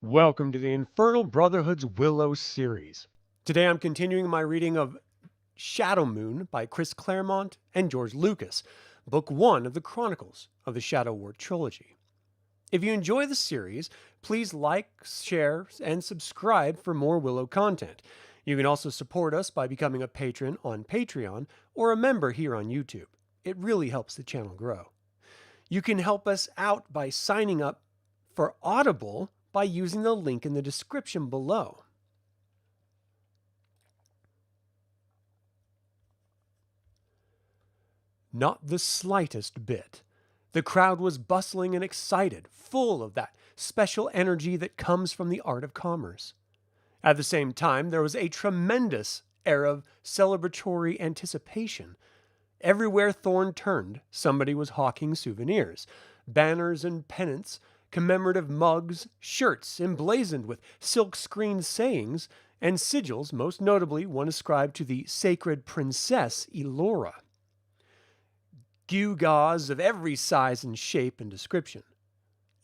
Welcome to the Infernal Brotherhood's Willow series. Today I'm continuing my reading of Shadow Moon by Chris Claremont and George Lucas, Book 1 of the Chronicles of the Shadow War trilogy. If you enjoy the series, please like, share, and subscribe for more Willow content. You can also support us by becoming a patron on Patreon or a member here on YouTube. It really helps the channel grow. You can help us out by signing up for Audible by using the link in the description below. Not the slightest bit. The crowd was bustling and excited, full of that special energy that comes from the art of commerce. At the same time, there was a tremendous air of celebratory anticipation. Everywhere Thorn turned, somebody was hawking souvenirs, banners and pennants, commemorative mugs, shirts emblazoned with silk-screened sayings, and sigils, most notably one ascribed to the sacred Princess Elora. Gewgaws of every size and shape and description.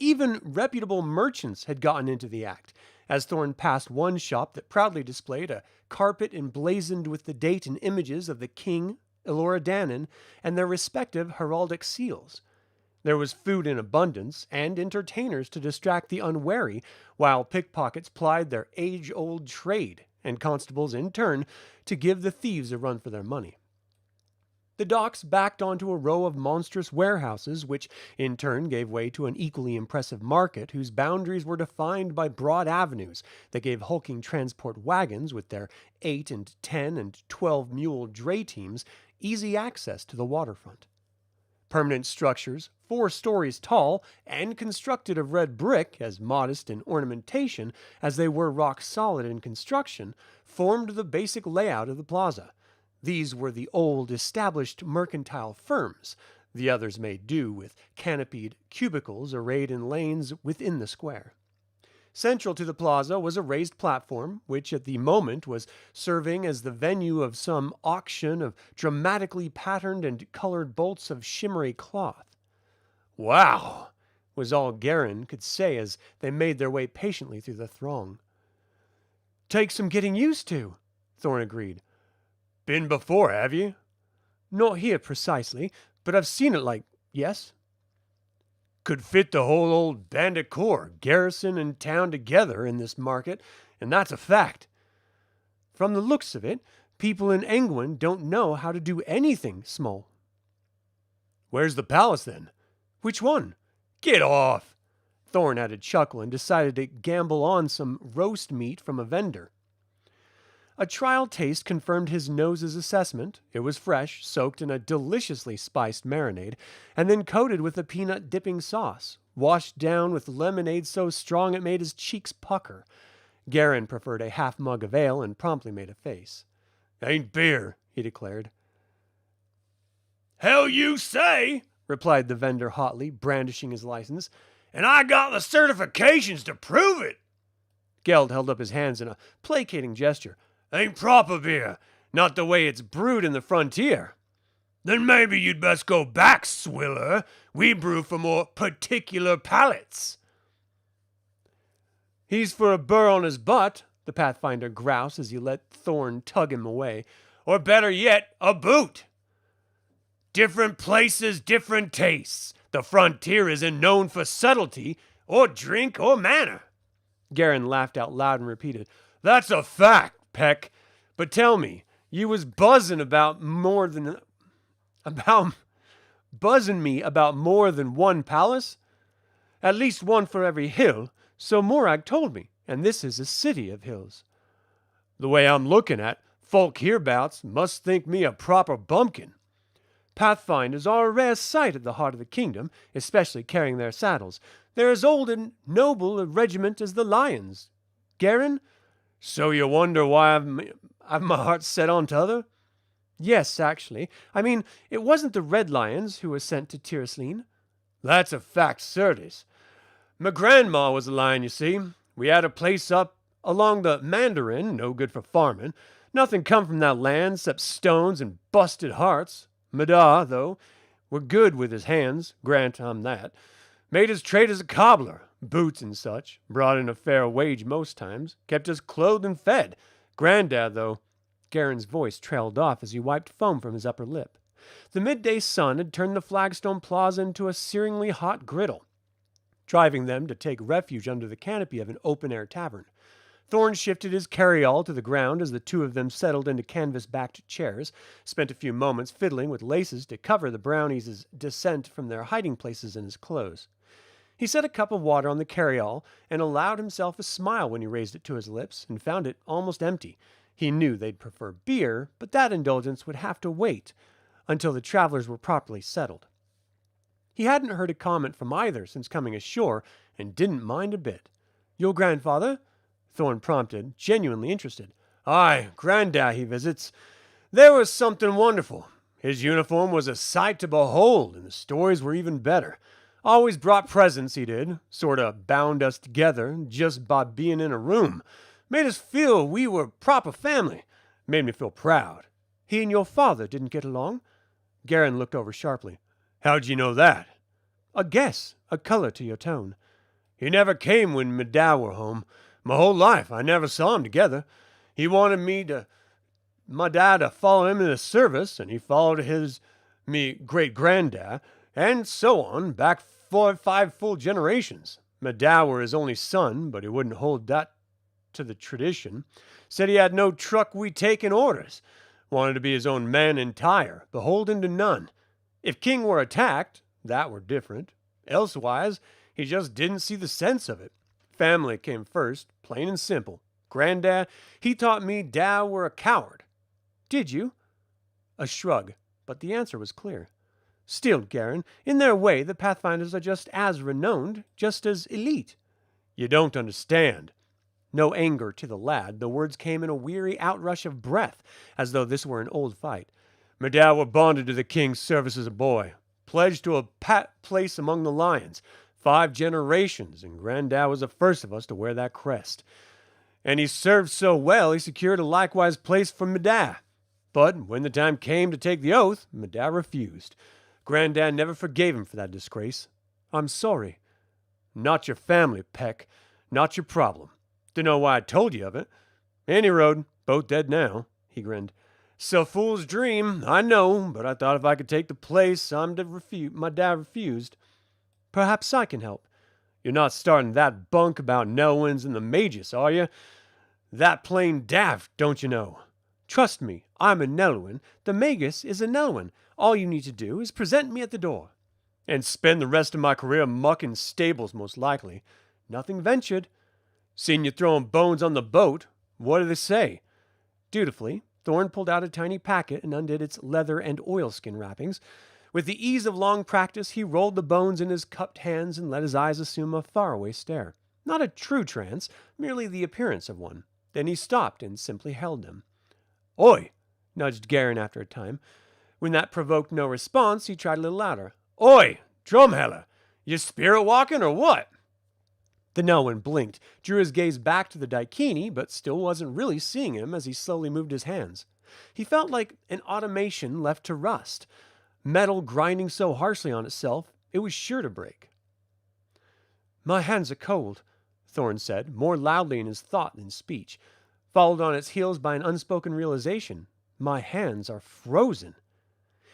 Even reputable merchants had gotten into the act, as Thorn passed one shop that proudly displayed a carpet emblazoned with the date and images of the king, Elora Danan, and their respective heraldic seals. There was food in abundance and entertainers to distract the unwary, while pickpockets plied their age-old trade, and constables in turn to give the thieves a run for their money. The docks backed onto a row of monstrous warehouses, which in turn gave way to an equally impressive market whose boundaries were defined by broad avenues that gave hulking transport wagons with their 8 and 10 and 12 mule dray teams easy access to the waterfront. Permanent structures, 4 stories tall and constructed of red brick, as modest in ornamentation as they were rock solid in construction, formed the basic layout of the plaza. These were the old, established mercantile firms. The others made do with canopied cubicles arrayed in lanes within the square. Central to the plaza was a raised platform, which at the moment was serving as the venue of some auction of dramatically patterned and colored bolts of shimmery cloth. "Wow!" was all Garin could say as they made their way patiently through the throng. "Takes some getting used to," Thorn agreed. "Been before, have you?" "Not here precisely, but I've seen it yes." "Could fit the whole old bandit corps, garrison and town together in this market, and that's a fact." "From the looks of it, people in England don't know how to do anything small." "Where's the palace, then?" "Which one?" "Get off!" Thorn had a chuckle and decided to gamble on some roast meat from a vendor. A trial taste confirmed his nose's assessment. It was fresh, soaked in a deliciously spiced marinade, and then coated with a peanut dipping sauce, washed down with lemonade so strong it made his cheeks pucker. Garin preferred a half mug of ale and promptly made a face. "Ain't beer," he declared. "Hell you say," replied the vendor hotly, brandishing his license. "And I got the certifications to prove it." Geld held up his hands in a placating gesture. "Ain't proper beer, not the way it's brewed in the frontier." "Then maybe you'd best go back, swiller. We brew for more particular palates." "He's for a burr on his butt," the Pathfinder groused as he let Thorn tug him away. "Or better yet, a boot." "Different places, different tastes. The frontier isn't known for subtlety, or drink, or manner." Garin laughed out loud and repeated, "That's a fact, Peck. But tell me, you was buzzing me about more than one palace? At least one for every hill, so Morag told me, and this is a city of hills." "The way I'm looking at, folk hereabouts must think me a proper bumpkin." "Pathfinders are a rare sight at the heart of the kingdom, especially carrying their saddles. They're as old and noble a regiment as the lions. Garin?" "So you wonder why I've my heart set on t'other?" "Yes, actually. I mean, it wasn't the Red Lions who were sent to Tirslin." "That's a fact, certes. My grandma was a lion, you see. We had a place up along the Mandarin, no good for farming. Nothing come from that land except stones and busted hearts. Though, were good with his hands, grant I'm that. Made his trade as a cobbler, Boots and such. Brought in a fair wage most times. Kept us clothed and fed. Granddad, though. Garen's voice trailed off as he wiped foam from his upper lip. The midday sun had turned the flagstone plaza into a searingly hot griddle, driving them to take refuge under the canopy of an open-air tavern. Thorn shifted his carryall to the ground as the two of them settled into canvas-backed chairs, spent a few moments fiddling with laces to cover the brownies' descent from their hiding places in his clothes. He set a cup of water on the carryall and allowed himself a smile when he raised it to his lips and found it almost empty. He knew they'd prefer beer, but that indulgence would have to wait until the travelers were properly settled. He hadn't heard a comment from either since coming ashore and didn't mind a bit. "Your grandfather?" Thorn prompted, genuinely interested. "Aye, Grandad he visits. There was something wonderful. His uniform was a sight to behold, and the stories were even better. Always brought presents, he did. Sorta bound us together just by being in a room. Made us feel we were proper family. Made me feel proud." "He and your father didn't get along?" Garen looked over sharply. "How'd you know that?" "A guess, a color to your tone." "He never came when me dad were home. My whole life I never saw him together. He wanted my dad to follow him in the service, and he followed me great-granddad, and so on, back 4 or 5 full generations. My dad were his only son, but he wouldn't hold that to the tradition. Said he had no truck we taking orders. Wanted to be his own man entire, beholden to none. If King were attacked, that were different. Elsewise, he just didn't see the sense of it. Family came first, plain and simple. Granddad, he taught me Dad were a coward." "Did you?" A shrug, but the answer was clear. "Still, Garen, in their way, the Pathfinders are just as renowned, just as elite." "You don't understand." No anger to the lad, the words came in a weary outrush of breath, as though this were an old fight. "My dad were bonded to the king's service as a boy. Pledged to a place among the lions. 5 generations, and Granddad was the first of us to wear that crest. And he served so well, he secured a likewise place for my dad. But when the time came to take the oath, my dad refused. Granddad never forgave him for that disgrace." "I'm sorry." "Not your family, Peck. Not your problem. Dunno why I told you of it. Any road, both dead now," he grinned. "So fool's dream, I know, but I thought if I could take the place my dad refused." "Perhaps I can help." "You're not starting that bunk about Nelwyns and the Magus, are you? That plain daft, don't you know?" "Trust me, I'm a Nelwyn. The Magus is a Nelwyn. All you need to do is present me at the door." "And spend the rest of my career mucking stables, most likely. Nothing ventured. Seen you throwing bones on the boat. What do they say?" Dutifully, Thorn pulled out a tiny packet and undid its leather and oilskin wrappings. With the ease of long practice, he rolled the bones in his cupped hands and let his eyes assume a faraway stare. Not a true trance, merely the appearance of one. Then he stopped and simply held them. "Oi!" nudged Garen after a time. When that provoked no response, he tried a little louder. "Oi! Drumheller! You spirit walking or what?" The Nelwyn blinked, drew his gaze back to the Daikini, but still wasn't really seeing him as he slowly moved his hands. He felt like an automation left to rust. Metal grinding so harshly on itself, it was sure to break. "My hands are cold," Thorn said, more loudly in his thought than speech, followed on its heels by an unspoken realization. "My hands are frozen."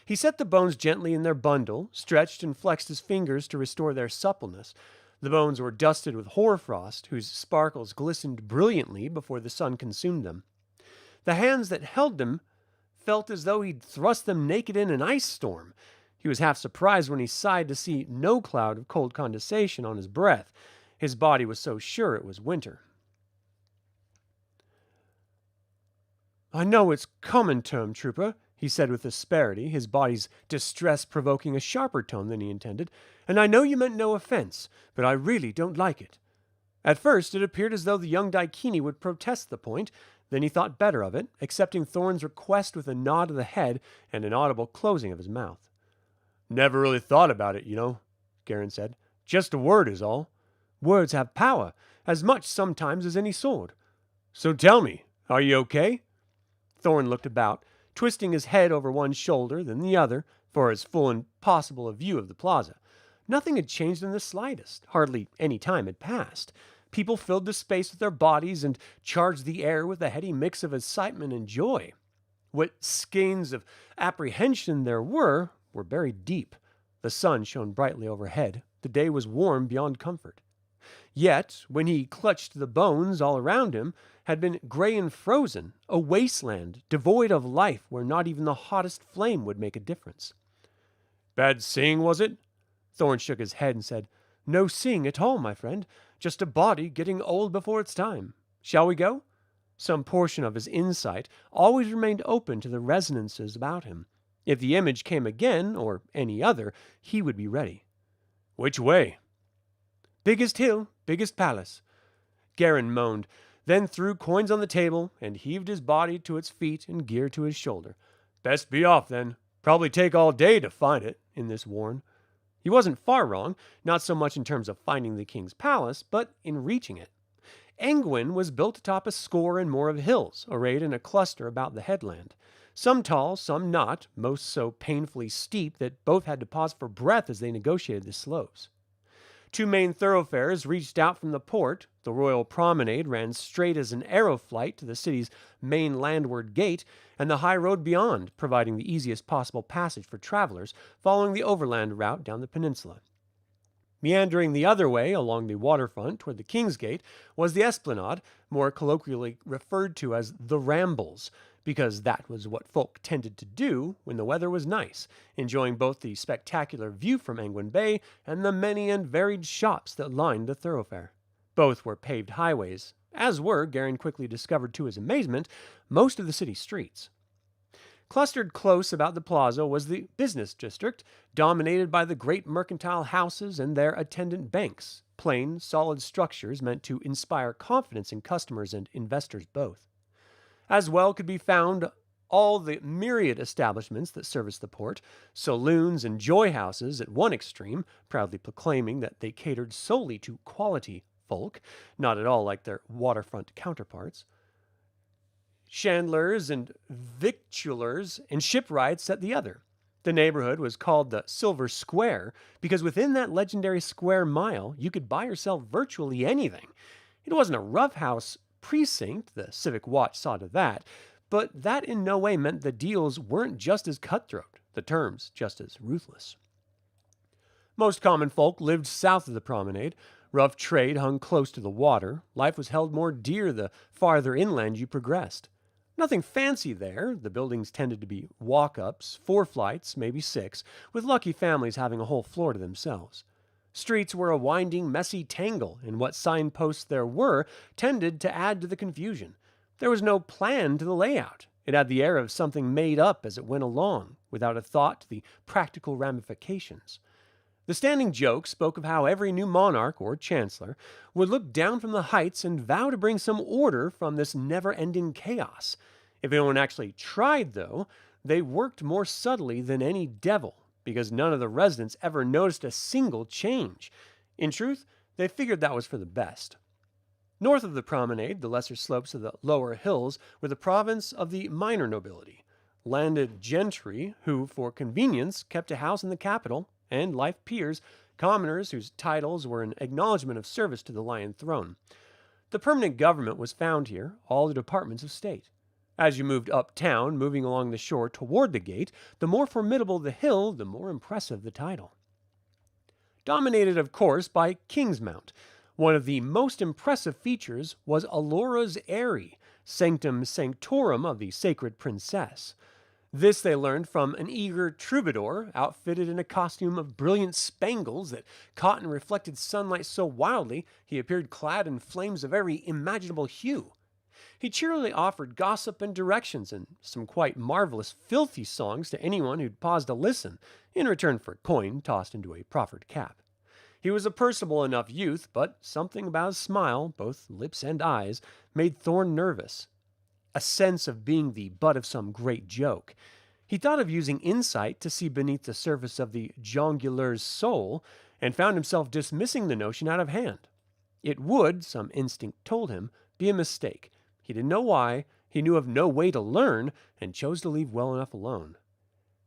He set the bones gently in their bundle, stretched and flexed his fingers to restore their suppleness. The bones were dusted with hoarfrost, whose sparkles glistened brilliantly before the sun consumed them. The hands that held them felt as though he'd thrust them naked in an ice storm. He was half surprised when he sighed to see no cloud of cold condensation on his breath. His body was so sure it was winter. "I know it's common term, trooper," he said with asperity, his body's distress provoking a sharper tone than he intended, "and I know you meant no offense, but I really don't like it." At first, it appeared as though the young Daikini would protest the point. Then he thought better of it, accepting Thorn's request with a nod of the head and an audible closing of his mouth. "Never really thought about it, you know," Garen said. "Just a word is all." "Words have power, as much sometimes as any sword." "So tell me, are you okay?" Thorn looked about, twisting his head over one shoulder, then the other, for as full and possible a view of the plaza. Nothing had changed in the slightest. Hardly any time had passed. People filled the space with their bodies and charged the air with a heady mix of excitement and joy. What skeins of apprehension there were buried deep. The sun shone brightly overhead. The day was warm beyond comfort. Yet, when he clutched the bones all around him, had been gray and frozen, a wasteland devoid of life where not even the hottest flame would make a difference. "Bad seeing, was it?" Thorn shook his head and said, "No seeing at all, my friend. Just a body getting old before its time. Shall we go?" Some portion of his insight always remained open to the resonances about him. If the image came again, or any other, he would be ready. "Which way?" "Biggest hill, biggest palace." Garen moaned, then threw coins on the table and heaved his body to its feet and gear to his shoulder. "Best be off, then. Probably take all day to find it in this warren." He wasn't far wrong, not so much in terms of finding the king's palace, but in reaching it. Angwin was built atop a score and more of hills, arrayed in a cluster about the headland. Some tall, some not, most so painfully steep that both had to pause for breath as they negotiated the slopes. Two main thoroughfares reached out from the port. The royal promenade ran straight as an arrow flight to the city's main landward gate, and the high road beyond, providing the easiest possible passage for travelers following the overland route down the peninsula. Meandering the other way along the waterfront toward the King's Gate was the esplanade, more colloquially referred to as the Rambles, because that was what folk tended to do when the weather was nice, enjoying both the spectacular view from Angwin Bay and the many and varied shops that lined the thoroughfare. Both were paved highways, as were, Garen quickly discovered to his amazement, most of the city streets. Clustered close about the plaza was the business district, dominated by the great mercantile houses and their attendant banks, plain, solid structures meant to inspire confidence in customers and investors both. As well could be found all the myriad establishments that serviced the port, saloons and joy houses at one extreme, proudly proclaiming that they catered solely to quality folk, not at all like their waterfront counterparts. Chandlers and victualers and shipwrights at the other. The neighborhood was called the Silver Square because within that legendary square mile you could buy or sell virtually anything. It wasn't a roughhouse precinct, the Civic Watch saw to that, but that in no way meant the deals weren't just as cutthroat, the terms just as ruthless. Most common folk lived south of the promenade. Rough trade hung close to the water. Life was held more dear the farther inland you progressed. Nothing fancy there. The buildings tended to be walk-ups, 4 flights, maybe 6, with lucky families having a whole floor to themselves. Streets were a winding, messy tangle, and what signposts there were tended to add to the confusion. There was no plan to the layout. It had the air of something made up as it went along, without a thought to the practical ramifications. The standing joke spoke of how every new monarch or chancellor would look down from the heights and vow to bring some order from this never-ending chaos. If anyone actually tried, though, they worked more subtly than any devil, because none of the residents ever noticed a single change. In truth, they figured that was for the best. North of the promenade, the lesser slopes of the lower hills were the province of the minor nobility, landed gentry who, for convenience, kept a house in the capital, and life peers, commoners whose titles were an acknowledgement of service to the Lion Throne. The permanent government was found here, all the departments of state. As you moved uptown, moving along the shore toward the gate, the more formidable the hill, the more impressive the title. Dominated, of course, by Kingsmount, one of the most impressive features was Elora's Eyrie, sanctum sanctorum of the sacred princess. This they learned from an eager troubadour, outfitted in a costume of brilliant spangles that caught and reflected sunlight so wildly he appeared clad in flames of every imaginable hue. He cheerily offered gossip and directions and some quite marvelous filthy songs to anyone who'd pause to listen, in return for coin tossed into a proffered cap. He was a personable enough youth, but something about his smile, both lips and eyes, made Thorn nervous. A sense of being the butt of some great joke. He thought of using insight to see beneath the surface of the jongleur soul, and found himself dismissing the notion out of hand. It would, some instinct told him, be a mistake. He didn't know why, he knew of no way to learn, and chose to leave well enough alone.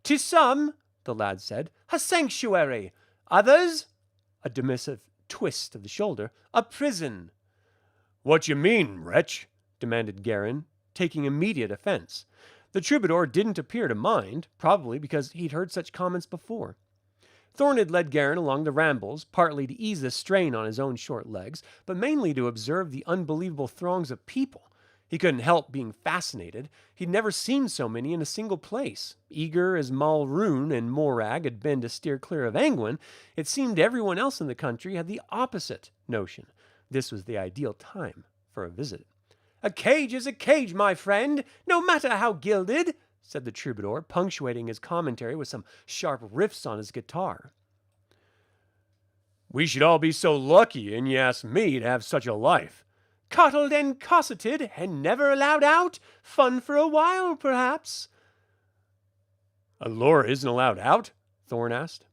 "To some," the lad said, "a sanctuary. Others, a dismissive twist of the shoulder. "A prison." "What you mean, wretch?" demanded Garin, taking immediate offense. The troubadour didn't appear to mind, probably because he'd heard such comments before. Thorn had led Garin along the rambles, partly to ease the strain on his own short legs, but mainly to observe the unbelievable throngs of people. He couldn't help being fascinated. He'd never seen so many in a single place. Eager as Malrune and Morag had been to steer clear of Angwin, it seemed everyone else in the country had the opposite notion. This was the ideal time for a visit. "A cage is a cage, my friend, no matter how gilded," said the troubadour, punctuating his commentary with some sharp riffs on his guitar. "We should all be so lucky, and you ask me to have such a life." "Coddled and cosseted, and never allowed out? Fun for a while, perhaps." "Elora isn't allowed out?" Thorn asked.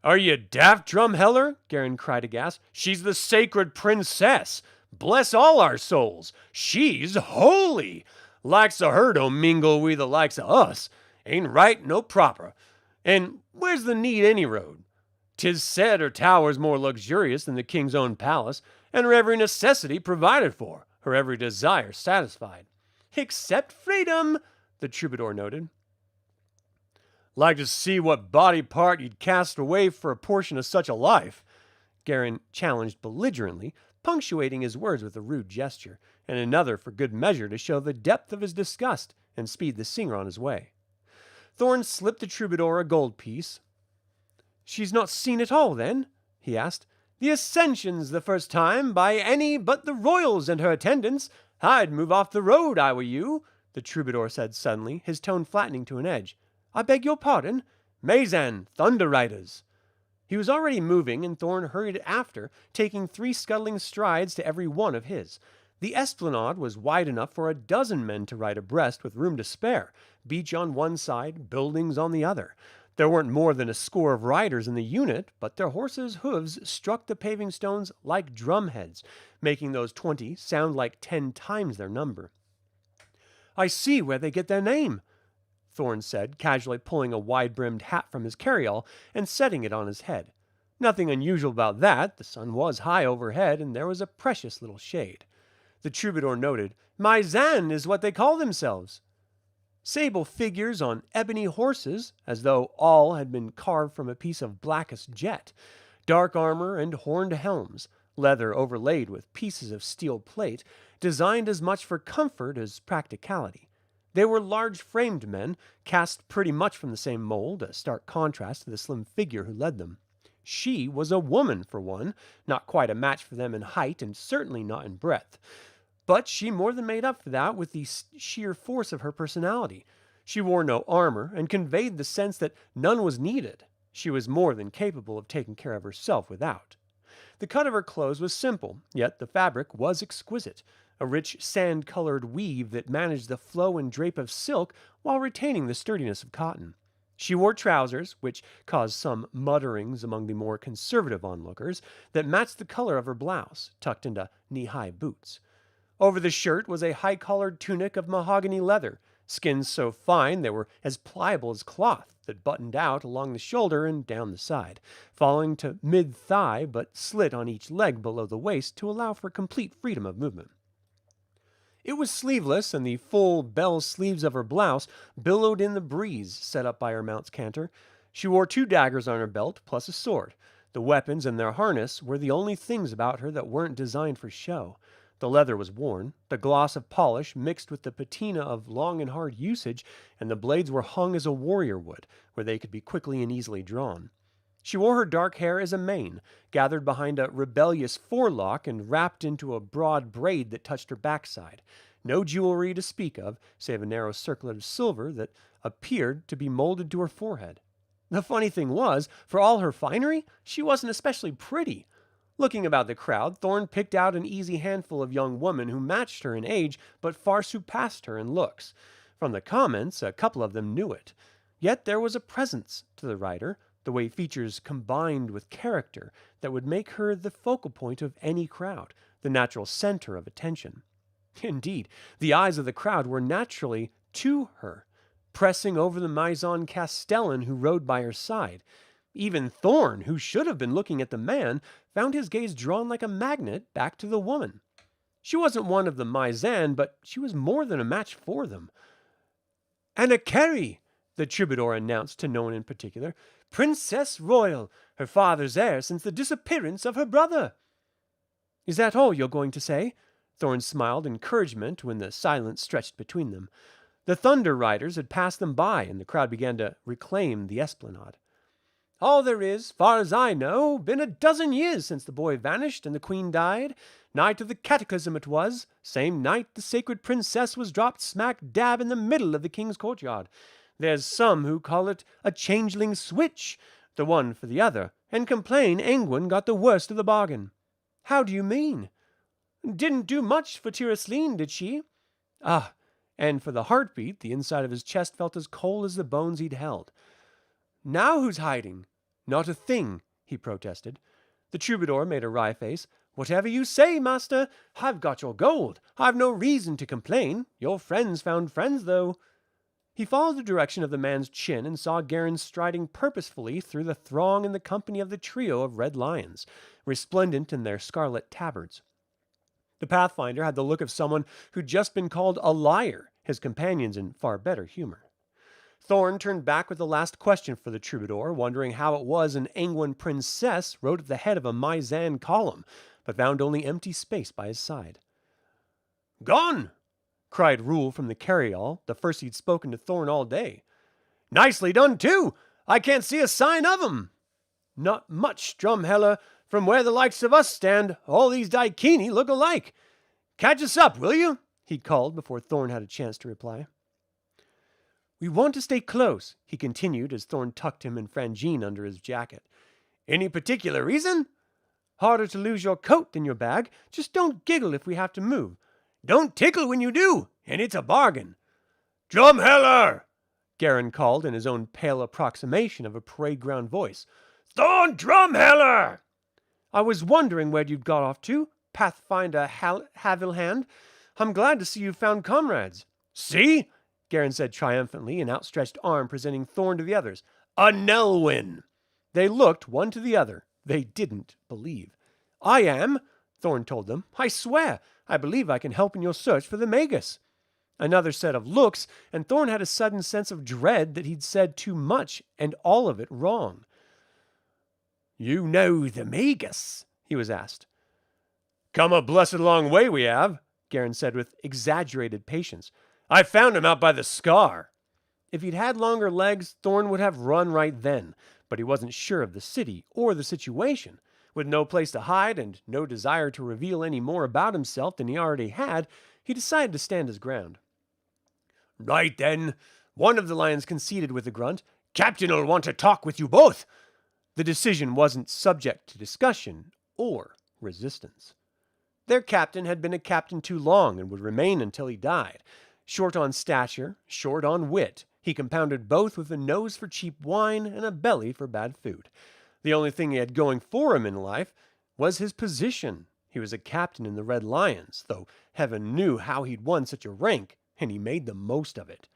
"Are you daft, Drumheller?" Garin cried aghast. "She's the sacred princess. Bless all our souls. She's holy. Likes of her don't mingle with the likes of us. Ain't right, no proper. And where's the need any road? 'Tis said her tower's more luxurious than the king's own palace, and her every necessity provided for, her every desire satisfied." "Except freedom," the troubadour noted. "Like to see what body part you'd cast away for a portion of such a life," Garin challenged belligerently, punctuating his words with a rude gesture, and another for good measure to show the depth of his disgust and speed the singer on his way. Thorn slipped the troubadour a gold piece. "She's not seen it all, then?" he asked. "The Ascension's the first time by any but the royals and her attendants. I'd move off the road, I were you," the troubadour said suddenly, his tone flattening to an edge. "I beg your pardon?" "Mazan, Thunder Riders." He was already moving, and Thorn hurried after, taking 3 scuttling strides to every one of his. The esplanade was wide enough for a dozen men to ride abreast with room to spare, beach on one side, buildings on the other. There weren't more than a score of riders in the unit, but their horses' hooves struck the paving stones like drumheads, making those 20 sound like 10 times their number. "I see where they get their name," Thorn said, casually pulling a wide-brimmed hat from his carryall and setting it on his head. Nothing unusual about that. The sun was high overhead, and there was a precious little shade. The troubadour noted, "My Zan is what they call themselves." Sable figures on ebony horses, as though all had been carved from a piece of blackest jet. Dark armor and horned helms, leather overlaid with pieces of steel plate, designed as much for comfort as practicality. They were large-framed men, cast pretty much from the same mold, a stark contrast to the slim figure who led them. She was a woman, for one, not quite a match for them in height and certainly not in breadth. But she more than made up for that with the sheer force of her personality. She wore no armor and conveyed the sense that none was needed. She was more than capable of taking care of herself without. The cut of her clothes was simple, yet the fabric was exquisite. A rich sand-colored weave that managed the flow and drape of silk while retaining the sturdiness of cotton. She wore trousers, which caused some mutterings among the more conservative onlookers, that matched the color of her blouse, tucked into knee-high boots. Over the shirt was a high-collared tunic of mahogany leather, skins so fine they were as pliable as cloth, that buttoned out along the shoulder and down the side, falling to mid-thigh but slit on each leg below the waist to allow for complete freedom of movement. It was sleeveless, and the full bell sleeves of her blouse billowed in the breeze set up by her mount's canter. She wore 2 daggers on her belt, plus a sword. The weapons and their harness were the only things about her that weren't designed for show. The leather was worn, the gloss of polish mixed with the patina of long and hard usage, and the blades were hung as a warrior would, where they could be quickly and easily drawn. She wore her dark hair as a mane, gathered behind a rebellious forelock and wrapped into a broad braid that touched her backside. No jewelry to speak of, save a narrow circlet of silver that appeared to be molded to her forehead. The funny thing was, for all her finery, she wasn't especially pretty. Looking about the crowd, Thorn picked out an easy handful of young women who matched her in age but far surpassed her in looks. From the comments, a couple of them knew it. Yet there was a presence to the writer, the way features combined with character, that would make her the focal point of any crowd, the natural center of attention. Indeed, the eyes of the crowd were naturally to her, pressing over the Maison Castellan who rode by her side. Even Thorn, who should have been looking at the man, found his gaze drawn like a magnet back to the woman. She wasn't one of the Myzan, but she was more than a match for them. "Anna Carey," the troubadour announced to no one in particular. "Princess Royal, her father's heir since the disappearance of her brother." "Is that all you're going to say?" Thorn smiled encouragement when the silence stretched between them. The Thunder Riders had passed them by, and the crowd began to reclaim the esplanade. "All there is, far as I know, been a dozen years since the boy vanished and the queen died. Night of the cataclysm it was, same night the sacred princess was dropped smack dab in the middle of the king's courtyard. There's some who call it a changeling switch, the one for the other, and complain Engwyn got the worst of the bargain." "How do you mean?" "Didn't do much for Tirasleen, did she?" Ah, and for the heartbeat, the inside of his chest felt as cold as the bones he'd held. "Now who's hiding?" "Not a thing," he protested. The troubadour made a wry face. "Whatever you say, master. I've got your gold. I've no reason to complain. Your friends found friends, though." He followed the direction of the man's chin and saw Garen striding purposefully through the throng in the company of the trio of red lions, resplendent in their scarlet tabards. The Pathfinder had the look of someone who'd just been called a liar, his companions in far better humor. Thorn turned back with the last question for the troubadour, wondering how it was an Engwyn princess rode at the head of a Myzan column, but found only empty space by his side. "Gone!" cried Rule from the carryall, the first he'd spoken to Thorn all day. "Nicely done, too! I can't see a sign of 'em!" "Not much, Drumheller. From where the likes of us stand, all these Daikini look alike. Catch us up, will you?" he called before Thorn had a chance to reply. "We want to stay close," he continued as Thorn tucked him and Frangine under his jacket. "Any particular reason?" "Harder to lose your coat than your bag. Just don't giggle if we have to move." "Don't tickle when you do, and it's a bargain." "Drumheller!" Garen called in his own pale approximation of a parade ground voice. "Thorn Drumheller!" "I was wondering where you'd got off to, Pathfinder Havilhand. I'm glad to see you found comrades." "See?" Garen said triumphantly, an outstretched arm presenting Thorn to the others. "A Nelwyn!" They looked one to the other. They didn't believe. "I am," Thorn told them. "I swear, I believe I can help in your search for the Magus." Another set of looks, and Thorn had a sudden sense of dread that he'd said too much, and all of it wrong. "You know the Magus?" he was asked. "Come a blessed long way we have," Garen said with exaggerated patience. "I found him out by the scar." If he'd had longer legs, Thorn would have run right then, but he wasn't sure of the city or the situation. With no place to hide and no desire to reveal any more about himself than he already had, he decided to stand his ground. "Right then," one of the lions conceded with a grunt. "Captain'll want to talk with you both." The decision wasn't subject to discussion or resistance. Their captain had been a captain too long and would remain until he died. Short on stature, short on wit, he compounded both with a nose for cheap wine and a belly for bad food. The only thing he had going for him in life was his position. He was a captain in the Red Lions, though heaven knew how he'd won such a rank, and he made the most of it.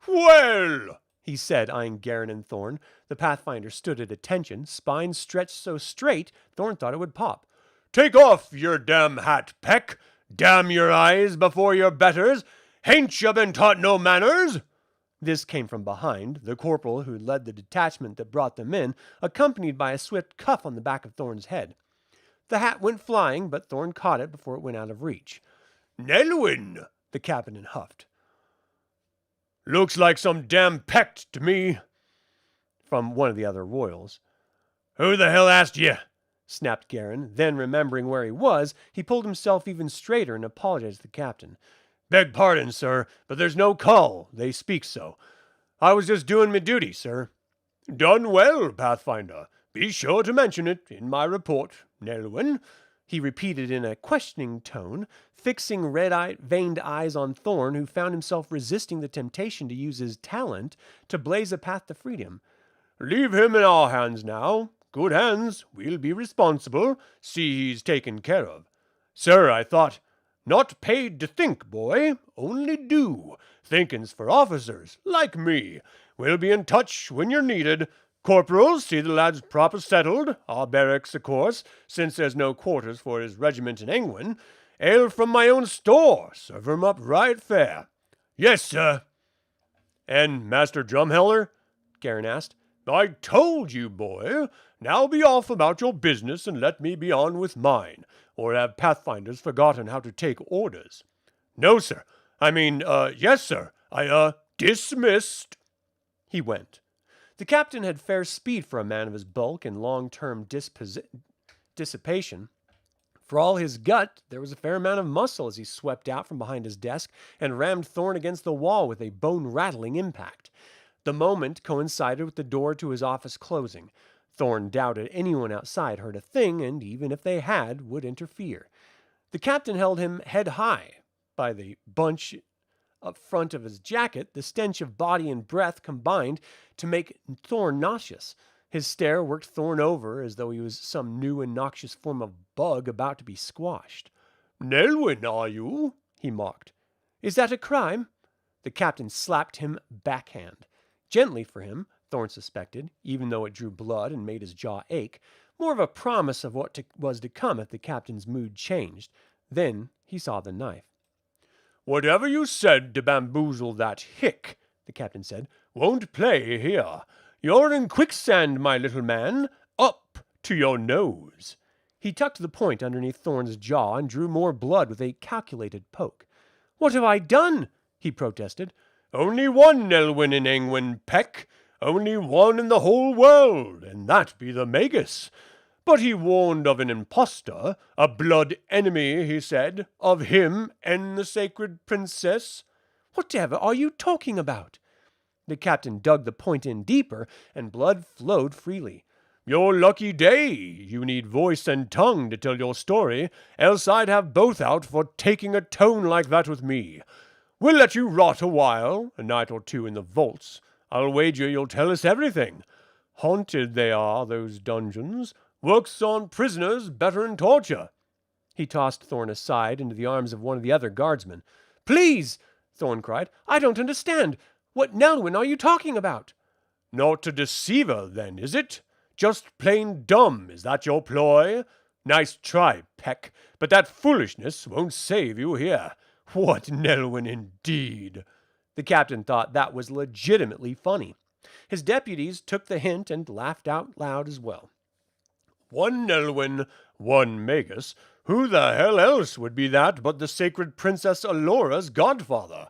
"Well," he said, eyeing Garen and Thorn. The Pathfinder stood at attention, spine stretched so straight Thorn thought it would pop. "Take off your damn hat, Peck. Damn your eyes before your betters. Hain't you been taught no manners?" This came from behind, the corporal who led the detachment that brought them in, accompanied by a swift cuff on the back of Thorn's head. The hat went flying, but Thorn caught it before it went out of reach. "Nelwyn," the captain huffed. "Looks like some damn pecked to me," from one of the other royals. "Who the hell asked ye?" snapped Garen. Then, remembering where he was, he pulled himself even straighter and apologized to the captain. "Beg pardon, sir, but there's no call. They speak so. I was just doing me duty, sir." "Done well, Pathfinder. Be sure to mention it in my report, Nelwyn," he repeated in a questioning tone, fixing red-veined eyes on Thorn, who found himself resisting the temptation to use his talent to blaze a path to freedom. "Leave him in our hands now. Good hands. We'll be responsible. See he's taken care of. Sir, I thought... Not paid to think, boy. Only do. Thinkin's for officers, like me. We'll be in touch when you're needed. Corporal, see the lad's proper settled. Our barracks, of course, since there's no quarters for his regiment in England. Ale from my own store. Serve 'em up right fair. Yes, sir. And Master Drumheller? Garen asked. I told you, boy. Now be off about your business and let me be on with mine. Or have Pathfinders forgotten how to take orders? No, sir. Yes, sir. Dismissed. He went. The captain had fair speed for a man of his bulk and long-term dissipation. For all his gut, there was a fair amount of muscle as he swept out from behind his desk and rammed Thorn against the wall with a bone-rattling impact. The moment coincided with the door to his office closing. Thorn doubted anyone outside heard a thing, and even if they had, would interfere. The captain held him head high. By the bunch up front of his jacket, the stench of body and breath combined to make Thorn nauseous. His stare worked Thorn over as though he was some new and noxious form of bug about to be squashed. Nelwyn, are you? He mocked. Is that a crime? The captain slapped him backhand. Gently for him, Thorn suspected, even though it drew blood and made his jaw ache, more of a promise of what was to come if the captain's mood changed. Then he saw the knife. Whatever you said to bamboozle that hick, the captain said, won't play here. You're in quicksand, my little man. Up to your nose. He tucked the point underneath Thorn's jaw and drew more blood with a calculated poke. What have I done? He protested. Only one Nelwyn in Engwyn, Peck. Only one in the whole world, and that be the Magus. But he warned of an impostor, a blood enemy, he said, of him and the sacred princess. Whatever are you talking about? The captain dug the point in deeper, and blood flowed freely. Your lucky day. You need voice and tongue to tell your story, else I'd have both out for taking a tone like that with me. We'll let you rot a while, a night or two in the vaults. I'll wager you'll tell us everything. Haunted they are, those dungeons. Works on prisoners better'n torture. He tossed Thorn aside into the arms of one of the other guardsmen. Please, Thorn cried. I don't understand. What Nelwyn are you talking about? Not to deceive her, then, is it? Just plain dumb, is that your ploy? Nice try, Peck, but that foolishness won't save you here. What Nelwyn, indeed! The captain thought that was legitimately funny. His deputies took the hint and laughed out loud as well. One Nelwyn, one Magus. Who the hell else would be that but the sacred Princess Elora's godfather?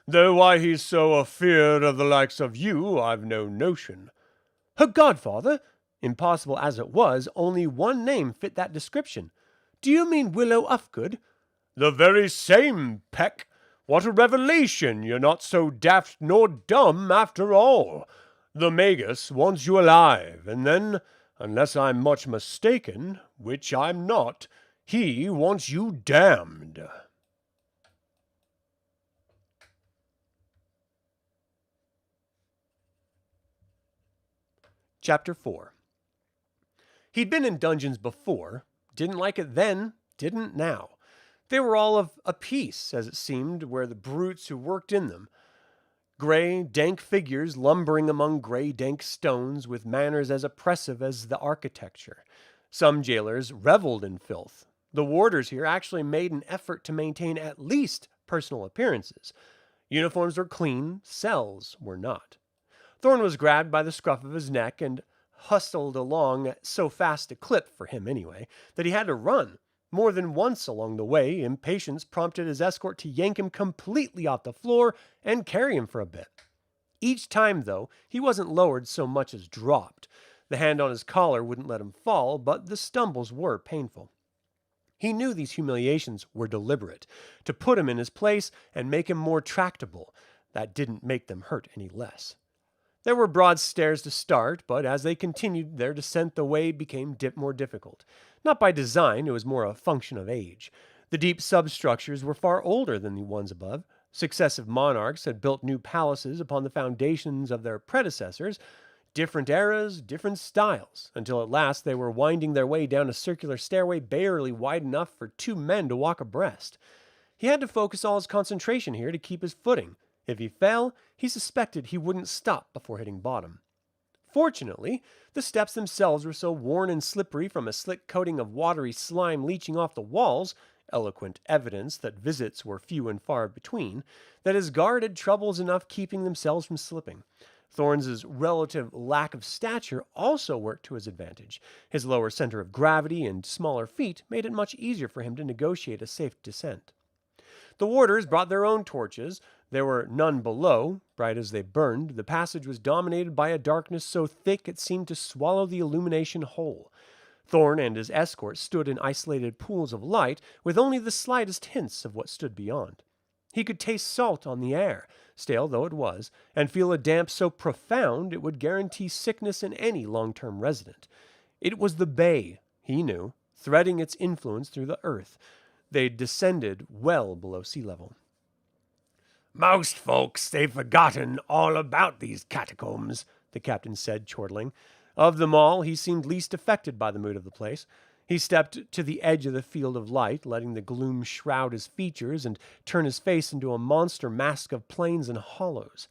Though why he's so afeard of the likes of you, I've no notion. Her godfather? Impossible as it was, only one name fit that description. Do you mean Willow Ufgood? The very same, Peck. What a revelation! You're not so daft nor dumb after all. The Magus wants you alive, and then, unless I'm much mistaken, which I'm not, he wants you damned. Chapter 4. He'd been in dungeons before, didn't like it then, didn't now. They were all of a piece, as it seemed, where the brutes who worked in them. Gray, dank figures lumbering among gray, dank stones with manners as oppressive as the architecture. Some jailers reveled in filth. The warders here actually made an effort to maintain at least personal appearances. Uniforms were clean, cells were not. Thorn was grabbed by the scruff of his neck and hustled along at so fast a clip, for him anyway, that he had to run. More than once along the way, impatience prompted his escort to yank him completely off the floor and carry him for a bit. Each time, though, he wasn't lowered so much as dropped. The hand on his collar wouldn't let him fall, but the stumbles were painful. He knew these humiliations were deliberate, to put him in his place and make him more tractable. That didn't make them hurt any less. There were broad stairs to start, but as they continued their descent, the way became more difficult. Not by design, it was more a function of age. The deep substructures were far older than the ones above. Successive monarchs had built new palaces upon the foundations of their predecessors, different eras, different styles, until at last they were winding their way down a circular stairway barely wide enough for two men to walk abreast. He had to focus all his concentration here to keep his footing. If he fell, he suspected he wouldn't stop before hitting bottom. Fortunately, the steps themselves were so worn and slippery from a slick coating of watery slime leaching off the walls, eloquent evidence that visits were few and far between, that his guard had troubles enough keeping themselves from slipping. Thorn's relative lack of stature also worked to his advantage. His lower center of gravity and smaller feet made it much easier for him to negotiate a safe descent. The warders brought their own torches. There were none below. Bright as they burned, the passage was dominated by a darkness so thick it seemed to swallow the illumination whole. Thorn and his escort stood in isolated pools of light, with only the slightest hints of what stood beyond. He could taste salt on the air, stale though it was, and feel a damp so profound it would guarantee sickness in any long-term resident. It was the bay, he knew, threading its influence through the earth. They'd descended well below sea level. "Most folks, they've forgotten all about these catacombs," the captain said, chortling. Of them all, he seemed least affected by the mood of the place. He stepped to the edge of the field of light, letting the gloom shroud his features and turn his face into a monster mask of plains and hollows.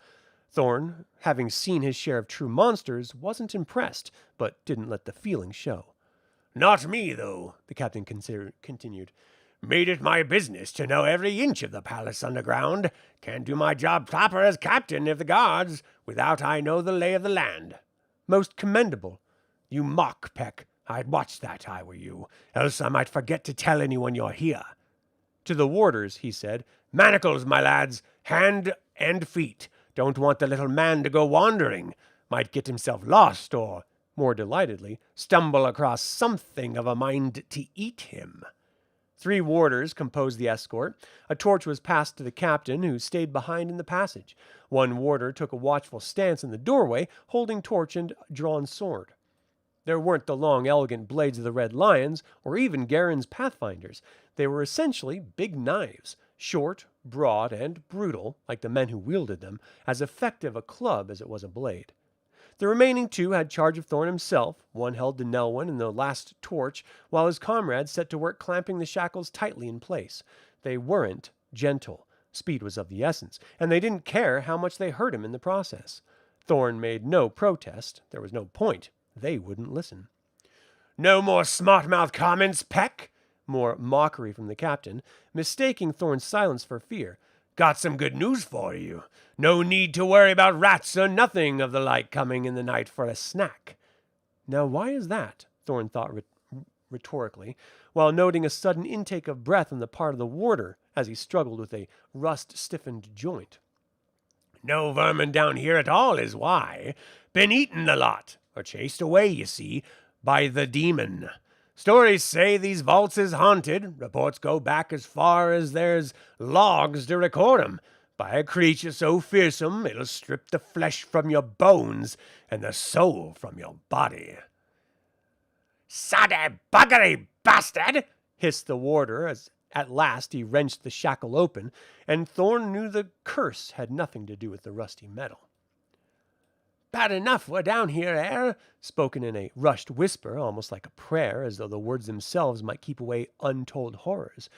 Thorn, having seen his share of true monsters, wasn't impressed, but didn't let the feeling show. "Not me, though," the captain continued. "Made it my business to know every inch of the palace underground. Can't do my job proper as captain of the guards without I know the lay of the land." "Most commendable." "You mock, Peck. I'd watch that, I were you, else I might forget to tell anyone you're here." To the warders, he said, "Manacles, my lads, hand and feet. Don't want the little man to go wandering. Might get himself lost or," more delightedly, "stumble across something of a mind to eat him." 3 warders composed the escort. A torch was passed to the captain, who stayed behind in the passage. 1 warder took a watchful stance in the doorway, holding torch and drawn sword. There weren't the long, elegant blades of the Red Lions, or even Garen's Pathfinders. They were essentially big knives, short, broad, and brutal, like the men who wielded them, as effective a club as it was a blade. The remaining 2 had charge of Thorn himself. One held the Nelwyn and the last torch, while his comrades set to work clamping the shackles tightly in place. They weren't gentle. Speed was of the essence, and they didn't care how much they hurt him in the process. Thorn made no protest. There was no point. They wouldn't listen. "No more smart-mouth comments, Peck?" More mockery from the captain, mistaking Thorn's silence for fear. "Got some good news for you. No need to worry about rats or nothing of the like coming in the night for a snack." Now why is that? Thorn thought rhetorically, while noting a sudden intake of breath on the part of the warder as he struggled with a rust-stiffened joint. "No vermin down here at all is why. Been eaten a lot, or chased away, you see, by the demon. Stories say these vaults is haunted. Reports go back as far as there's logs to record 'em. By a creature so fearsome it'll strip the flesh from your bones and the soul from your body." "Soddy buggery, bastard!" hissed the warder as at last he wrenched the shackle open, and Thorn knew the curse had nothing to do with the rusty metal. "Bad enough we're down here, spoken in a rushed whisper, almost like a prayer, as though the words themselves might keep away untold horrors.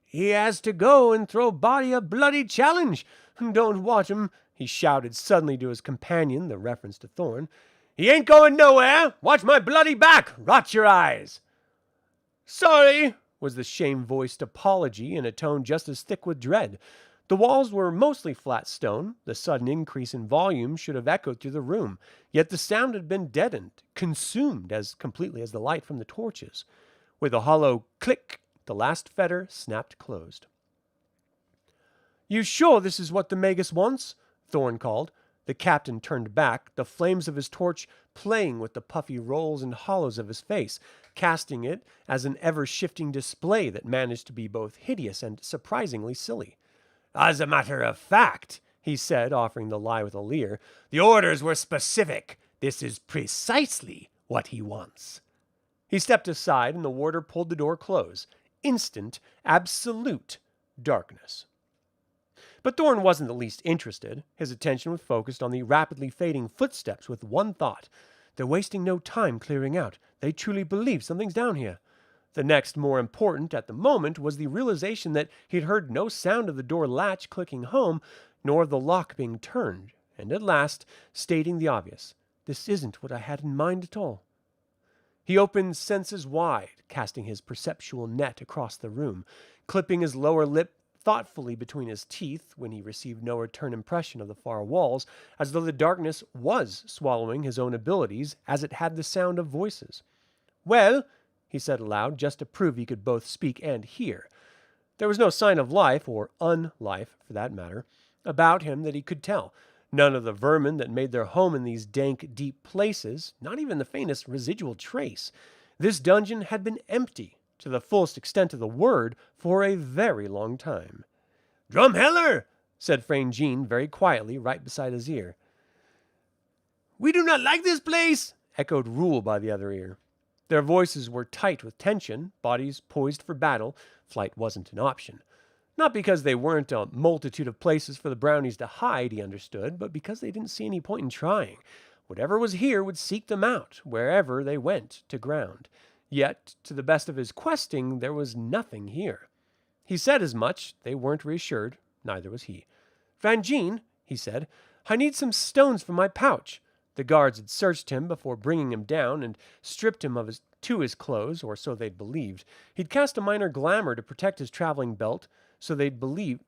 "He has to go and throw body a bloody challenge. Don't watch him," he shouted suddenly to his companion, the reference to Thorn. "He ain't going nowhere. Watch my bloody back. Rot your eyes." "Sorry," was the shame-voiced apology in a tone just as thick with dread. The walls were mostly flat stone. The sudden increase in volume should have echoed through the room, yet the sound had been deadened, consumed as completely as the light from the torches. With a hollow click, the last fetter snapped closed. "You sure this is what the Magus wants?" Thorn called. The captain turned back, the flames of his torch playing with the puffy rolls and hollows of his face, casting it as an ever-shifting display that managed to be both hideous and surprisingly silly. "As a matter of fact," he said, offering the lie with a leer, "the orders were specific. This is precisely what he wants." He stepped aside, and the warder pulled the door close. Instant, absolute darkness. But Thorn wasn't the least interested. His attention was focused on the rapidly fading footsteps with one thought. They're wasting no time clearing out. They truly believe something's down here. The next, more important at the moment, was the realization that he'd heard no sound of the door latch clicking home, nor of the lock being turned, and at last, stating the obvious, This isn't what I had in mind at all. He opened senses wide, casting his perceptual net across the room, clipping his lower lip thoughtfully between his teeth when he received no return impression of the far walls, as though the darkness was swallowing his own abilities as it had the sound of voices. "Well," he said aloud, just to prove he could both speak and hear. There was no sign of life, or unlife for that matter, about him that he could tell. None of the vermin that made their home in these dank, deep places, not even the faintest residual trace. This dungeon had been empty, to the fullest extent of the word, for a very long time. "Drumheller!" said Friend Jean very quietly, right beside his ear. "We do not like this place!" echoed Rule by the other ear. Their voices were tight with tension, bodies poised for battle. Flight wasn't an option. Not because they weren't a multitude of places for the brownies to hide, he understood, but because they didn't see any point in trying. Whatever was here would seek them out, wherever they went to ground. Yet, to the best of his questing, there was nothing here. He said as much. They weren't reassured. Neither was he. "Friend Jean," he said, "I need some stones for my pouch." The guards had searched him before bringing him down and stripped him of his clothes, or so they'd believed. He'd cast a minor glamour to protect his traveling belt, so they'd believe,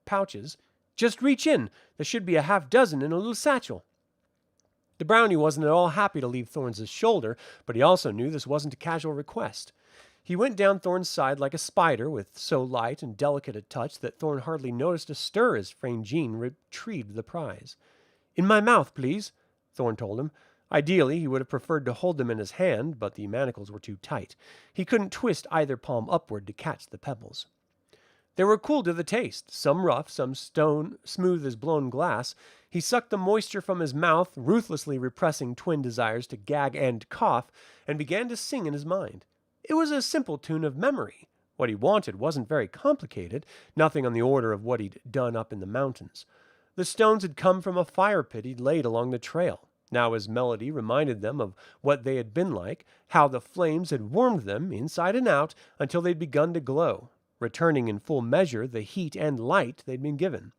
pouches. "Just reach in. There should be a half-dozen in a little satchel." The brownie wasn't at all happy to leave Thorn's shoulder, but he also knew this wasn't a casual request. He went down Thorn's side like a spider, with so light and delicate a touch that Thorn hardly noticed a stir as Friend Jean retrieved the prize. "In my mouth, please," Thorn told him. Ideally, he would have preferred to hold them in his hand, but the manacles were too tight. He couldn't twist either palm upward to catch the pebbles. They were cool to the taste, some rough, some stone smooth as blown glass. He sucked the moisture from his mouth, ruthlessly repressing twin desires to gag and cough, and began to sing in his mind. It was a simple tune of memory. What he wanted wasn't very complicated, nothing on the order of what he'd done up in the mountains. The stones had come from a fire pit he'd laid along the trail. Now his melody reminded them of what they had been like, how the flames had warmed them inside and out until they'd begun to glow, returning in full measure the heat and light they'd been given.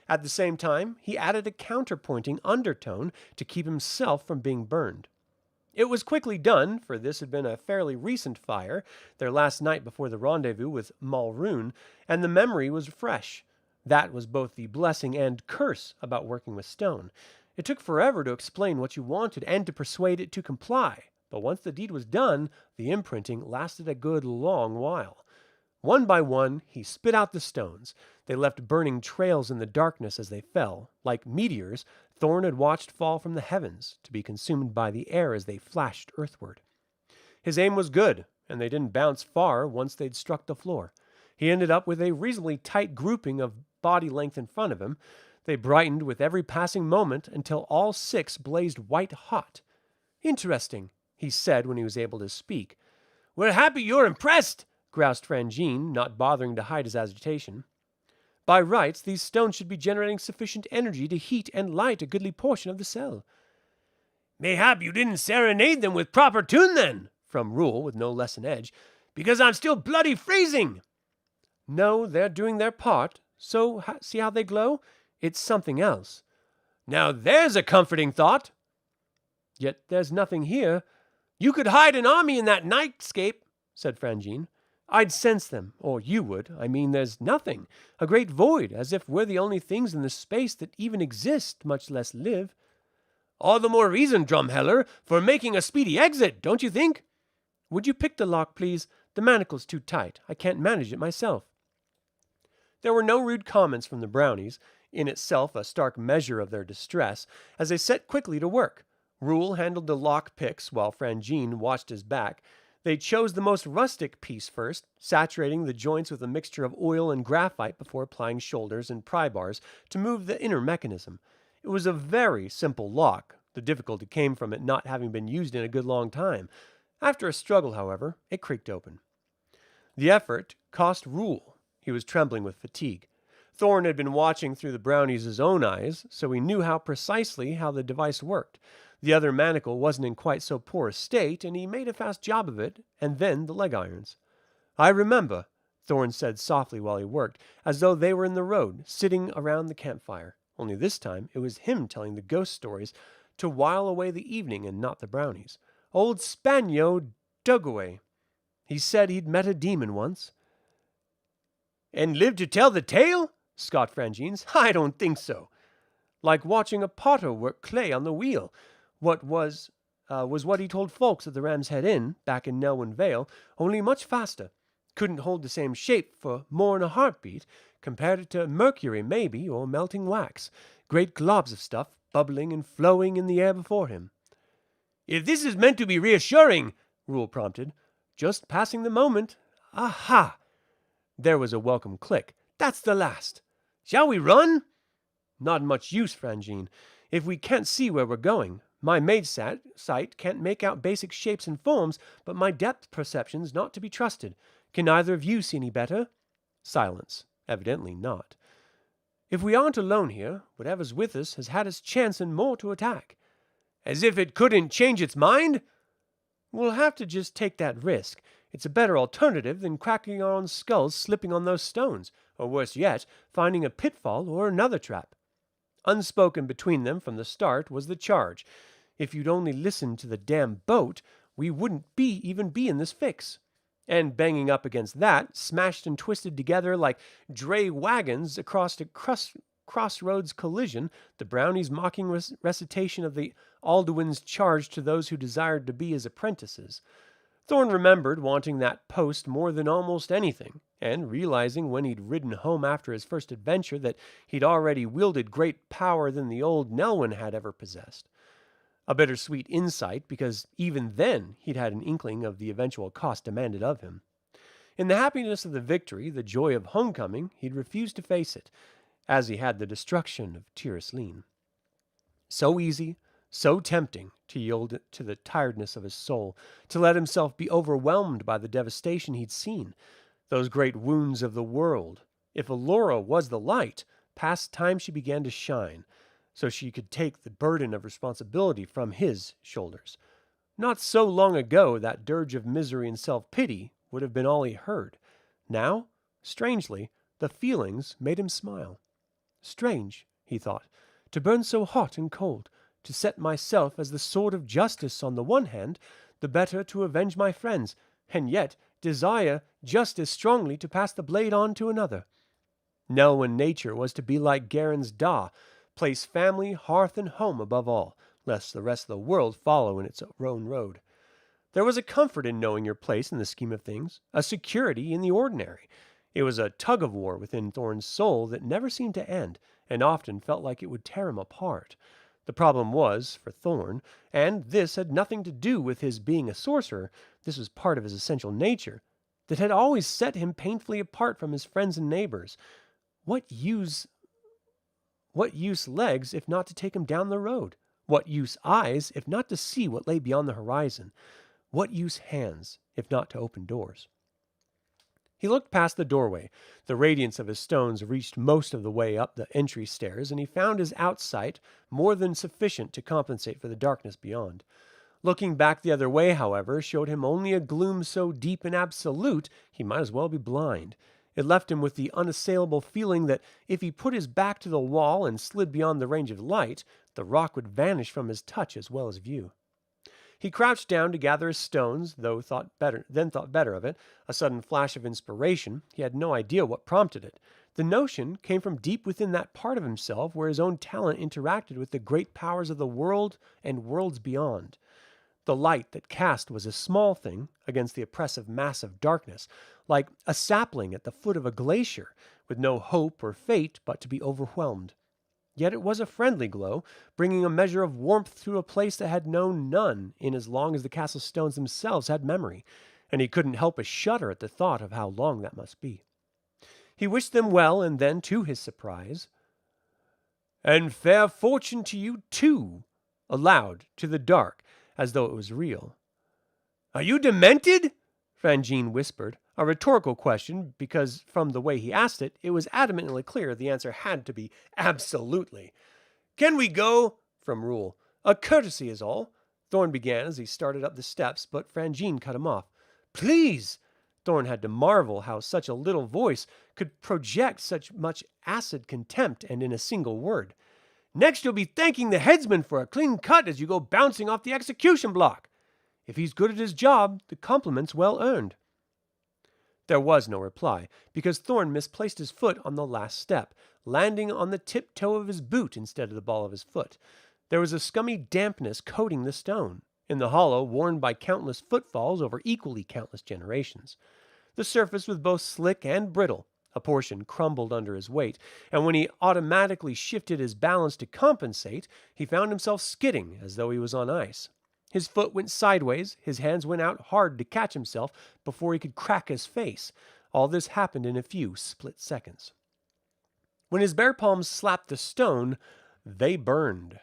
At the same time, he added a counterpointing undertone to keep himself from being burned. It was quickly done, for this had been a fairly recent fire, their last night before the rendezvous with Malrune, and the memory was fresh. That was both the blessing and curse about working with stone. It took forever to explain what you wanted and to persuade it to comply, but once the deed was done, the imprinting lasted a good long while. One by one, he spit out the stones. They left burning trails in the darkness as they fell. Like meteors, Thorn had watched fall from the heavens, to be consumed by the air as they flashed earthward. His aim was good, and they didn't bounce far once they'd struck the floor. He ended up with a reasonably tight grouping of body length in front of him. They brightened with every passing moment until all six blazed white hot. "Interesting," he said when he was able to speak. "We're happy you're impressed," groused Friend Jean, not bothering to hide his agitation. "By rights, these stones should be generating sufficient energy to heat and light a goodly portion of the cell." "Mayhap you didn't serenade them with proper tune, then," from Rule, with no less an edge, "because I'm still bloody freezing." "No, they're doing their part. So, see how they glow? It's something else." "Now there's a comforting thought." "Yet there's nothing here." "You could hide an army in that nightscape," said Friend Jean. "I'd sense them, or you would. I mean, there's nothing. A great void, as if we're the only things in this space that even exist, much less live." "All the more reason, Drumheller, for making a speedy exit, don't you think?" "Would you pick the lock, please? The manacle's too tight. I can't manage it myself." There were no rude comments from the brownies, in itself a stark measure of their distress, as they set quickly to work. Rule handled the lock picks while Friend Jean watched his back. They chose the most rustic piece first, saturating the joints with a mixture of oil and graphite before applying shoulders and pry bars to move the inner mechanism. It was a very simple lock. The difficulty came from it not having been used in a good long time. After a struggle, however, it creaked open. The effort cost Rule. He was trembling with fatigue. Thorn had been watching through the brownies' own eyes, so he knew precisely how the device worked. The other manacle wasn't in quite so poor a state, and he made a fast job of it, and then the leg irons. "I remember," Thorn said softly while he worked, as though they were in the road, sitting around the campfire. Only this time it was him telling the ghost stories, to while away the evening and not the brownies. Old Spanio Dugaway. He said he'd met a demon once. And lived to tell the tale? scoffed Frangines. I don't think so. Like watching a potter work clay on the wheel. What was what he told folks at the Ram's Head Inn, back in Nelwyn Vale, only much faster. Couldn't hold the same shape for more'n a heartbeat. Compared it to mercury, maybe, or melting wax. Great globs of stuff, bubbling and flowing in the air before him. If this is meant to be reassuring, Rule prompted. Just passing the moment. Aha! There was a welcome click. That's the last. Shall we run? Not much use, Frangine. If we can't see where we're going. My maid sight can't make out basic shapes and forms, but my depth perception's not to be trusted. Can either of you see any better? Silence. Evidently not. If we aren't alone here, whatever's with us has had its chance and more to attack. As if it couldn't change its mind? We'll have to just take that risk. It's a better alternative than cracking our own skulls slipping on those stones, or worse yet, finding a pitfall or another trap. Unspoken between them from the start was the charge. If you'd only listened to the damn boat, we wouldn't even be in this fix. And banging up against that, smashed and twisted together like dray wagons across a crossroads collision, the brownie's mocking recitation of the Alduin's charge to those who desired to be his apprentices. Thorn remembered wanting that post more than almost anything, and realizing when he'd ridden home after his first adventure that he'd already wielded great power than the old Nelwyn had ever possessed. A bittersweet insight, because even then he'd had an inkling of the eventual cost demanded of him. In the happiness of the victory, the joy of homecoming, he'd refused to face it, as he had the destruction of Tirus Leen. So easy, so tempting to yield to the tiredness of his soul, to let himself be overwhelmed by the devastation he'd seen, those great wounds of the world. If Elora was the light, past time she began to shine, so she could take the burden of responsibility from his shoulders. Not so long ago that dirge of misery and self-pity would have been all he heard. Now, strangely, the feelings made him smile. Strange, he thought, to burn so hot and cold, to set myself as the sword of justice on the one hand, the better to avenge my friends, and yet desire just as strongly to pass the blade on to another. Nelwyn nature was to be like Garen's Da, place family, hearth, and home above all, lest the rest of the world follow in its own road. There was a comfort in knowing your place in the scheme of things, a security in the ordinary. It was a tug-of-war within Thorn's soul that never seemed to end, and often felt like it would tear him apart. The problem was, for Thorn, and this had nothing to do with his being a sorcerer, this was part of his essential nature, that had always set him painfully apart from his friends and neighbors. What use legs if not to take him down the road? What use eyes if not to see what lay beyond the horizon? What use hands if not to open doors? He looked past the doorway. The radiance of his stones reached most of the way up the entry stairs, and he found his outsight more than sufficient to compensate for the darkness beyond. Looking back the other way, however, showed him only a gloom so deep and absolute he might as well be blind. It left him with the unassailable feeling that if he put his back to the wall and slid beyond the range of light, the rock would vanish from his touch as well as view. He crouched down to gather his stones, then thought better of it. A sudden flash of inspiration. He had no idea what prompted it. The notion came from deep within that part of himself where his own talent interacted with the great powers of the world and worlds beyond. The light that cast was a small thing against the oppressive mass of darkness, like a sapling at the foot of a glacier, with no hope or fate but to be overwhelmed. Yet it was a friendly glow, bringing a measure of warmth through a place that had known none in as long as the castle stones themselves had memory, and he couldn't help but shudder at the thought of how long that must be. He wished them well, and then, to his surprise, "And fair fortune to you, too," aloud, to the dark, as though it was real. "Are you demented?" Frangine whispered, a rhetorical question, because from the way he asked it, it was adamantly clear the answer had to be absolutely. "Can we go?" from Rule. "A courtesy is all," Thorn began as he started up the steps, but Frangine cut him off. "Please!" Thorn had to marvel how such a little voice could project such much acid contempt and in a single word. Next you'll be thanking the headsman for a clean cut as you go bouncing off the execution block. If he's good at his job, the compliment's well earned." There was no reply, because Thorn misplaced his foot on the last step, landing on the tiptoe of his boot instead of the ball of his foot. There was a scummy dampness coating the stone, in the hollow worn by countless footfalls over equally countless generations. The surface was both slick and brittle. A portion crumbled under his weight, and when he automatically shifted his balance to compensate, he found himself skidding as though he was on ice. His foot went sideways, his hands went out hard to catch himself before he could crack his face. All this happened in a few split seconds. When his bare palms slapped the stone, they burned.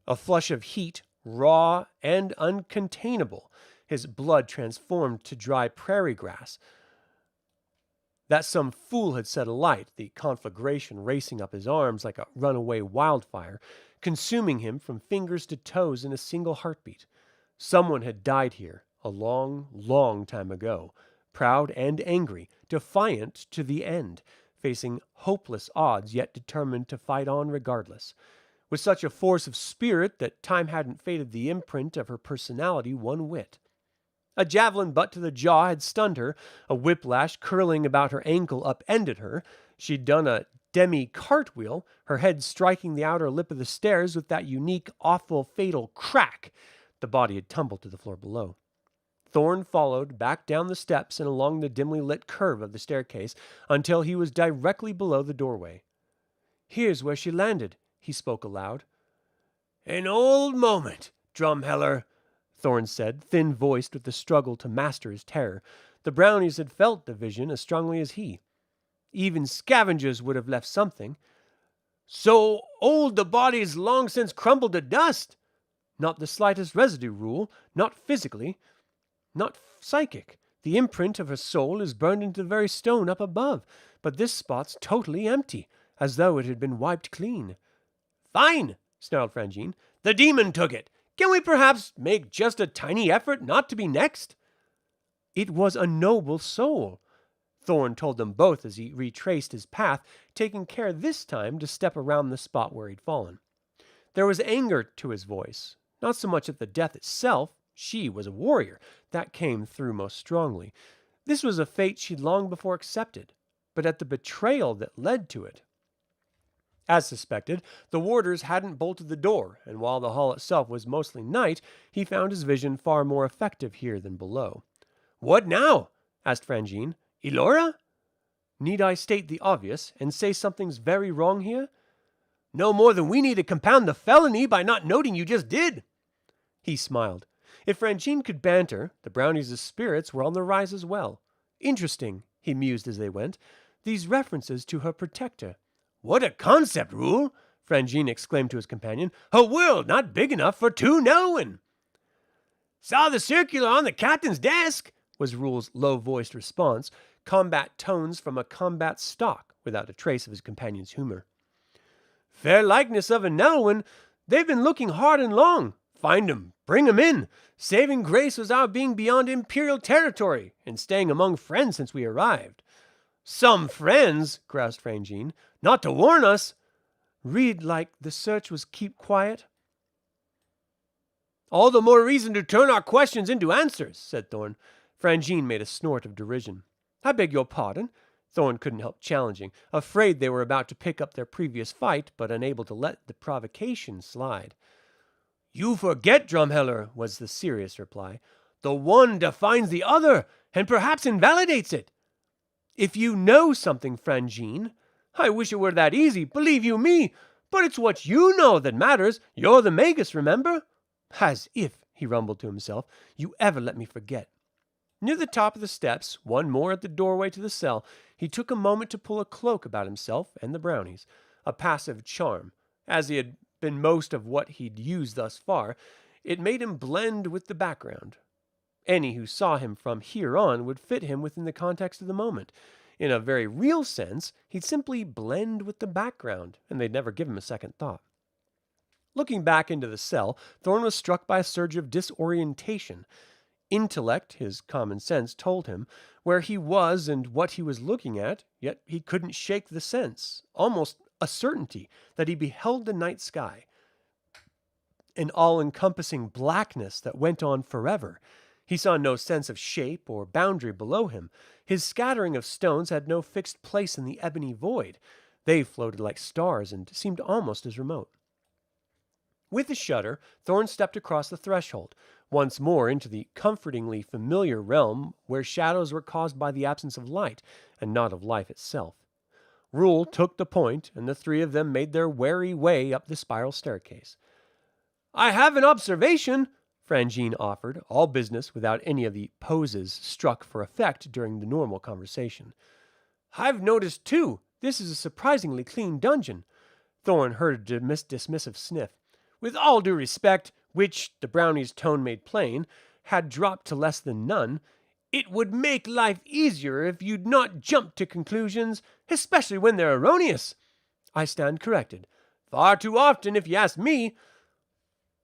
A flush of heat, raw and uncontainable. His blood transformed to dry prairie grass that some fool had set alight, the conflagration racing up his arms like a runaway wildfire, consuming him from fingers to toes in a single heartbeat. Someone had died here a long, long time ago, proud and angry, defiant to the end, facing hopeless odds yet determined to fight on regardless. With such a force of spirit that time hadn't faded the imprint of her personality one whit. A javelin butt to the jaw had stunned her, a whiplash curling about her ankle upended her. She'd done a demi-cartwheel, her head striking the outer lip of the stairs with that unique, awful, fatal crack. The body had tumbled to the floor below. Thorn followed, back down the steps and along the dimly lit curve of the staircase, until he was directly below the doorway. "Here's where she landed," he spoke aloud. "An old moment, Drumheller," Thorn said, thin-voiced with the struggle to master his terror. The brownies had felt the vision as strongly as he. Even scavengers would have left something. "So old the body's long since crumbled to dust?" "Not the slightest residue, Rule. Not physically. Not psychic. The imprint of her soul is burned into the very stone up above, but this spot's totally empty, as though it had been wiped clean." "Fine," snarled Frangine. "The demon took it. Can we perhaps make just a tiny effort not to be next?" "It was a noble soul," Thorn told them both as he retraced his path, taking care this time to step around the spot where he'd fallen. There was anger to his voice, not so much at the death itself. She was a warrior. That came through most strongly. This was a fate she'd long before accepted, but at the betrayal that led to it. As suspected, the warders hadn't bolted the door, and while the hall itself was mostly night, he found his vision far more effective here than below. "What now?" asked Frangine. "Elora?" "Need I state the obvious and say something's very wrong here?" "No more than we need to compound the felony by not noting you just did." He smiled. If Frangine could banter, the brownies' spirits were on the rise as well. Interesting, he mused as they went, these references to her protector. "What a concept, Rule!" Frangine exclaimed to his companion. "A world not big enough for two Nelwyn." "Saw the circular on the captain's desk," was Rule's low-voiced response, combat tones from a combat stock, without a trace of his companion's humor. "Fair likeness of a Nelwyn. They've been looking hard and long. Find 'em, bring 'em in. Saving grace was our being beyond Imperial territory, and staying among friends since we arrived." "Some friends," groused Frangine. "Not to warn us." "Read like the search was keep quiet." "All the more reason to turn our questions into answers," said Thorn. Frangine made a snort of derision. "I beg your pardon," Thorn couldn't help challenging, afraid they were about to pick up their previous fight, but unable to let the provocation slide. "You forget, Drumheller," was the serious reply. "The one defines the other, and perhaps invalidates it." "If you know something, Frangine." "I wish it were that easy, believe you me. But it's what you know that matters. You're the Magus, remember?" "As if," he rumbled to himself, "you ever let me forget." Near the top of the steps, one more at the doorway to the cell, he took a moment to pull a cloak about himself and the brownies. A passive charm. As he had been most of what he'd used thus far, it made him blend with the background. Any who saw him from here on would fit him within the context of the moment. In a very real sense, he'd simply blend with the background, and they'd never give him a second thought. Looking back into the cell, Thorn was struck by a surge of disorientation. Intellect, his common sense, told him where he was and what he was looking at, yet he couldn't shake the sense. Almost a certainty that he beheld the night sky, an all-encompassing blackness that went on forever. He saw no sense of shape or boundary below him. His scattering of stones had no fixed place in the ebony void. They floated like stars and seemed almost as remote. With a shudder, Thorn stepped across the threshold, once more into the comfortingly familiar realm where shadows were caused by the absence of light, and not of life itself. Rule took the point, and the three of them made their wary way up the spiral staircase. "I have an observation," Frangine offered, all business without any of the poses struck for effect during the normal conversation. "I've noticed, too. This is a surprisingly clean dungeon." Thorn heard a dismissive sniff. "With all due respect," which, the brownie's tone made plain, had dropped to less than none, "it would make life easier if you'd not jump to conclusions, especially when they're erroneous." "I stand corrected." "Far too often, if you ask me.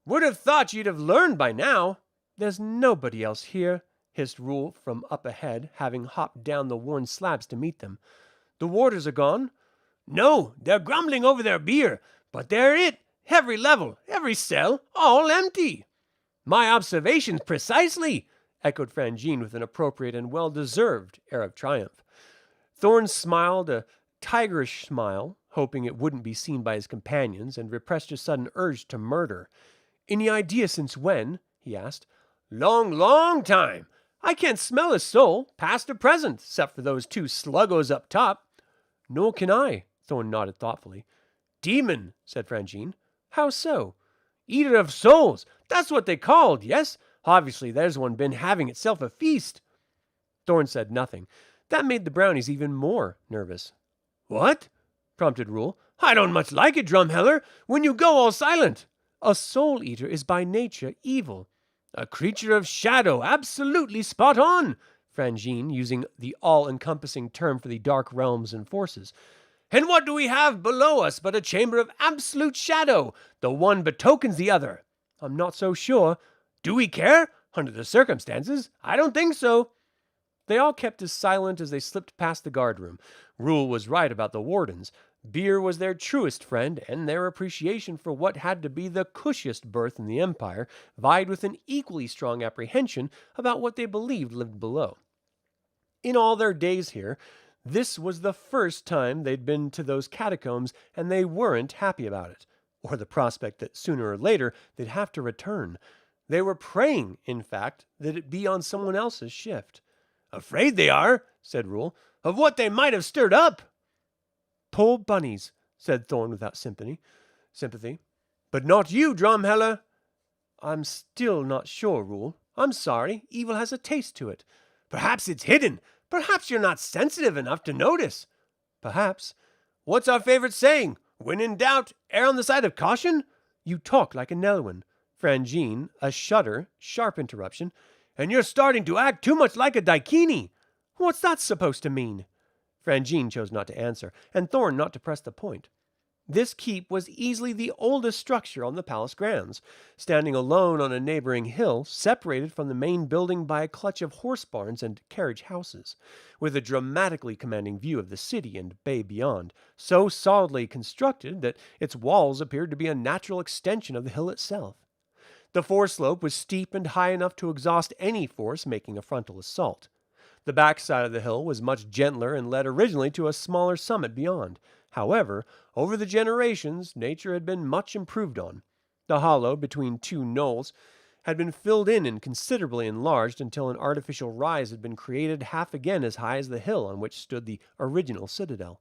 Would have thought you'd have learned by now." "There's nobody else here," hissed Rule from up ahead, having hopped down the worn slabs to meet them. "The warders are gone?" "No, they're grumbling over their beer, but they're it. Every level, every cell, all empty." "My observations precisely," echoed Frangine with an appropriate and well-deserved air of triumph. Thorn smiled a tigerish smile, hoping it wouldn't be seen by his companions, and repressed a sudden urge to murder. "Any idea since when?" he asked. "Long, long time. I can't smell a soul, past or present, except for those two sluggos up top." "Nor can I," Thorn nodded thoughtfully. "Demon," said Frangine. "How so?" "Eater of souls. That's what they called, yes? Obviously there's one been having itself a feast." Thorn said nothing. That made the brownies even more nervous. "What?" prompted Rule. "I don't much like it, Drumheller, when you go all silent." "A soul-eater is by nature evil." "A creature of shadow, absolutely spot on," Frangine, using the all-encompassing term for the dark realms and forces. "And what do we have below us but a chamber of absolute shadow? The one betokens the other." "I'm not so sure." "Do we care? Under the circumstances, I don't think so." They all kept as silent as they slipped past the guardroom. Rule was right about the wardens. Beer was their truest friend, and their appreciation for what had to be the cushiest berth in the Empire vied with an equally strong apprehension about what they believed lived below. In all their days here, this was the first time they'd been to those catacombs, and they weren't happy about it, or the prospect that sooner or later they'd have to return. They were praying, in fact, that it be on someone else's shift. "Afraid they are," said Rule, "of what they might have stirred up." "Poor bunnies," said Thorn without sympathy. "But not you, Drumheller." "I'm still not sure, Rule. I'm sorry. Evil has a taste to it." "Perhaps it's hidden. Perhaps you're not sensitive enough to notice." "Perhaps." "What's our favorite saying? When in doubt, err on the side of caution." "You talk like a Nelwyn." Frangine, a shudder, sharp interruption. "And you're starting to act too much like a Daikini." "What's that supposed to mean?" Frangine chose not to answer, and Thorn not to press the point. This keep was easily the oldest structure on the palace grounds, standing alone on a neighboring hill, separated from the main building by a clutch of horse barns and carriage houses, with a dramatically commanding view of the city and bay beyond, so solidly constructed that its walls appeared to be a natural extension of the hill itself. The foreslope was steep and high enough to exhaust any force making a frontal assault. The backside of the hill was much gentler and led originally to a smaller summit beyond. However, over the generations, nature had been much improved on. The hollow between two knolls had been filled in and considerably enlarged until an artificial rise had been created half again as high as the hill on which stood the original citadel.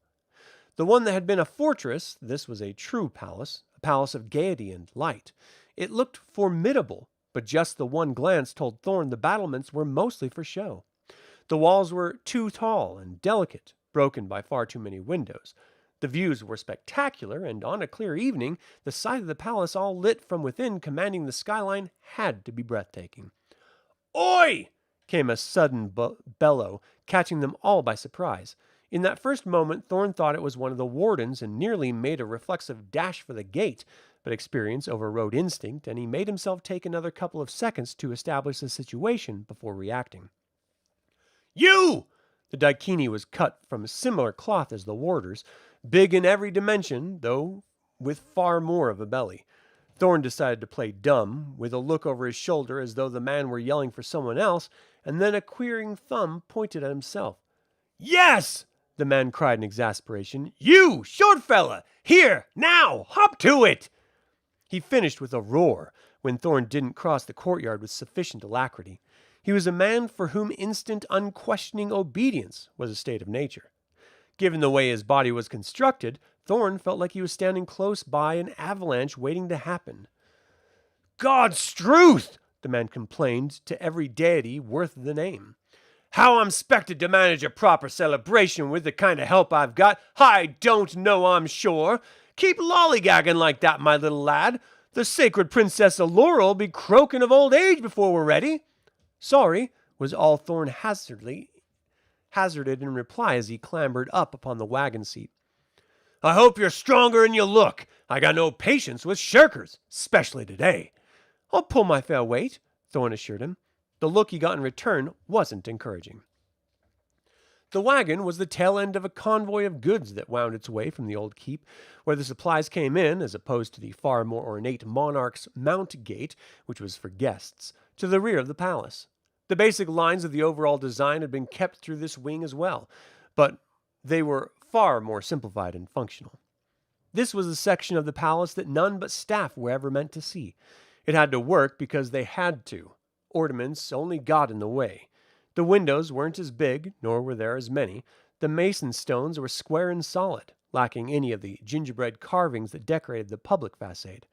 The one that had been a fortress, this was a true palace, a palace of gaiety and light. It looked formidable, but just the one glance told Thorn the battlements were mostly for show. The walls were too tall and delicate, broken by far too many windows. The views were spectacular, and on a clear evening, the sight of the palace all lit from within commanding the skyline had to be breathtaking. "Oi!" came a sudden bellow, catching them all by surprise. In that first moment, Thorn thought it was one of the wardens and nearly made a reflexive dash for the gate, but experience overrode instinct, and he made himself take another couple of seconds to establish the situation before reacting. "You!" The Daikini was cut from a similar cloth as the warders, Big in every dimension, though with far more of a belly. Thorn decided to play dumb, with a look over his shoulder as though the man were yelling for someone else, and then a queering thumb pointed at himself. "Yes!" the man cried in exasperation. "You, short fella! Here, now, hop to it!" He finished with a roar, when Thorn didn't cross the courtyard with sufficient alacrity. He was a man for whom instant, unquestioning obedience was a state of nature. Given the way his body was constructed, Thorn felt like he was standing close by an avalanche waiting to happen. "God's truth!" the man complained to every deity worth the name. "How I'm expected to manage a proper celebration with the kind of help I've got, I don't know, I'm sure. Keep lollygagging like that, my little lad. The sacred Princess Elora'll be croaking of old age before we're ready." "Sorry," was all Thorn hazarded in reply as he clambered up upon the wagon seat. "I hope you're stronger than you look. I got no patience with shirkers, especially today." "I'll pull my fair weight," Thorn assured him. The look he got in return wasn't encouraging. The wagon was the tail end of a convoy of goods that wound its way from the old keep, where the supplies came in, as opposed to the far more ornate monarch's mount gate, which was for guests, to the rear of the palace. The basic lines of the overall design had been kept through this wing as well, but they were far more simplified and functional. This was the section of the palace that none but staff were ever meant to see. It had to work because they had to. Ornaments only got in the way. The windows weren't as big, nor were there as many. The mason stones were square and solid, lacking any of the gingerbread carvings that decorated the public facade.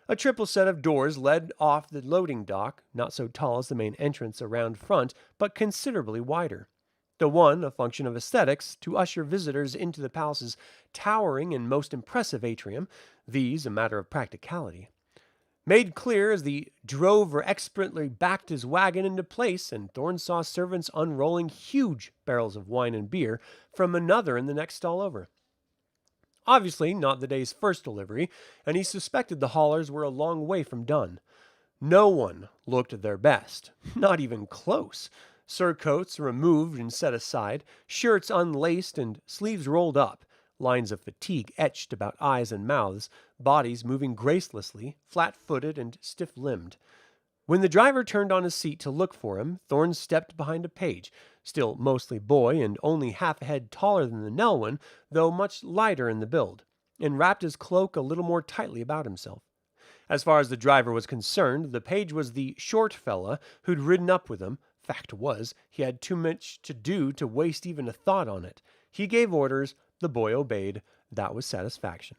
A triple set of doors led off the loading dock, not so tall as the main entrance around front, but considerably wider. The one a function of aesthetics, to usher visitors into the palace's towering and most impressive atrium, these a matter of practicality. Made clear as the drover expertly backed his wagon into place, and Thorn saw servants unrolling huge barrels of wine and beer from another in the next stall over. Obviously not the day's first delivery, and he suspected the haulers were a long way from done. No one looked their best, not even close. Surcoats removed and set aside, shirts unlaced and sleeves rolled up, lines of fatigue etched about eyes and mouths, bodies moving gracelessly, flat-footed and stiff-limbed. When the driver turned on his seat to look for him, Thorn stepped behind a page, still mostly boy and only half a head taller than the Nelwyn, though much lighter in the build, and wrapped his cloak a little more tightly about himself. As far as the driver was concerned, the page was the short fella who'd ridden up with him. Fact was, he had too much to do to waste even a thought on it. He gave orders, the boy obeyed. That was satisfaction.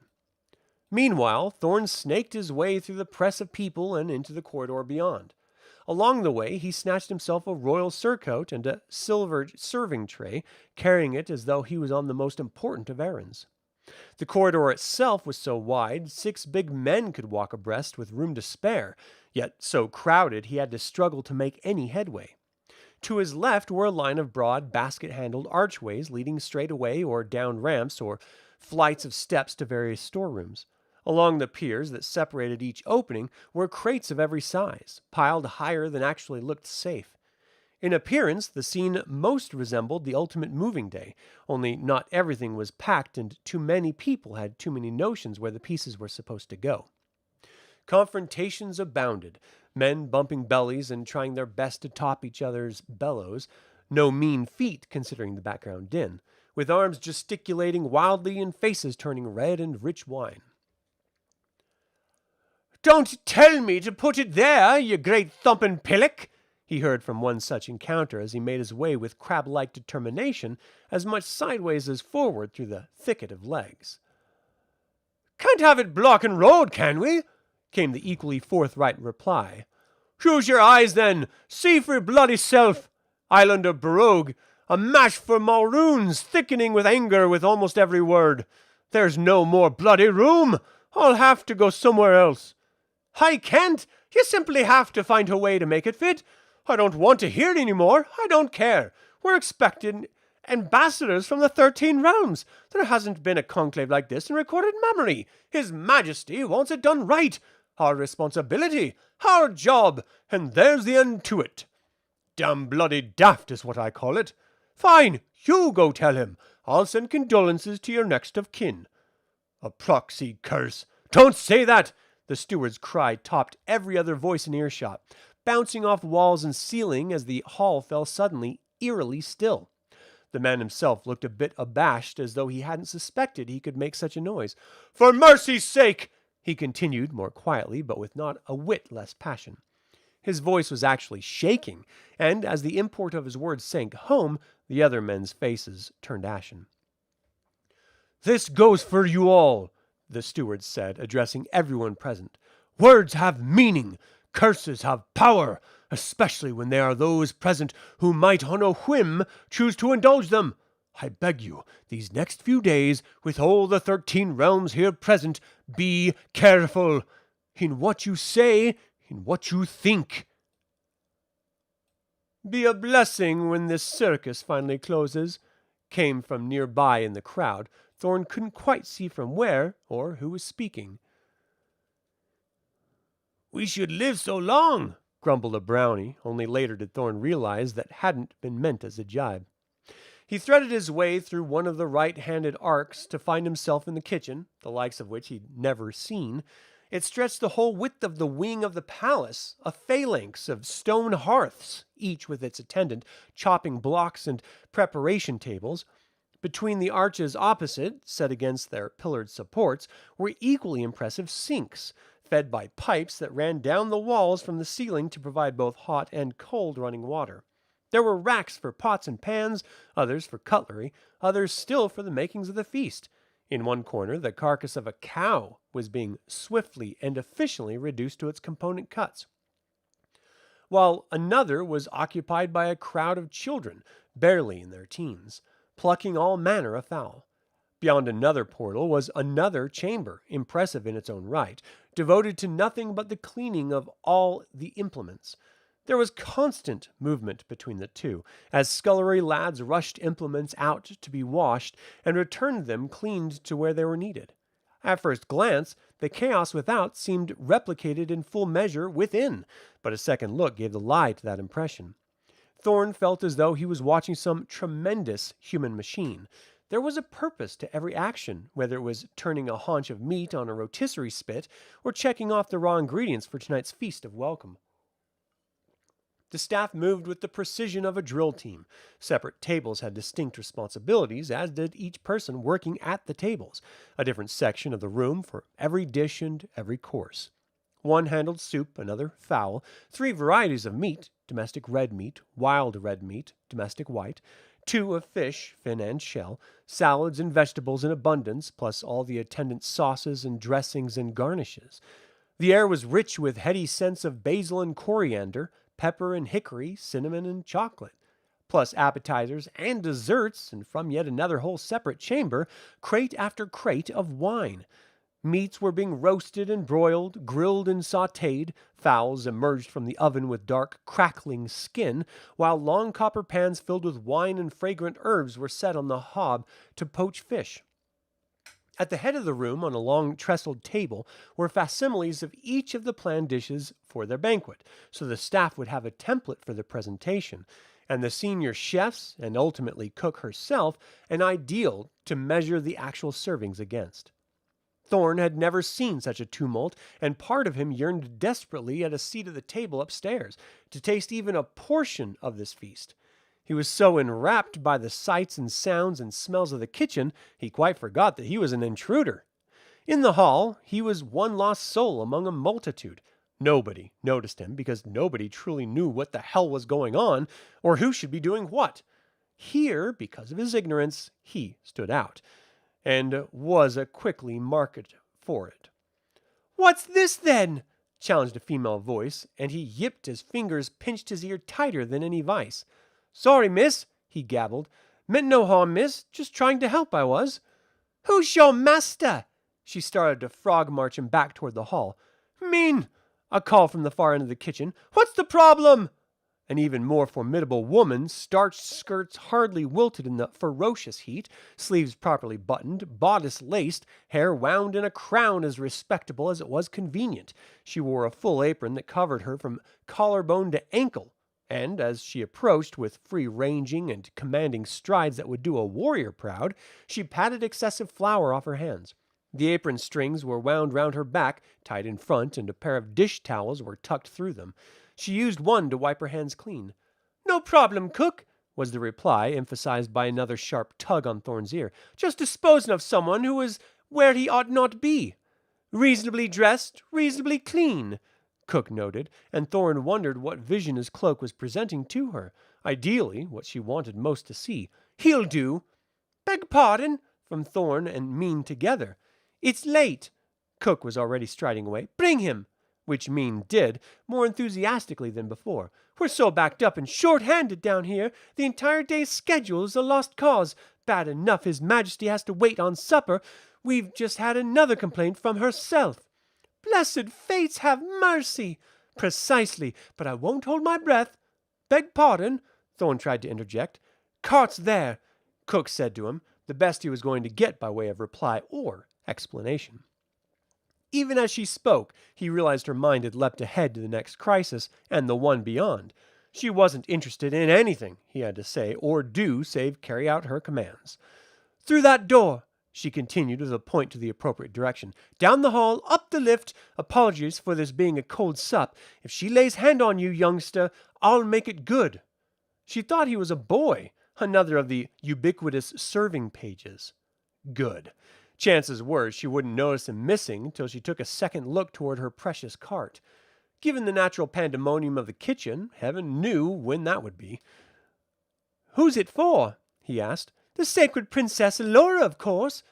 Meanwhile, Thorn snaked his way through the press of people and into the corridor beyond. Along the way, he snatched himself a royal surcoat and a silver serving tray, carrying it as though he was on the most important of errands. The corridor itself was so wide, 6 big men could walk abreast with room to spare, yet so crowded he had to struggle to make any headway. To his left were a line of broad, basket-handled archways leading straight away or down ramps or flights of steps to various storerooms. Along the piers that separated each opening were crates of every size, piled higher than actually looked safe. In appearance, the scene most resembled the ultimate moving day, only not everything was packed and too many people had too many notions where the pieces were supposed to go. Confrontations abounded, men bumping bellies and trying their best to top each other's bellows, no mean feat considering the background din, with arms gesticulating wildly and faces turning red and rich wine. "Don't tell me to put it there, you great thumping pillock!" he heard from one such encounter as he made his way with crab-like determination as much sideways as forward through the thicket of legs. "Can't have it blocking road, can we?" came the equally forthright reply. "Use your eyes, then. See for your bloody self. Island of Barogue, a mash for Mulroons, thickening with anger with almost every word. There's no more bloody room. I'll have to go somewhere else." "I can't. You simply have to find a way to make it fit. I don't want to hear it any more. I don't care. We're expecting ambassadors from the 13 realms. There hasn't been a conclave like this in recorded memory. His Majesty wants it done right. Our responsibility, our job, and there's the end to it. Damn bloody daft is what I call it. Fine, you go tell him. I'll send condolences to your next of kin. A proxy curse! Don't say that! The steward's cry topped every other voice in earshot, bouncing off walls and ceiling as the hall fell suddenly, eerily still. The man himself looked a bit abashed, as though he hadn't suspected he could make such a noise. For mercy's sake! He continued, more quietly, but with not a whit less passion. His voice was actually shaking, and as the import of his words sank home, the other men's faces turned ashen. This goes for you all, the steward said, addressing everyone present. Words have meaning. Curses have power, especially when they are those present who might on a whim choose to indulge them. I beg you, these next few days, with all the 13 realms here present, be careful in what you say, in what you think. Be a blessing when this circus finally closes, came from nearby in the crowd. Thorn couldn't quite see from where or who was speaking. We should live so long, grumbled a brownie, only later did Thorn realize that hadn't been meant as a jibe. He threaded his way through one of the right-handed arcs to find himself in the kitchen, the likes of which he'd never seen. It stretched the whole width of the wing of the palace, a phalanx of stone hearths, each with its attendant chopping blocks and preparation tables. Between the arches opposite, set against their pillared supports, were equally impressive sinks, fed by pipes that ran down the walls from the ceiling to provide both hot and cold running water. There were racks for pots and pans, others for cutlery, others still for the makings of the feast. In one corner, the carcass of a cow was being swiftly and efficiently reduced to its component cuts, while another was occupied by a crowd of children, barely in their teens, plucking all manner of fowl. Beyond another portal was another chamber, impressive in its own right, devoted to nothing but the cleaning of all the implements. There was constant movement between the two, as scullery lads rushed implements out to be washed and returned them cleaned to where they were needed. At first glance, the chaos without seemed replicated in full measure within, but a second look gave the lie to that impression. Thorn felt as though he was watching some tremendous human machine. There was a purpose to every action, whether it was turning a haunch of meat on a rotisserie spit or checking off the raw ingredients for tonight's feast of welcome. The staff moved with the precision of a drill team. Separate tables had distinct responsibilities, as did each person working at the tables, a different section of the room for every dish and every course. One handled soup, another fowl, 3 varieties of meat, domestic red meat, wild red meat, domestic white, 2 of fish, fin and shell, salads and vegetables in abundance, plus all the attendant sauces and dressings and garnishes. The air was rich with heady scents of basil and coriander, pepper and hickory, cinnamon and chocolate, plus appetizers and desserts, and from yet another whole separate chamber, crate after crate of wine. Meats were being roasted and broiled, grilled and sautéed, fowls emerged from the oven with dark, crackling skin, while long copper pans filled with wine and fragrant herbs were set on the hob to poach fish. At the head of the room, on a long trestled table, were facsimiles of each of the planned dishes for their banquet, so the staff would have a template for the presentation, and the senior chefs, and ultimately cook herself, an ideal to measure the actual servings against. Thorn had never seen such a tumult, and part of him yearned desperately at a seat at the table upstairs, to taste even a portion of this feast. He was so enwrapped by the sights and sounds and smells of the kitchen, he quite forgot that he was an intruder. In the hall, he was one lost soul among a multitude. Nobody noticed him because nobody truly knew what the hell was going on or who should be doing what. Here, because of his ignorance, he stood out, and was a quickly market for it. "What's this, then?" challenged a female voice, and he yipped as fingers pinched his ear tighter than any vice. "Sorry, miss," he gabbled. "Meant no harm, miss. Just trying to help, I was." "Who's your master?" She started to frog march him back toward the hall. "Mean," a call from the far end of the kitchen. "What's the problem?" An even more formidable woman, starched skirts hardly wilted in the ferocious heat, sleeves properly buttoned, bodice laced, hair wound in a crown as respectable as it was convenient. She wore a full apron that covered her from collarbone to ankle, and as she approached with free-ranging and commanding strides that would do a warrior proud, she patted excessive flour off her hands. The apron strings were wound round her back, tied in front, and a pair of dish towels were tucked through them. She used one to wipe her hands clean. "No problem, cook," was the reply, emphasized by another sharp tug on Thorn's ear. "Just disposing of someone who is where he ought not be. Reasonably dressed, reasonably clean," Cook noted, and Thorn wondered what vision his cloak was presenting to her. Ideally, what she wanted most to see. "He'll do." "Beg pardon," from Thorn and Mean together. "It's late." Cook was already striding away. "Bring him," which Mean did, more enthusiastically than before. "We're so backed up and short-handed down here, the entire day's schedule is a lost cause. Bad enough His Majesty has to wait on supper. We've just had another complaint from herself." "Blessed fates have mercy!" "Precisely, but I won't hold my breath." "Beg pardon," Thorn tried to interject. "Cart's there," Cook said to him, the best he was going to get by way of reply or explanation. Even as she spoke, he realized her mind had leapt ahead to the next crisis and the one beyond. She wasn't interested in anything he had to say or do save carry out her commands. "Through that door," she continued with a point to the appropriate direction. "Down the hall, up the lift. Apologies for this being a cold sup. If she lays hand on you, youngster, I'll make it good." She thought he was a boy, another of the ubiquitous serving pages. Good. Chances were she wouldn't notice him missing till she took a second look toward her precious cart. Given the natural pandemonium of the kitchen, heaven knew when that would be. "Who's it for?" he asked. "The sacred Princess Elora, of course."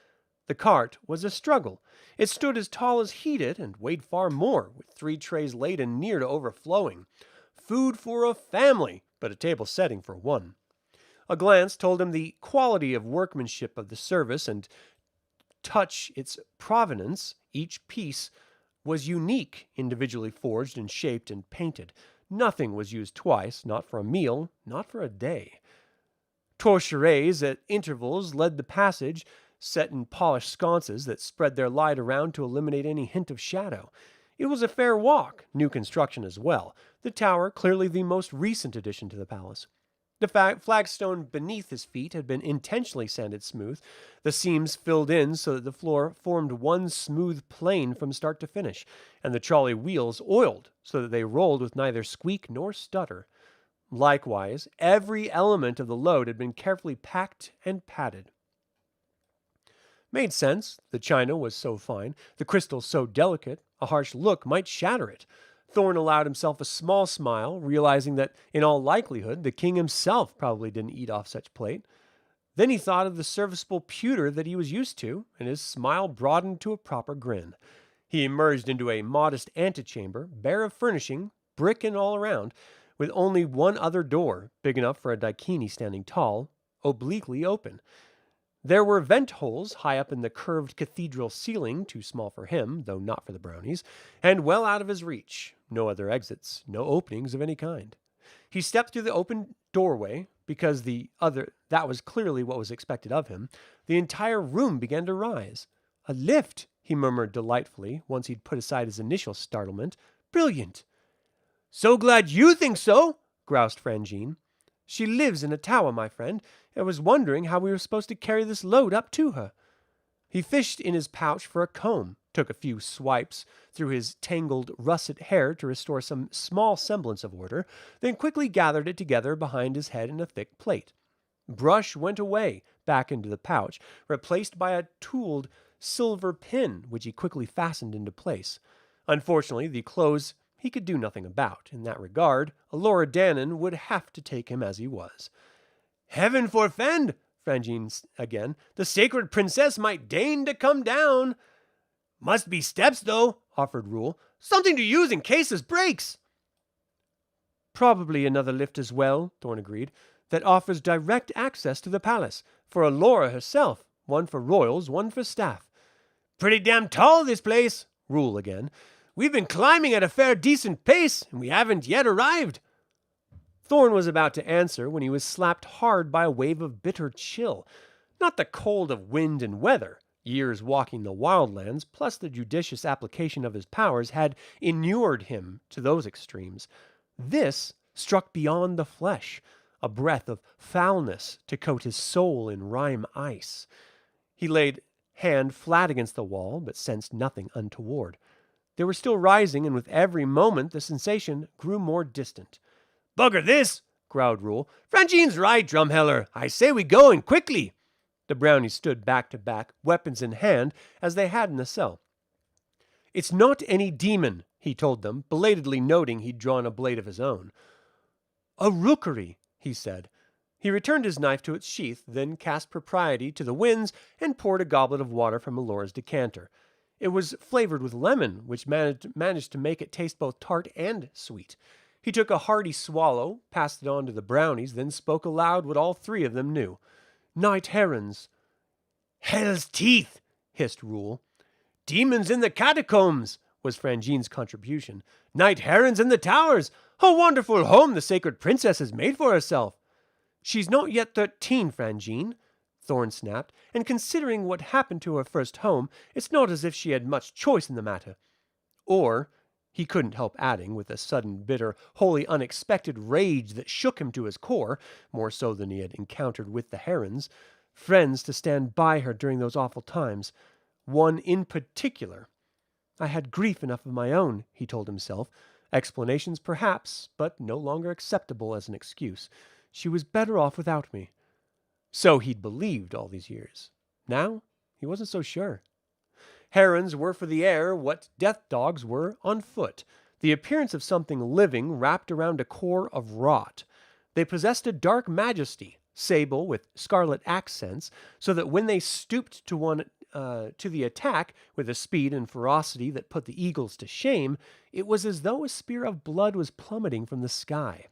The cart was a struggle. It stood as tall as he did and weighed far more, with 3 trays laden near to overflowing. Food for a family, but a table setting for one. A glance told him the quality of workmanship of the service, and touch its provenance. Each piece was unique, individually forged and shaped and painted. Nothing was used twice, not for a meal, not for a day. Torcherets at intervals led the passage, set in polished sconces that spread their light around to eliminate any hint of shadow. It was a fair walk, new construction as well, the tower clearly the most recent addition to the palace. The flagstone beneath his feet had been intentionally sanded smooth, the seams filled in so that the floor formed one smooth plane from start to finish, and the trolley wheels oiled so that they rolled with neither squeak nor stutter. Likewise, every element of the load had been carefully packed and padded. Made sense. The china was so fine, the crystal so delicate, a harsh look might shatter it. Thorn allowed himself a small smile, realizing that, in all likelihood, the king himself probably didn't eat off such plate. Then he thought of the serviceable pewter that he was used to, and his smile broadened to a proper grin. He emerged into a modest antechamber, bare of furnishing, brick and all around, with only one other door, big enough for a daikini standing tall, obliquely open. There were vent holes high up in the curved cathedral ceiling, too small for him, though not for the brownies, and well out of his reach. No other exits, no openings of any kind. He stepped through the open doorway, because that was clearly what was expected of him. The entire room began to rise. "A lift," he murmured delightfully, once he'd put aside his initial startlement. "Brilliant." "So glad you think so," groused Frangine. "She lives in a tower, my friend. I was wondering how we were supposed to carry this load up to her." He fished in his pouch for a comb, took a few swipes through his tangled russet hair to restore some small semblance of order, then quickly gathered it together behind his head in a thick plait. Brush went away, back into the pouch, replaced by a tooled silver pin, which he quickly fastened into place. Unfortunately, the clothes he could do nothing about. In that regard, Elora Danan would have to take him as he was. "Heaven forfend," Frangine again. "The sacred princess might deign to come down." "Must be steps, though," offered Rule. "Something to use in case this breaks." "Probably another lift as well," Thorn agreed, "that offers direct access to the palace. For Elora herself. One for royals, one for staff." "Pretty damn tall, this place," Rule again. "We've been climbing at a fair decent pace, and we haven't yet arrived." Thorn was about to answer when he was slapped hard by a wave of bitter chill. Not the cold of wind and weather. Years walking the wildlands, plus the judicious application of his powers, had inured him to those extremes. This struck beyond the flesh, a breath of foulness to coat his soul in rime ice. He laid hand flat against the wall, but sensed nothing untoward. They were still rising, and with every moment the sensation grew more distant. "Bugger this!" growled Rule. "Frangine's right, Drumheller. I say we go, and quickly." The brownies stood back to back, weapons in hand, as they had in the cell. "It's not any demon," he told them, belatedly noting he'd drawn a blade of his own. "A rookery," he said. He returned his knife to its sheath, then cast propriety to the winds and poured a goblet of water from Elora's decanter. It was flavored with lemon, which managed to make it taste both tart and sweet. He took a hearty swallow, passed it on to the brownies, then spoke aloud what all three of them knew. "Night herons." "Hell's teeth," hissed Rule. "Demons in the catacombs," was Frangine's contribution. "Night herons in the towers. A wonderful home the sacred princess has made for herself." "She's not yet 13, Frangine," Thorn snapped, "and considering what happened to her first home, it's not as if she had much choice in the matter." Or, he couldn't help adding, with a sudden, bitter, wholly unexpected rage that shook him to his core, more so than he had encountered with the herons, friends to stand by her during those awful times. One in particular. "I had grief enough of my own," he told himself. Explanations, perhaps, but no longer acceptable as an excuse. She was better off without me. So he'd believed all these years. Now, he wasn't so sure. Herons were for the air what death dogs were on foot, the appearance of something living wrapped around a core of rot. They possessed a dark majesty, sable with scarlet accents, so that when they stooped to the attack with a speed and ferocity that put the eagles to shame, it was as though a spear of blood was plummeting from the sky.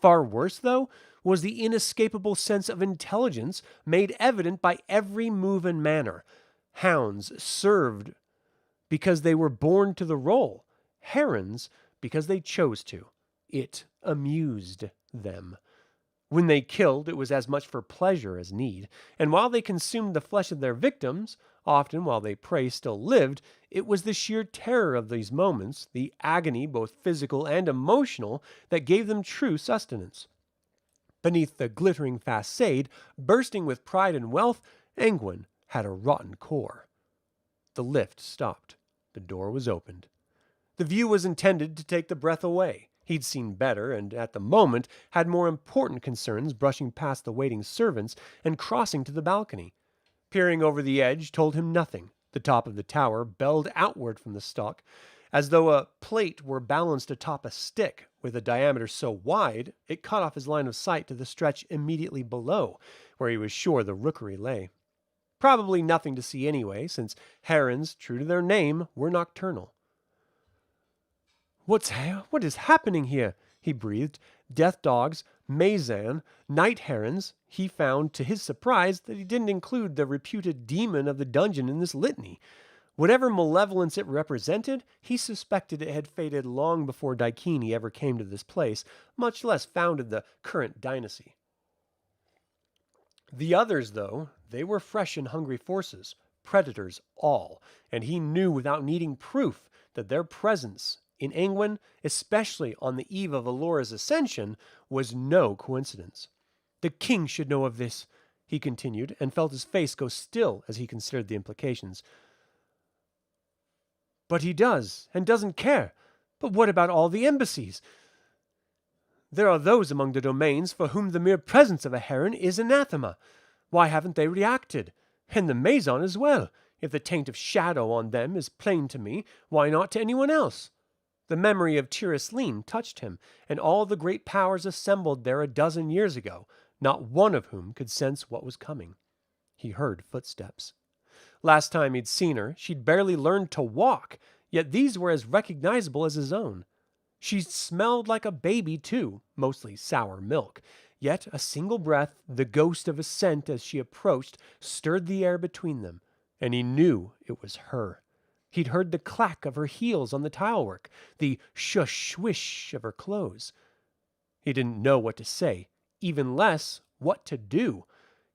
Far worse, though, was the inescapable sense of intelligence made evident by every move and manner. Hounds served because they were born to the role, herons because they chose to. It amused them. When they killed, it was as much for pleasure as need, and while they consumed the flesh of their victims, often while their prey still lived, it was the sheer terror of these moments, the agony both physical and emotional, that gave them true sustenance. Beneath the glittering facade, bursting with pride and wealth, Engwyn had a rotten core. The lift stopped. The door was opened. The view was intended to take the breath away. He'd seen better, and at the moment had more important concerns brushing past the waiting servants and crossing to the balcony. Peering over the edge told him nothing. The top of the tower belled outward from the stalk, as though a plate were balanced atop a stick, with a diameter so wide it cut off his line of sight to the stretch immediately below, where he was sure the rookery lay. Probably nothing to see anyway, since herons, true to their name, were nocturnal. What is happening here?" he breathed. Death dogs, Mazan, night herons. He found, to his surprise, that he didn't include the reputed demon of the dungeon in this litany. Whatever malevolence it represented, he suspected it had faded long before Daikini ever came to this place, much less founded the current dynasty. The others, though, they were fresh and hungry forces, predators all, and he knew without needing proof that their presence in Engwyn, especially on the eve of Elora's ascension, was no coincidence. "The king should know of this," he continued, and felt his face go still as he considered the implications. "But he does, and doesn't care. But what about all the embassies? There are those among the domains for whom the mere presence of a heron is anathema. Why haven't they reacted? And the Maison as well. If the taint of shadow on them is plain to me, why not to anyone else?" The memory of Tirasleen touched him, and all the great powers assembled there a dozen years ago, not one of whom could sense what was coming. He heard footsteps. Last time he'd seen her, she'd barely learned to walk, yet these were as recognizable as his own. She smelled like a baby, too, mostly sour milk, yet a single breath, the ghost of a scent as she approached, stirred the air between them, and he knew it was her. He'd heard the clack of her heels on the tilework, the shush-swish of her clothes. He didn't know what to say, even less what to do.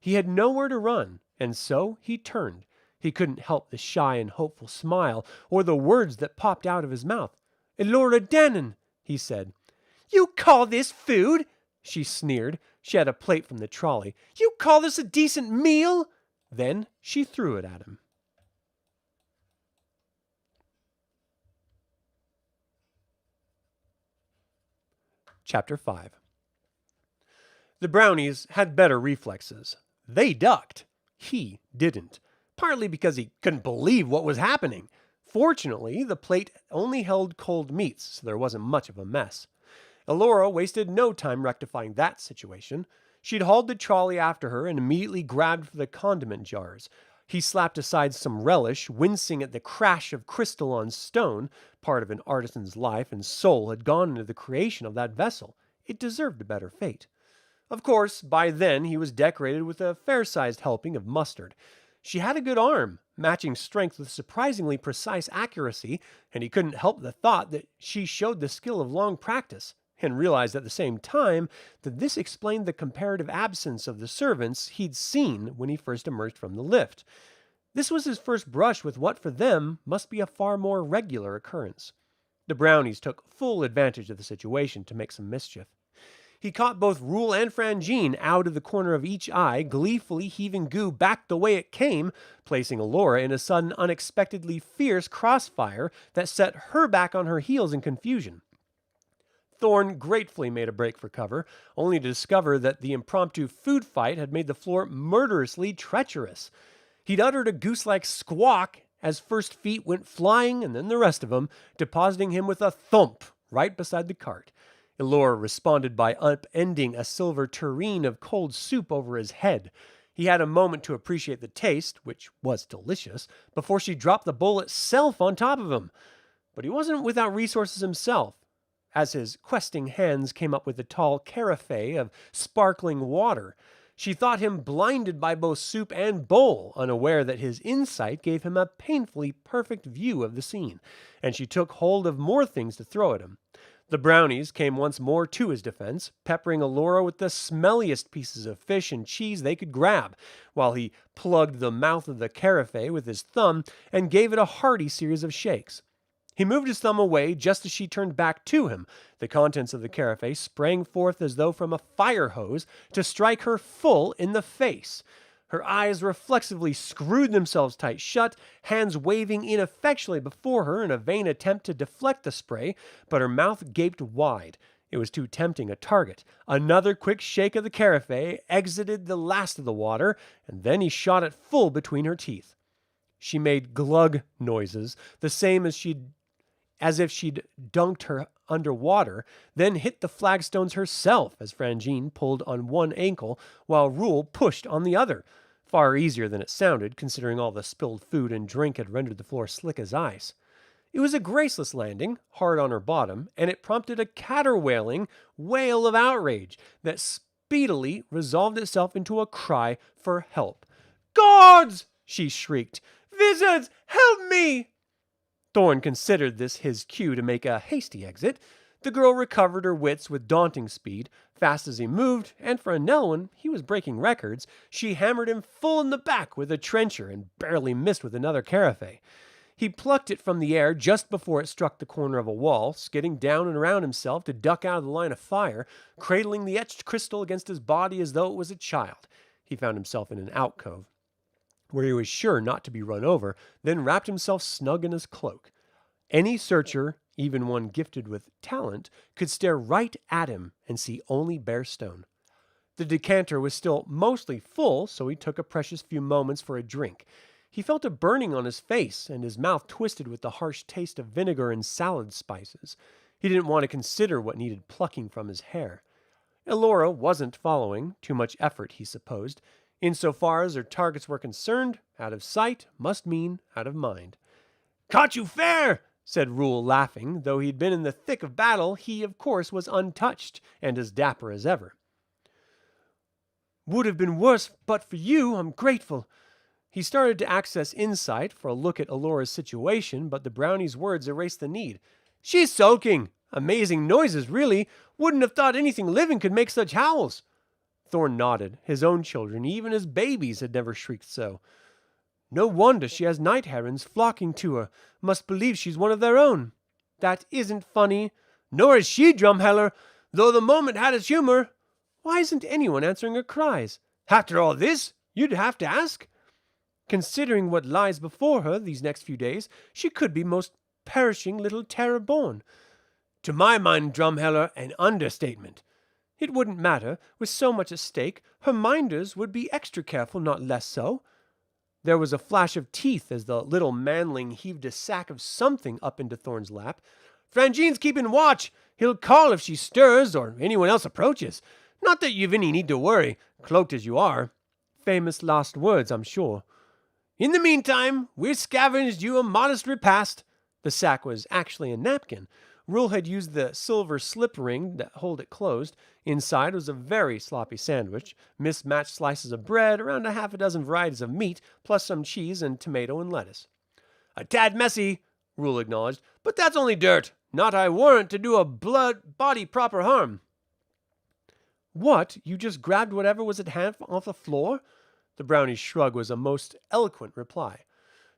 He had nowhere to run, and so he turned. He couldn't help the shy and hopeful smile, or the words that popped out of his mouth. "Elora Danan," he said. You call this food? She sneered. She had a plate from the trolley. You call this a decent meal? Then she threw it at him. Chapter 5. The brownies had better reflexes. They ducked. He didn't, partly because he couldn't believe what was happening. Fortunately, the plate only held cold meats, so there wasn't much of a mess. Elora wasted no time rectifying that situation. She'd hauled the trolley after her and immediately grabbed for the condiment jars. He slapped aside some relish, wincing at the crash of crystal on stone. Part of an artisan's life and soul had gone into the creation of that vessel. It deserved a better fate. Of course, by then he was decorated with a fair-sized helping of mustard. She had a good arm, matching strength with surprisingly precise accuracy, and he couldn't help the thought that she showed the skill of long practice, and realized at the same time that this explained the comparative absence of the servants he'd seen when he first emerged from the lift. This was his first brush with what for them must be a far more regular occurrence. The brownies took full advantage of the situation to make some mischief. He caught both Rule and Frangine out of the corner of each eye, gleefully heaving goo back the way it came, placing Elora in a sudden, unexpectedly fierce crossfire that set her back on her heels in confusion. Thorn gratefully made a break for cover, only to discover that the impromptu food fight had made the floor murderously treacherous. He'd uttered a goose-like squawk as first feet went flying and then the rest of them, depositing him with a thump right beside the cart. Elora responded by upending a silver tureen of cold soup over his head. He had a moment to appreciate the taste, which was delicious, before she dropped the bowl itself on top of him. But he wasn't without resources himself. As his questing hands came up with a tall carafe of sparkling water, she thought him blinded by both soup and bowl, unaware that his insight gave him a painfully perfect view of the scene, and she took hold of more things to throw at him. The brownies came once more to his defense, peppering Elora with the smelliest pieces of fish and cheese they could grab, while he plugged the mouth of the carafe with his thumb and gave it a hearty series of shakes. He moved his thumb away just as she turned back to him. The contents of the carafe sprang forth as though from a fire hose to strike her full in the face. Her eyes reflexively screwed themselves tight shut, hands waving ineffectually before her in a vain attempt to deflect the spray, but her mouth gaped wide. It was too tempting a target. Another quick shake of the carafe exited the last of the water, and then he shot it full between her teeth. She made glug noises, the same as if she'd dunked her underwater, then hit the flagstones herself as Frangine pulled on one ankle while Rule pushed on the other. Far easier than it sounded, considering all the spilled food and drink had rendered the floor slick as ice. It was a graceless landing, hard on her bottom, and it prompted a caterwailing wail of outrage that speedily resolved itself into a cry for help. "Guards!" she shrieked. "Wizards, help me!" Thorn considered this his cue to make a hasty exit. The girl recovered her wits with daunting speed. Fast as he moved, and for a Nelwyn, he was breaking records, she hammered him full in the back with a trencher and barely missed with another carafe. He plucked it from the air just before it struck the corner of a wall, skidding down and around himself to duck out of the line of fire, cradling the etched crystal against his body as though it was a child. He found himself in an alcove, where he was sure not to be run over, then wrapped himself snug in his cloak. Any searcher, even one gifted with talent, could stare right at him and see only bare stone. The decanter was still mostly full, so he took a precious few moments for a drink. He felt a burning on his face, and his mouth twisted with the harsh taste of vinegar and salad spices. He didn't want to consider what needed plucking from his hair. Elora wasn't following, too much effort, he supposed. Insofar as her targets were concerned, out of sight must mean out of mind. "Caught you fair!" said Rule, laughing. Though he'd been in the thick of battle, he, of course, was untouched, and as dapper as ever. "Would have been worse but for you. I'm grateful." He started to access insight for a look at Elora's situation, but the brownie's words erased the need. "She's sulking. Amazing noises, really. Wouldn't have thought anything living could make such howls." Thorn nodded. His own children, even his babies, had never shrieked so. "No wonder she has night herons flocking to her. Must believe she's one of their own." "That isn't funny." "Nor is she, Drumheller. though the moment had its humor. Why isn't anyone answering her cries? After all this, you'd have to ask. Considering what lies before her these next few days, she could be most perishing little terror born. To my mind, Drumheller, an understatement. It wouldn't matter. With so much at stake, her minders would be extra careful, not less so. There was a flash of teeth as the little manling heaved a sack of something up into Thorn's lap. Frangine's keeping watch. He'll call if she stirs or anyone else approaches. Not that you've any need to worry, cloaked as you are. Famous last words, I'm sure. In the meantime, we've scavenged you a modest repast. The sack was actually a napkin. Rule had used the silver slip ring to hold it closed. Inside was a very sloppy sandwich, mismatched slices of bread, around a half a dozen varieties of meat, plus some cheese and tomato and lettuce. A tad messy, Rule acknowledged, but that's only dirt. Not I warrant to do a body proper harm. What? You just grabbed whatever was at hand off the floor? The brownie's shrug was a most eloquent reply.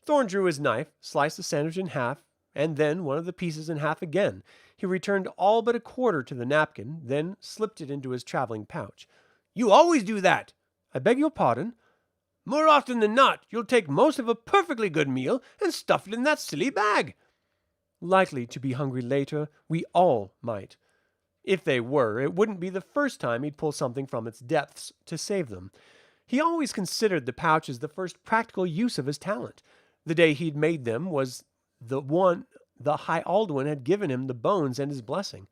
Thorn drew his knife, sliced the sandwich in half, and then one of the pieces in half again. He returned all but a quarter to the napkin, then slipped it into his traveling pouch. You always do that. I beg your pardon? More often than not, you'll take most of a perfectly good meal and stuff it in that silly bag. Likely to be hungry later, we all might. If they were, it wouldn't be the first time he'd pull something from its depths to save them. He always considered the pouch as the first practical use of his talent. The day he'd made them was the one the High Alduin had given him the bones and his blessing.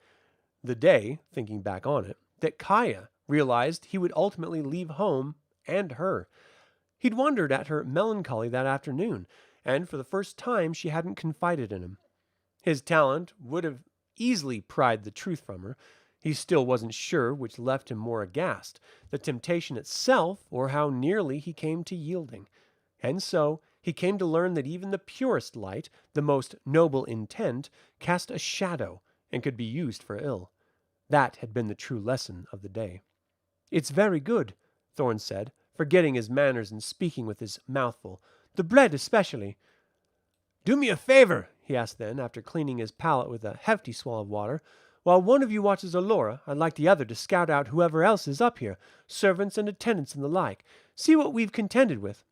The day, thinking back on it, that Kaya realized he would ultimately leave home and her. He'd wondered at her melancholy that afternoon, and for the first time she hadn't confided in him. His talent would have easily pried the truth from her. He still wasn't sure which left him more aghast, the temptation itself or how nearly he came to yielding. And so he came to learn that even the purest light, the most noble intent, cast a shadow and could be used for ill. That had been the true lesson of the day. "It's very good," Thorn said, forgetting his manners and speaking with his mouth full. "The bread especially." "Do me a favor," he asked then, after cleaning his palate with a hefty swallow of water. "While one of you watches Elora, I'd like the other to scout out whoever else is up here, servants and attendants and the like. See what we've contended with."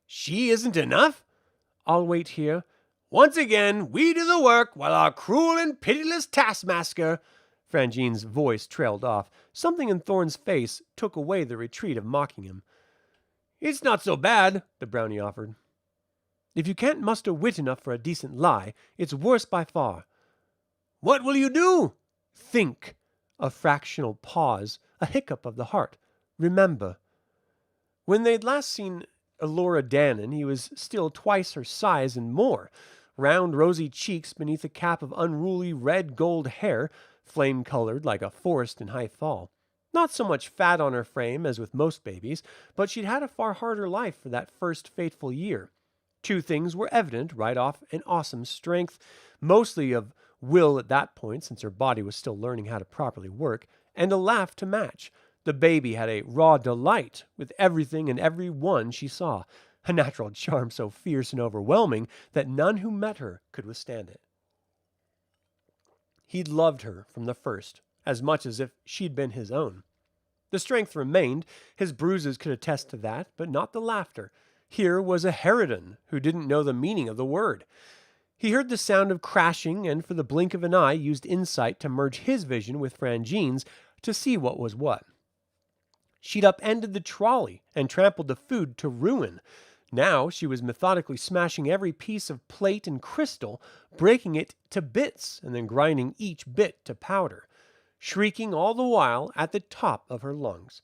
"She isn't enough?" "I'll wait here." "Once again, we do the work while our cruel and pitiless taskmaster—" Frangine's voice trailed off. Something in Thorn's face took away the retreat of mocking him. "It's not so bad," the brownie offered. "If you can't muster wit enough for a decent lie, it's worse by far." "What will you do?" "Think." A fractional pause, a hiccup of the heart. "Remember." When they'd last seen Elora Danan, he was still twice her size and more. Round, rosy cheeks beneath a cap of unruly red-gold hair, flame-colored like a forest in high fall. Not so much fat on her frame as with most babies, but she'd had a far harder life for that first fateful year. Two things were evident right off: an awesome strength, mostly of will at that point since her body was still learning how to properly work, and a laugh to match. The baby had a raw delight with everything and every one she saw, a natural charm so fierce and overwhelming that none who met her could withstand it. He'd loved her from the first, as much as if she'd been his own. The strength remained, his bruises could attest to that, but not the laughter. Here was a harridan who didn't know the meaning of the word. He heard the sound of crashing and for the blink of an eye used insight to merge his vision with Frangine's to see what was what. She'd upended the trolley and trampled the food to ruin. Now she was methodically smashing every piece of plate and crystal, breaking it to bits and then grinding each bit to powder, shrieking all the while at the top of her lungs.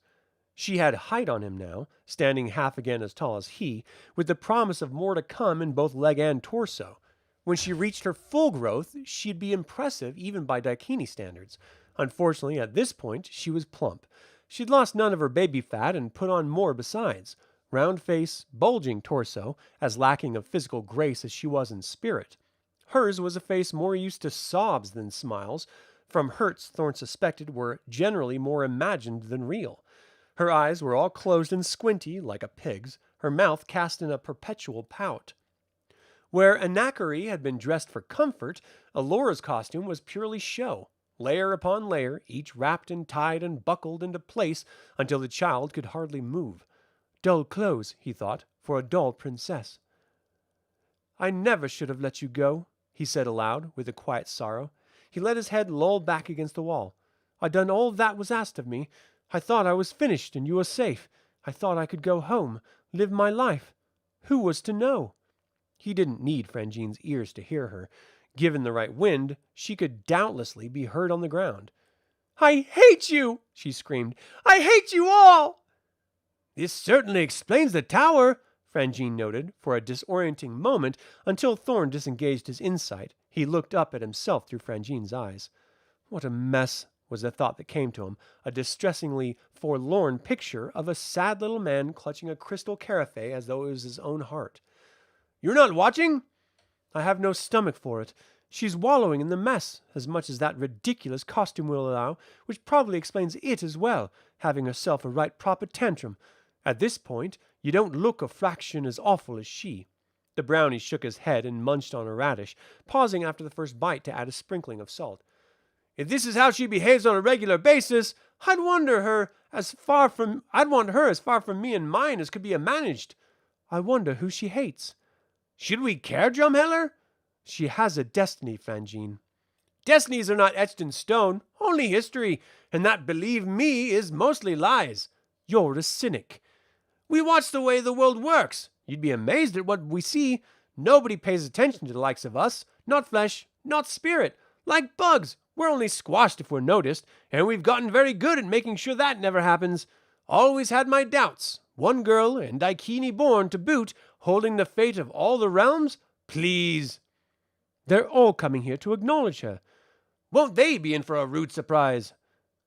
She had height on him now, standing half again as tall as he, with the promise of more to come in both leg and torso. When she reached her full growth, she'd be impressive even by Daikini standards. Unfortunately, at this point, she was plump. She'd lost none of her baby fat and put on more besides. Round face, bulging torso, as lacking of physical grace as she was in spirit. Hers was a face more used to sobs than smiles. From hurts Thorn suspected were generally more imagined than real. Her eyes were all closed and squinty, like a pig's, her mouth cast in a perpetual pout. Where Anakari had been dressed for comfort, Elora's costume was purely show. layer upon layer, each wrapped and tied and buckled into place until the child could hardly move. Dull clothes, he thought, for a dull princess. I never should have let you go, he said aloud, with a quiet sorrow. He let his head loll back against the wall. I done all that was asked of me. I thought I was finished and you were safe. I thought I could go home, live my life. Who was to know? He didn't need Frangine's ears to hear her. Given the right wind, she could doubtlessly be heard on the ground. I hate you, she screamed. I hate you all! This certainly explains the tower, Frangine noted, for a disorienting moment, until Thorn disengaged his insight. He looked up at himself through Frangine's eyes. What a mess, was the thought that came to him, a distressingly forlorn picture of a sad little man clutching a crystal carafe as though it was his own heart. You're not watching? I have no stomach for it. She's wallowing in the mess, as much as that ridiculous costume will allow, which probably explains it as well, having herself a right proper tantrum. At this point, you don't look a fraction as awful as she. The brownie shook his head and munched on a radish, pausing after the first bite to add a sprinkling of salt. If this is how she behaves on a regular basis, I'd want her as far from me and mine as could be managed. I wonder who she hates. Should we care, Drumheller? She has a destiny, Frangine. Destinies are not etched in stone, only history, and that, believe me, is mostly lies. You're a cynic. We watch the way the world works. You'd be amazed at what we see. Nobody pays attention to the likes of us. Not flesh, not spirit. Like bugs, we're only squashed if we're noticed, and we've gotten very good at making sure that never happens. Always had my doubts. One girl, and Daikini born to boot, holding the fate of all the realms? Please. They're all coming here to acknowledge her. Won't they be in for a rude surprise?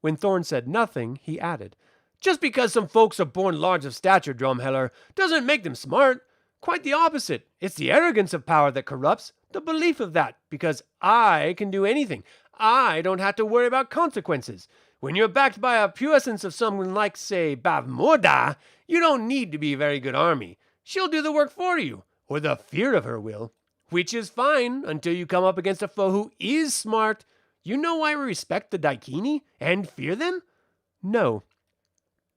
When Thorn said nothing, he added, Just because some folks are born large of stature, Drumheller, doesn't make them smart. Quite the opposite. It's the arrogance of power that corrupts, the belief of that, because I can do anything. I don't have to worry about consequences. When you're backed by a puissance of someone like, say, Bavmorda, you don't need to be a very good army. She'll do the work for you, or the fear of her will. Which is fine until you come up against a foe who is smart. You know why we respect the Daikini and fear them? No.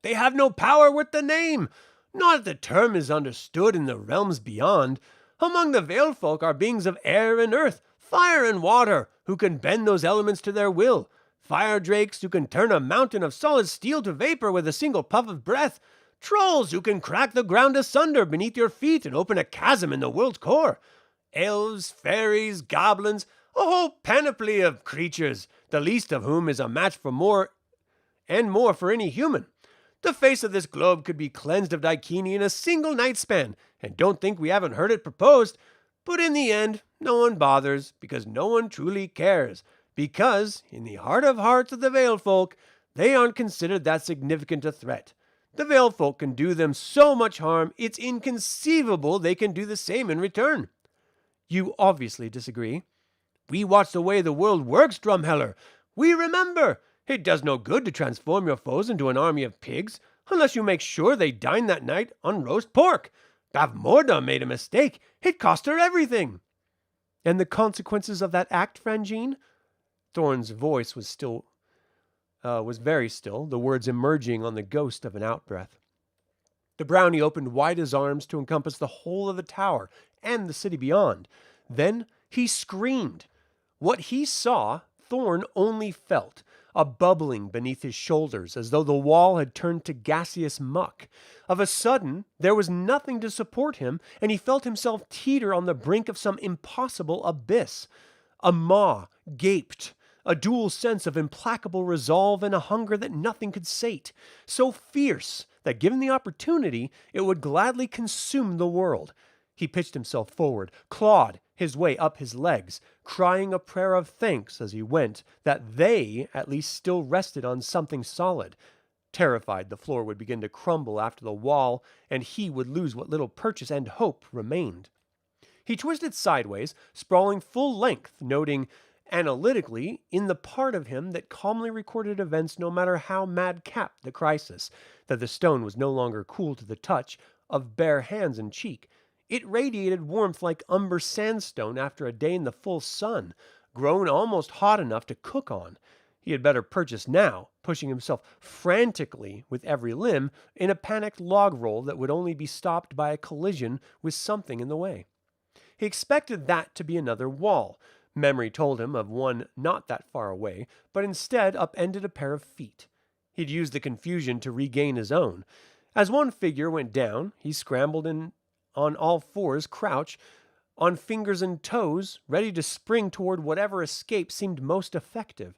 They have no power worth the name. Not if the term is understood in the realms beyond. Among the Veiled folk are beings of air and earth, fire and water, who can bend those elements to their will. Fire drakes who can turn a mountain of solid steel to vapor with a single puff of breath. Trolls who can crack the ground asunder beneath your feet and open a chasm in the world's core. Elves, fairies, goblins, a whole panoply of creatures, the least of whom is a match for more for any human. The face of this globe could be cleansed of Daikini in a single night span, and don't think we haven't heard it proposed. But in the end, no one bothers, because no one truly cares. Because, in the heart of hearts of the Veiled folk, they aren't considered that significant a threat. The Veiled folk can do them so much harm, it's inconceivable they can do the same in return. You obviously disagree. We watch the way the world works, Drumheller. We remember. It does no good to transform your foes into an army of pigs, unless you make sure they dine that night on roast pork. Bavmorda made a mistake. It cost her everything. And the consequences of that act, Frangine? Thorn's voice was very still, the words emerging on the ghost of an outbreath. The brownie opened wide his arms to encompass the whole of the tower and the city beyond. Then he screamed. What he saw, Thorn only felt, a bubbling beneath his shoulders as though the wall had turned to gaseous muck. Of a sudden, there was nothing to support him, and he felt himself teeter on the brink of some impossible abyss. A maw gaped, a dual sense of implacable resolve and a hunger that nothing could sate, so fierce that given the opportunity, it would gladly consume the world. He pitched himself forward, clawed his way up his legs, crying a prayer of thanks as he went that they at least still rested on something solid. Terrified the floor would begin to crumble after the wall, and he would lose what little purchase and hope remained. He twisted sideways, sprawling full length, noting analytically in the part of him that calmly recorded events no matter how madcap the crisis, that the stone was no longer cool to the touch of bare hands and cheek. It radiated warmth like umber sandstone after a day in the full sun, grown almost hot enough to cook on. He had better purchase now, pushing himself frantically with every limb in a panicked log roll that would only be stopped by a collision with something in the way. He expected that to be another wall. Memory told him of one not that far away, but instead upended a pair of feet. He'd used the confusion to regain his own. As one figure went down, he scrambled in on all fours, crouch, on fingers and toes, ready to spring toward whatever escape seemed most effective.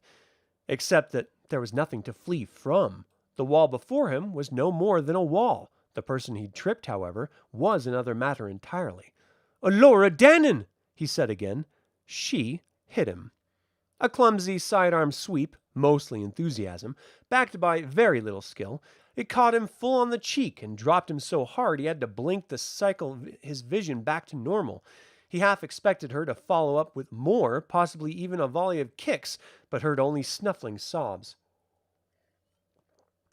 Except that there was nothing to flee from. The wall before him was no more than a wall. The person he'd tripped, however, was another matter entirely. "Elora Danan!" he said again. She hit him. A clumsy sidearm sweep, mostly enthusiasm, backed by very little skill. It caught him full on the cheek and dropped him so hard he had to blink to cycle his vision back to normal. He half expected her to follow up with more, possibly even a volley of kicks, but heard only snuffling sobs.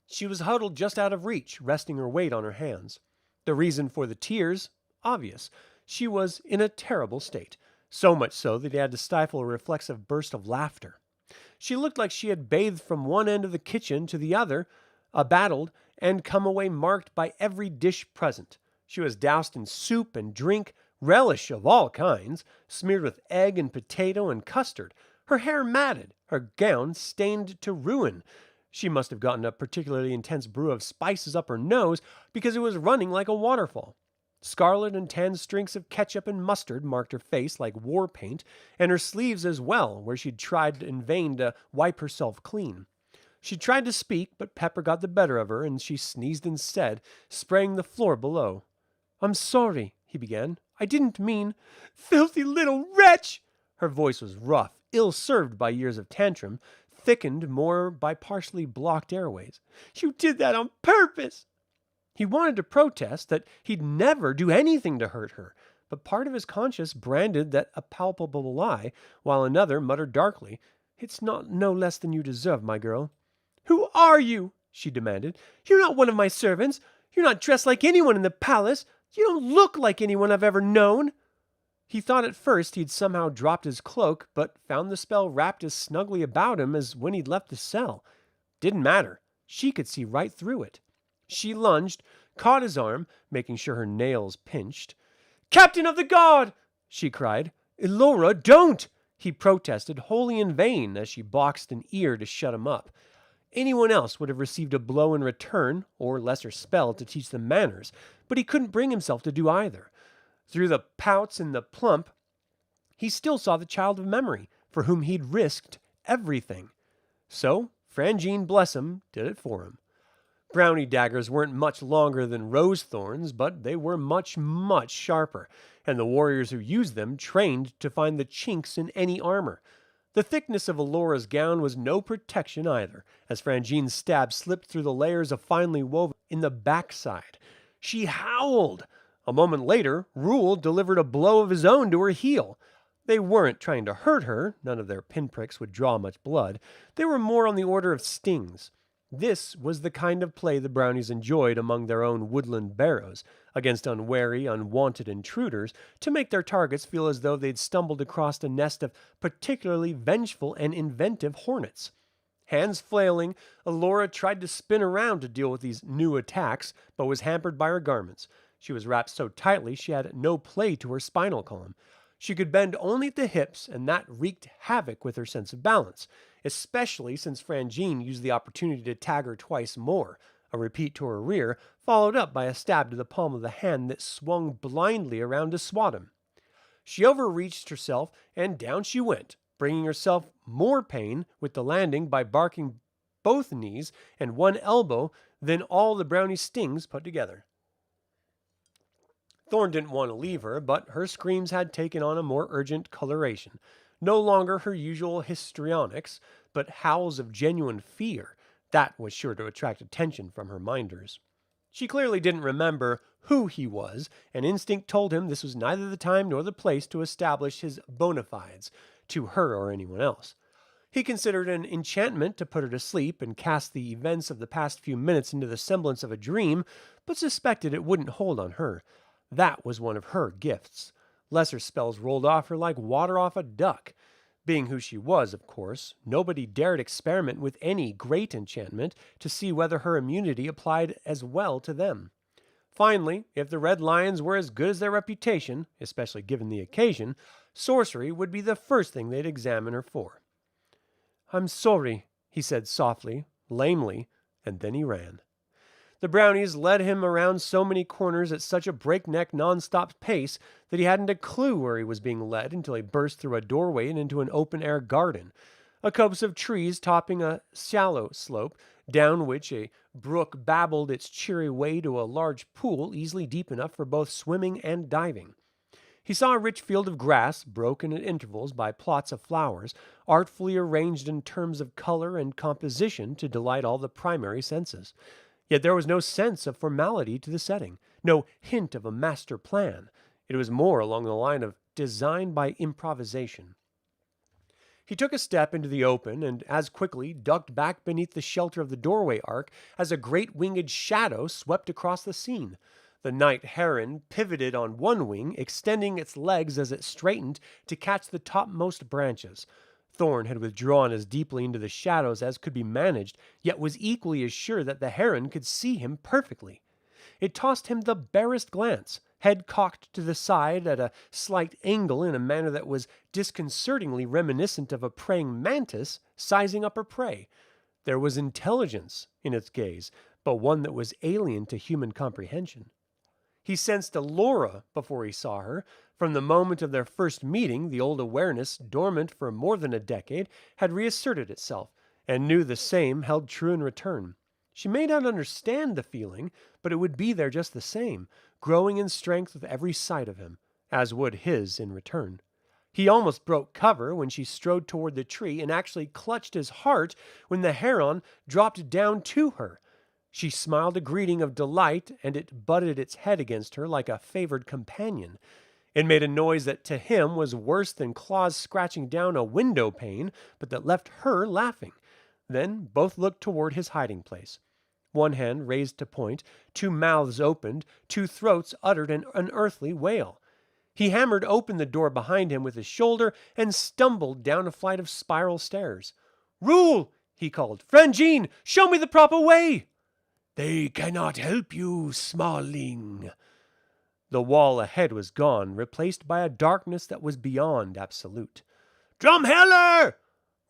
She was huddled just out of reach, resting her weight on her hands. The reason for the tears? Obvious. She was in a terrible state, so much so that he had to stifle a reflexive burst of laughter. She looked like she had bathed from one end of the kitchen to the other, battled, and come away marked by every dish present. She was doused in soup and drink, relish of all kinds, smeared with egg and potato and custard, her hair matted, her gown stained to ruin. She must have gotten a particularly intense brew of spices up her nose because it was running like a waterfall. Scarlet and tan streaks of ketchup and mustard marked her face like war paint, and her sleeves as well, where she'd tried in vain to wipe herself clean. She tried to speak, but pepper got the better of her, and she sneezed instead, spraying the floor below. "I'm sorry," he began. "I didn't mean—" "Filthy little wretch!" Her voice was rough, ill-served by years of tantrum, thickened more by partially blocked airways. "You did that on purpose!" He wanted to protest that he'd never do anything to hurt her, but part of his conscience branded that a palpable lie, while another muttered darkly, "It's not no less than you deserve, my girl." "Who are you?" she demanded. "You're not one of my servants. You're not dressed like anyone in the palace. You don't look like anyone I've ever known." He thought at first he'd somehow dropped his cloak, but found the spell wrapped as snugly about him as when he'd left the cell. Didn't matter. She could see right through it. She lunged, caught his arm, making sure her nails pinched. "Captain of the Guard!" she cried. "Elora, don't!" he protested, wholly in vain, as she boxed an ear to shut him up. Anyone else would have received a blow in return, or lesser spell to teach them manners, but he couldn't bring himself to do either. Through the pouts and the plump, he still saw the child of memory, for whom he'd risked everything. So, Frangine, bless him, did it for him. Brownie daggers weren't much longer than rose thorns, but they were much, much sharper, and the warriors who used them trained to find the chinks in any armor. The thickness of Elora's gown was no protection either, as Frangine's stab slipped through the layers of finely woven in the backside. She howled. A moment later, Rule delivered a blow of his own to her heel. They weren't trying to hurt her, none of their pinpricks would draw much blood. They were more on the order of stings. This was the kind of play the brownies enjoyed among their own woodland barrows, against unwary, unwanted intruders, to make their targets feel as though they'd stumbled across a nest of particularly vengeful and inventive hornets. Hands flailing, Elora tried to spin around to deal with these new attacks, but was hampered by her garments. She was wrapped so tightly she had no play to her spinal column. She could bend only at the hips, and that wreaked havoc with her sense of balance, especially since Frangine used the opportunity to tag her twice more, a repeat to her rear, followed up by a stab to the palm of the hand that swung blindly around to swat him. She overreached herself, and down she went, bringing herself more pain with the landing by barking both knees and one elbow than all the brownie stings put together. Thorn didn't want to leave her, but her screams had taken on a more urgent coloration. No longer her usual histrionics, but howls of genuine fear. That was sure to attract attention from her minders. She clearly didn't remember who he was, and instinct told him this was neither the time nor the place to establish his bona fides, to her or anyone else. He considered an enchantment to put her to sleep and cast the events of the past few minutes into the semblance of a dream, but suspected it wouldn't hold on her. That was one of her gifts. Lesser spells rolled off her like water off a duck. Being who she was, of course, nobody dared experiment with any great enchantment to see whether her immunity applied as well to them. Finally, if the Red Lions were as good as their reputation, especially given the occasion, sorcery would be the first thing they'd examine her for. "I'm sorry," he said softly, lamely, and then he ran. The brownies led him around so many corners at such a breakneck, non-stop pace that he hadn't a clue where he was being led until he burst through a doorway and into an open-air garden, a copse of trees topping a shallow slope, down which a brook babbled its cheery way to a large pool easily deep enough for both swimming and diving. He saw a rich field of grass, broken at intervals by plots of flowers, artfully arranged in terms of color and composition to delight all the primary senses. Yet there was no sense of formality to the setting, no hint of a master plan. It was more along the line of design by improvisation. He took a step into the open and as quickly ducked back beneath the shelter of the doorway arc as a great winged shadow swept across the scene. The night heron pivoted on one wing, extending its legs as it straightened to catch the topmost branches. Thorn had withdrawn as deeply into the shadows as could be managed, yet was equally as sure that the heron could see him perfectly. It tossed him the barest glance, head cocked to the side at a slight angle in a manner that was disconcertingly reminiscent of a praying mantis sizing up her prey. There was intelligence in its gaze, but one that was alien to human comprehension. He sensed Elora before he saw her. From the moment of their first meeting, the old awareness, dormant for more than a decade, had reasserted itself, and knew the same held true in return. She may not understand the feeling, but it would be there just the same, growing in strength with every sight of him, as would his in return. He almost broke cover when she strode toward the tree and actually clutched his heart when the heron dropped down to her. She smiled a greeting of delight, and it butted its head against her like a favored companion. It made a noise that to him was worse than claws scratching down a window pane, but that left her laughing. Then both looked toward his hiding place. One hand raised to point, two mouths opened, two throats uttered an unearthly wail. He hammered open the door behind him with his shoulder and stumbled down a flight of spiral stairs. "Rule!" he called. "Friend Jean, show me the proper way!" "They cannot help you, smalling." The wall ahead was gone, replaced by a darkness that was beyond absolute. "Drumheller!"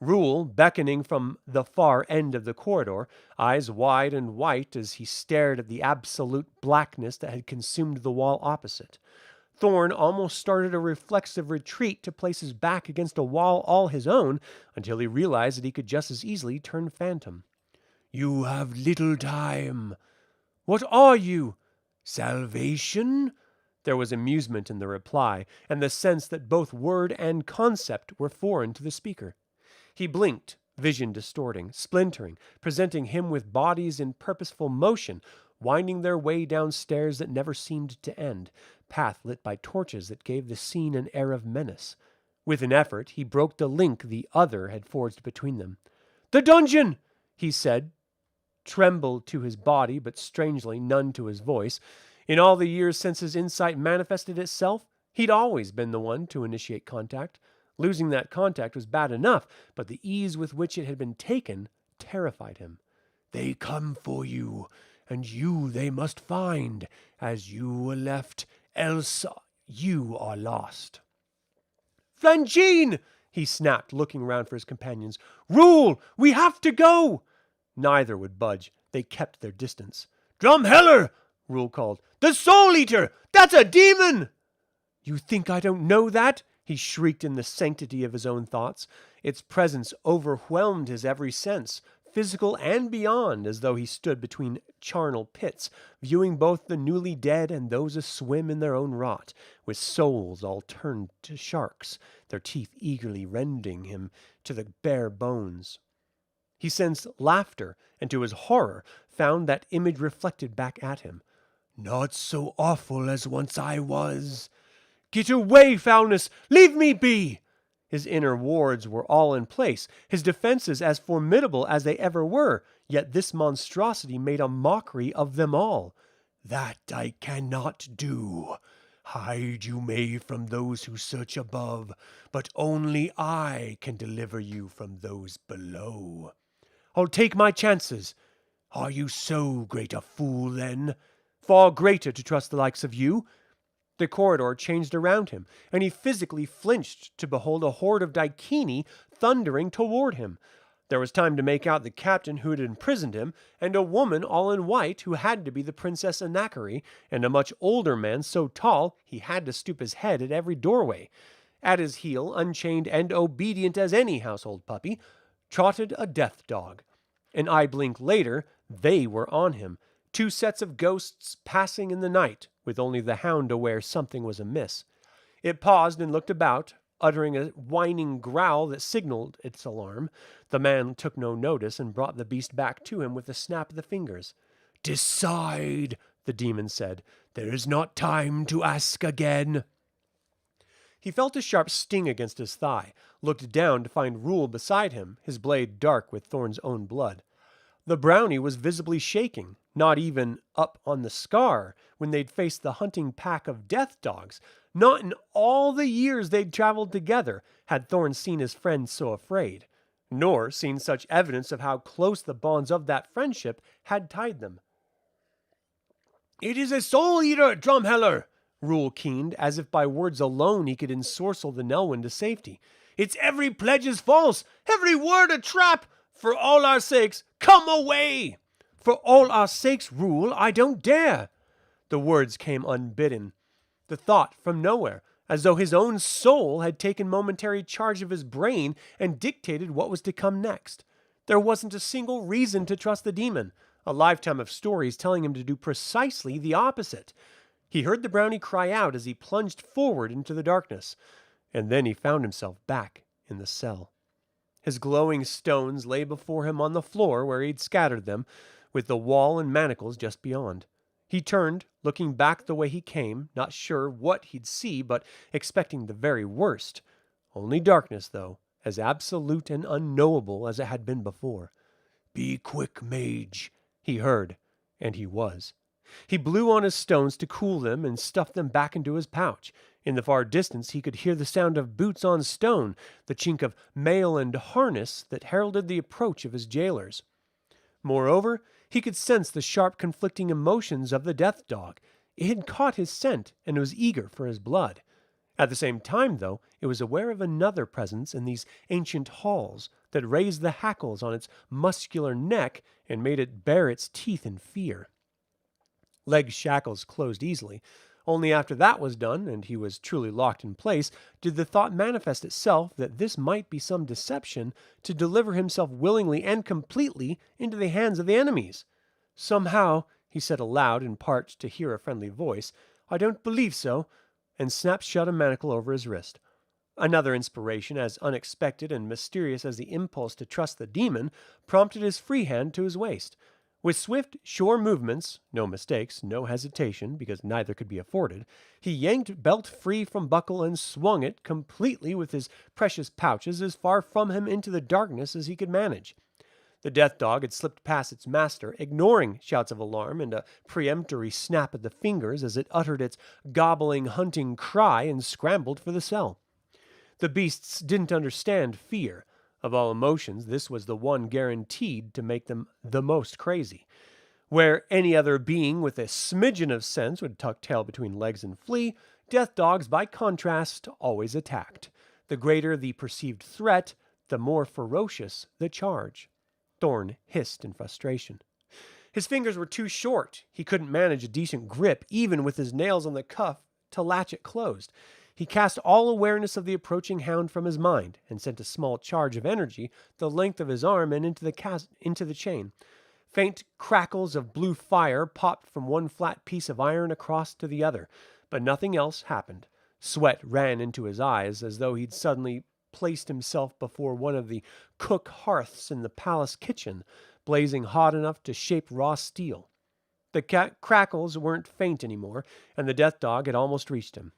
Rule, beckoning from the far end of the corridor, eyes wide and white as he stared at the absolute blackness that had consumed the wall opposite. Thorn almost started a reflexive retreat to place his back against a wall all his own, until he realized that he could just as easily turn phantom. "You have little time." "What are you?" "Salvation?" There was amusement in the reply, and the sense that both word and concept were foreign to the speaker. He blinked, vision distorting, splintering, presenting him with bodies in purposeful motion, winding their way down stairs that never seemed to end, path lit by torches that gave the scene an air of menace. With an effort, he broke the link the other had forged between them. "The dungeon!" he said, trembled to his body, but strangely none to his voice. In all the years since his insight manifested itself, he'd always been the one to initiate contact. Losing that contact was bad enough, but the ease with which it had been taken terrified him. "They come for you, and you they must find, as you were left, else you are lost." "Friend Jean!" he snapped, looking round for his companions. "Rule! We have to go!" Neither would budge. They kept their distance. "Drumheller!" Rule called. "The Soul Eater! That's a demon!" "You think I don't know that?" he shrieked in the sanctity of his own thoughts. Its presence overwhelmed his every sense, physical and beyond, as though he stood between charnel pits, viewing both the newly dead and those aswim in their own rot, with souls all turned to sharks, their teeth eagerly rending him to the bare bones. He sensed laughter, and to his horror found that image reflected back at him. "Not so awful as once I was." "Get away, foulness! Leave me be!" His inner wards were all in place, his defenses as formidable as they ever were, yet this monstrosity made a mockery of them all. "That I cannot do. Hide you may from those who search above, but only I can deliver you from those below. I'll take my chances. Are you so great a fool, then? Far greater to trust the likes of you. The corridor changed around him, and he physically flinched to behold a horde of daikini thundering toward him. There was time to make out the captain who had imprisoned him, and a woman all in white who had to be the Princess Anakari, and a much older man so tall he had to stoop his head at every doorway. At his heel, unchained and obedient as any household puppy, trotted a death dog. An eye blink later, they were on him, 2 sets of ghosts passing in the night, with only the hound aware something was amiss. It paused and looked about, uttering a whining growl that signaled its alarm. The man took no notice and brought the beast back to him with a snap of the fingers. Decide, the demon said. There is not time to ask again. He felt a sharp sting against his thigh, looked down to find Rule beside him, his blade dark with Thorn's own blood. The brownie was visibly shaking, not even up on the scar when they'd faced the hunting pack of death dogs. Not in all the years they'd traveled together had Thorn seen his friend so afraid, nor seen such evidence of how close the bonds of that friendship had tied them. It is a soul-eater, Drumheller! Rule keened, as if by words alone he could ensorcel the Nelwyn to safety. Its every pledge is false, every word a trap! For all our sakes, come away! For all our sakes, Rule, I don't dare! The words came unbidden. The thought from nowhere, as though his own soul had taken momentary charge of his brain and dictated what was to come next. There wasn't a single reason to trust the demon, a lifetime of stories telling him to do precisely the opposite. He heard the brownie cry out as he plunged forward into the darkness, and then he found himself back in the cell. His glowing stones lay before him on the floor where he'd scattered them, with the wall and manacles just beyond. He turned, looking back the way he came, not sure what he'd see, but expecting the very worst. Only darkness, though, as absolute and unknowable as it had been before. Be quick, mage, he heard, and he was. He blew on his stones to cool them and stuffed them back into his pouch. In the far distance he could hear the sound of boots on stone, the chink of mail and harness that heralded the approach of his jailers. Moreover, he could sense the sharp conflicting emotions of the death dog. It had caught his scent and was eager for his blood. At the same time, though, it was aware of another presence in these ancient halls that raised the hackles on its muscular neck and made it bare its teeth in fear. Leg shackles closed easily. Only after that was done, and he was truly locked in place, did the thought manifest itself that this might be some deception to deliver himself willingly and completely into the hands of the enemies. Somehow, he said aloud, in part to hear a friendly voice, I don't believe so, and snapped shut a manacle over his wrist. Another inspiration, as unexpected and mysterious as the impulse to trust the demon, prompted his free hand to his waist. With swift, sure movements, no mistakes, no hesitation, because neither could be afforded, he yanked belt free from buckle and swung it completely with his precious pouches as far from him into the darkness as he could manage. The death dog had slipped past its master, ignoring shouts of alarm and a peremptory snap at the fingers as it uttered its gobbling, hunting cry and scrambled for the cell. The beasts didn't understand fear. Of all emotions, this was the one guaranteed to make them the most crazy. Where any other being with a smidgen of sense would tuck tail between legs and flee, death dogs, by contrast, always attacked. The greater the perceived threat, the more ferocious the charge. Thorn hissed in frustration. His fingers were too short. He couldn't manage a decent grip, even with his nails on the cuff, to latch it closed. He cast all awareness of the approaching hound from his mind and sent a small charge of energy the length of his arm and into the chain. Faint crackles of blue fire popped from one flat piece of iron across to the other, but nothing else happened. Sweat ran into his eyes as though he'd suddenly placed himself before one of the cook hearths in the palace kitchen, blazing hot enough to shape raw steel. The crackles weren't faint anymore, and the death dog had almost reached him.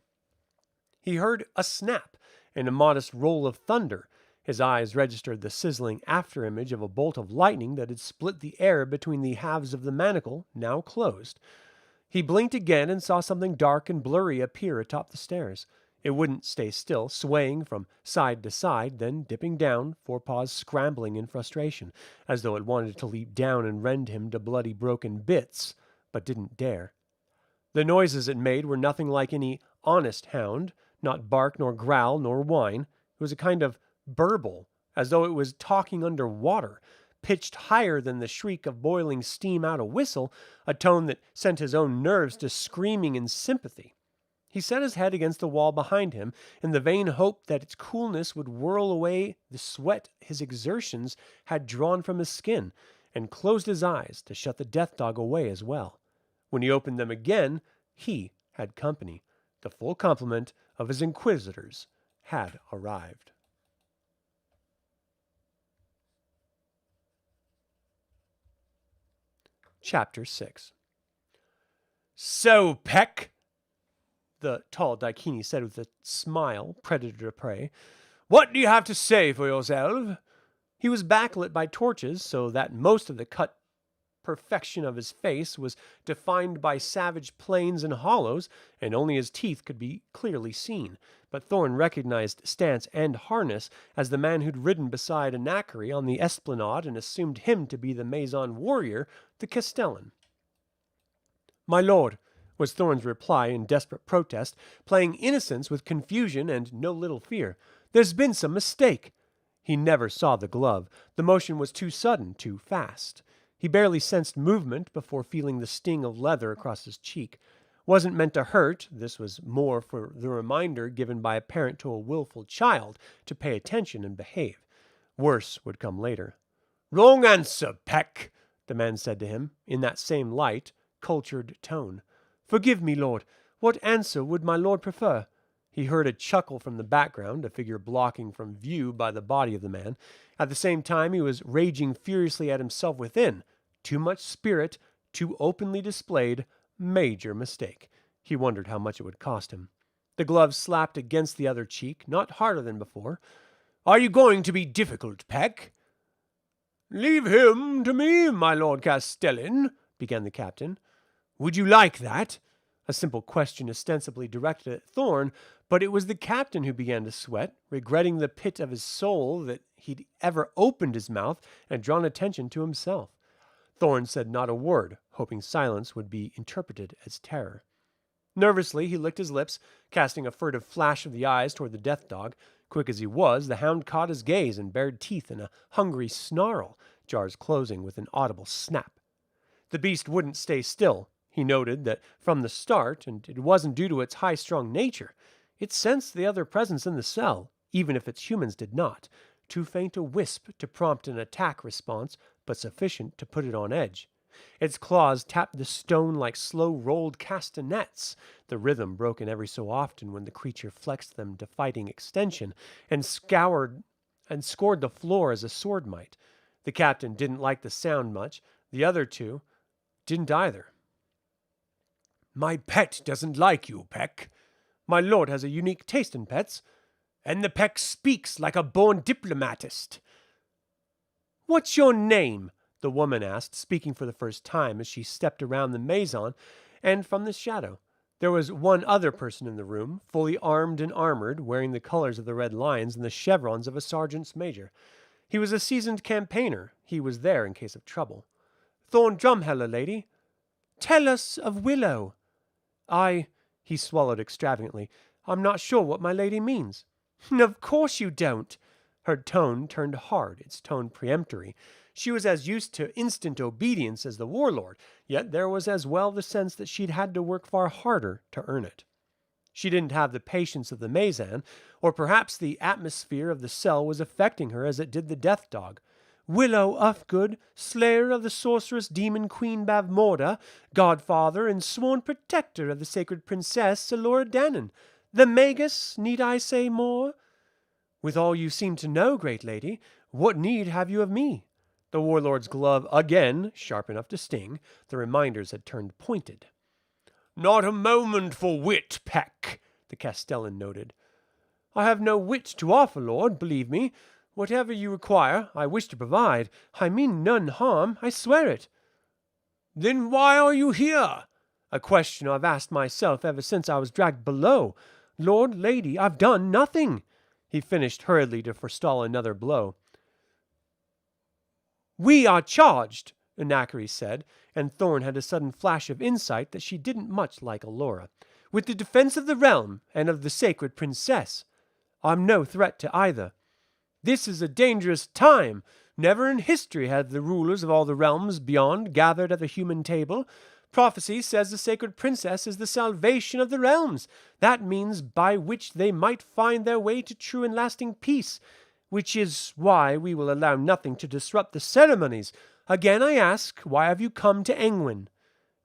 He heard a snap and a modest roll of thunder. His eyes registered the sizzling afterimage of a bolt of lightning that had split the air between the halves of the manacle, now closed. He blinked again and saw something dark and blurry appear atop the stairs. It wouldn't stay still, swaying from side to side, then dipping down, forepaws scrambling in frustration, as though it wanted to leap down and rend him to bloody broken bits, but didn't dare. The noises it made were nothing like any honest hound, not bark nor growl nor whine. It was a kind of burble, as though it was talking under water, pitched higher than the shriek of boiling steam out a whistle, a tone that sent his own nerves to screaming in sympathy. He set his head against the wall behind him in the vain hope that its coolness would whirl away the sweat his exertions had drawn from his skin, and closed his eyes to shut the death dog away as well. When he opened them again, he had company. The full complement of his inquisitors had arrived. Chapter 6. "So, Peck," the tall Daikini said with a smile, predator to prey, "what do you have to say for yourself?" He was backlit by torches, so that most of the cut perfection of his face was defined by savage planes and hollows, and only his teeth could be clearly seen. But Thorn recognized stance and harness as the man who'd ridden beside Anacary on the esplanade and assumed him to be the Maison warrior, the Castellan. "My lord," was Thorn's reply in desperate protest, playing innocence with confusion and no little fear. "There's been some mistake." He never saw the glove. The motion was too sudden, too fast. He barely sensed movement before feeling the sting of leather across his cheek. Wasn't meant to hurt. This was more for the reminder given by a parent to a willful child to pay attention and behave. Worse would come later. "Wrong answer, Peck," the man said to him, in that same light, cultured tone. "Forgive me, lord. What answer would my lord prefer?" He heard a chuckle from the background, a figure blocking from view by the body of the man. At the same time, he was raging furiously at himself within. Too much spirit, too openly displayed, major mistake. He wondered how much it would cost him. The glove slapped against the other cheek, not harder than before. "Are you going to be difficult, Peck?" "Leave him to me, my lord Castellan," began the captain. "Would you like that?" A simple question ostensibly directed at Thorn, but it was the captain who began to sweat, regretting the pit of his soul that he'd ever opened his mouth and drawn attention to himself. Thorn said not a word, hoping silence would be interpreted as terror. Nervously, he licked his lips, casting a furtive flash of the eyes toward the death dog. Quick as he was, the hound caught his gaze and bared teeth in a hungry snarl, jars closing with an audible snap. The beast wouldn't stay still. He noted that from the start, and it wasn't due to its high-strung nature. It sensed the other presence in the cell, even if its humans did not, too faint a wisp to prompt an attack response, but sufficient to put it on edge. Its claws tapped the stone like slow-rolled castanets, the rhythm broken every so often when the creature flexed them to fighting extension, and scored the floor as a sword might. The captain didn't like the sound much. The other two didn't either. "My pet doesn't like you, Peck." "My lord has a unique taste in pets." "And the Peck speaks like a born diplomatist." "What's your name?" the woman asked, speaking for the first time as she stepped around the maison and from the shadow. There was one other person in the room, fully armed and armored, wearing the colors of the Red Lions and the chevrons of a sergeant's major. He was a seasoned campaigner. He was there in case of trouble. "Thorn Drumheller, lady." "Tell us of Willow." He swallowed extravagantly. "I'm not sure what my lady means." "Of course you don't." Her tone turned hard, its tone peremptory. She was as used to instant obedience as the warlord, yet there was as well the sense that she'd had to work far harder to earn it. She didn't have the patience of the Maison, or perhaps the atmosphere of the cell was affecting her as it did the death dog. "Willow Ufgood, slayer of the sorceress demon Queen Bavmorda, godfather and sworn protector of the sacred Princess Elora Danan. The Magus, need I say more?" "With all you seem to know, great lady, what need have you of me?" The warlord's glove again, sharp enough to sting. The reminders had turned pointed. "Not a moment for wit, Peck," the Castellan noted. "I have no wit to offer, lord, believe me. Whatever you require, I wish to provide. I mean none harm, I swear it." "Then why are you here? A question I've asked myself ever since I was dragged below. Lord, lady, I've done nothing." He finished hurriedly to forestall another blow. "We are charged," Anacre said, and Thorn had a sudden flash of insight that she didn't much like Elora, "with the defense of the realm and of the sacred princess. I'm no threat to either. This is a dangerous time. Never in history have the rulers of all the realms beyond gathered at the human table. Prophecy says the sacred princess is the salvation of the realms. That means by which they might find their way to true and lasting peace, which is why we will allow nothing to disrupt the ceremonies. Again I ask, why have you come to Engwyn?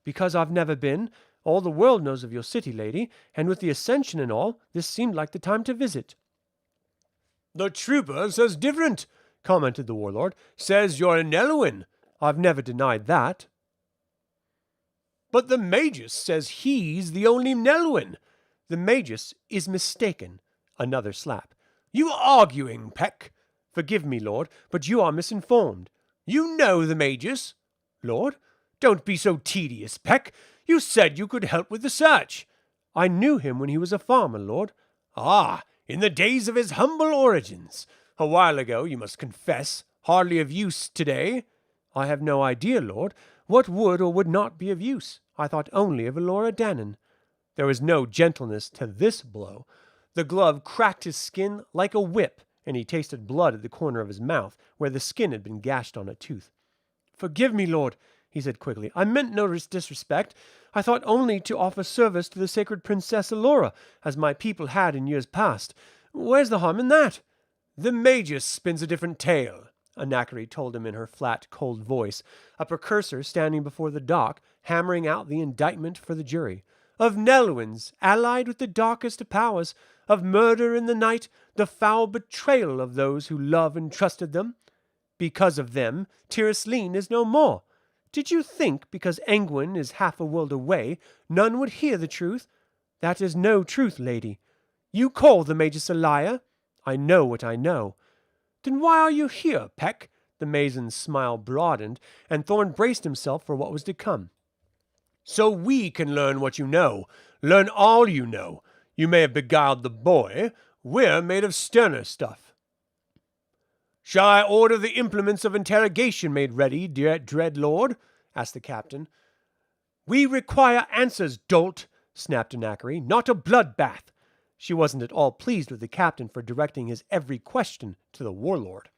Because I've never been. All the world knows of your city, lady, and with the Ascension and all, this seemed like the time to visit." "The trooper says different," commented the warlord. "Says you're a Nelwyn." "I've never denied that." "But the Magus says he's the only Nelwyn." "The Magus is mistaken." Another slap. "You arguing, Peck?" "Forgive me, Lord, but you are misinformed." "You know the Magus?" "Lord?" "Don't be so tedious, Peck. You said you could help with the search." "I knew him when he was a farmer, Lord." "Ah, in the days of his humble origins. A while ago, you must confess. Hardly of use today." "I have no idea, Lord. What would or would not be of use? I thought only of Elora Danan." There was no gentleness to this blow. The glove cracked his skin like a whip, and he tasted blood at the corner of his mouth, where the skin had been gashed on a tooth. "Forgive me, Lord," he said quickly. "I meant no disrespect. I thought only to offer service to the sacred Princess Elora, as my people had in years past. Where's the harm in that?" "The Magus spins a different tale," Anacre told him in her flat, cold voice, a precursor standing before the dock, hammering out the indictment for the jury. "Of Nelwyns, allied with the darkest powers, of murder in the night, the foul betrayal of those who love and trusted them. Because of them, Tirslin is no more. Did you think, because Engwyn is half a world away, none would hear the truth? That is no truth, lady. You call the Magus a liar? I know what I know." "Then why are you here, Peck?" The Mazen's smile broadened, and Thorn braced himself for what was to come. "So we can learn what you know. Learn all you know. You may have beguiled the boy. We're made of sterner stuff." "Shall I order the implements of interrogation made ready, dread lord?" asked the captain. "We require answers, dolt," snapped Anacre, "not a bloodbath." She wasn't at all pleased with the captain for directing his every question to the warlord.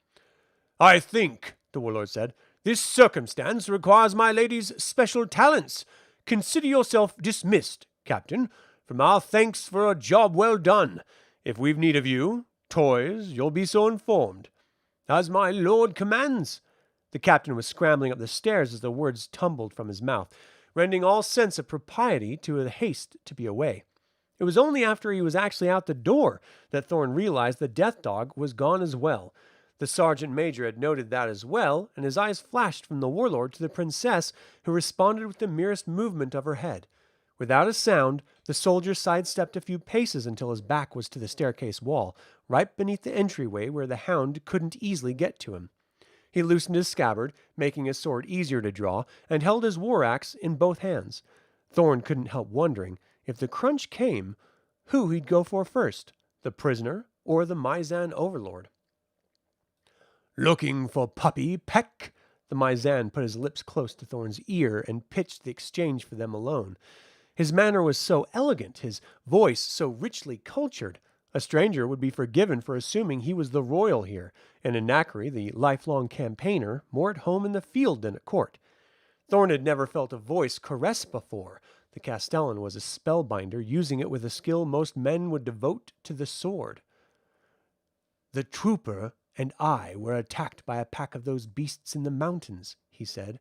"I think," the warlord said, "this circumstance requires my lady's special talents. Consider yourself dismissed, Captain, from our thanks for a job well done. If we've need of you, toys, you'll be so informed." "As my lord commands." The captain was scrambling up the stairs as the words tumbled from his mouth, rending all sense of propriety to a haste to be away. It was only after he was actually out the door that Thorn realized the death dog was gone as well. The sergeant major had noted that as well, and his eyes flashed from the warlord to the princess, who responded with the merest movement of her head. Without a sound, the soldier sidestepped a few paces until his back was to the staircase wall, right beneath the entryway where the hound couldn't easily get to him. He loosened his scabbard, making his sword easier to draw, and held his war axe in both hands. Thorn couldn't help wondering, if the crunch came, who he'd go for first, the prisoner or the Myzan overlord. "Looking for puppy, Peck?" The Myzan put his lips close to Thorn's ear and pitched the exchange for them alone. His manner was so elegant, his voice so richly cultured. A stranger would be forgiven for assuming he was the royal here, and Anacre, the lifelong campaigner, more at home in the field than at court. Thorn had never felt a voice caress before. The Castellan was a spellbinder, using it with a skill most men would devote to the sword. "The trooper and I were attacked by a pack of those beasts in the mountains," he said.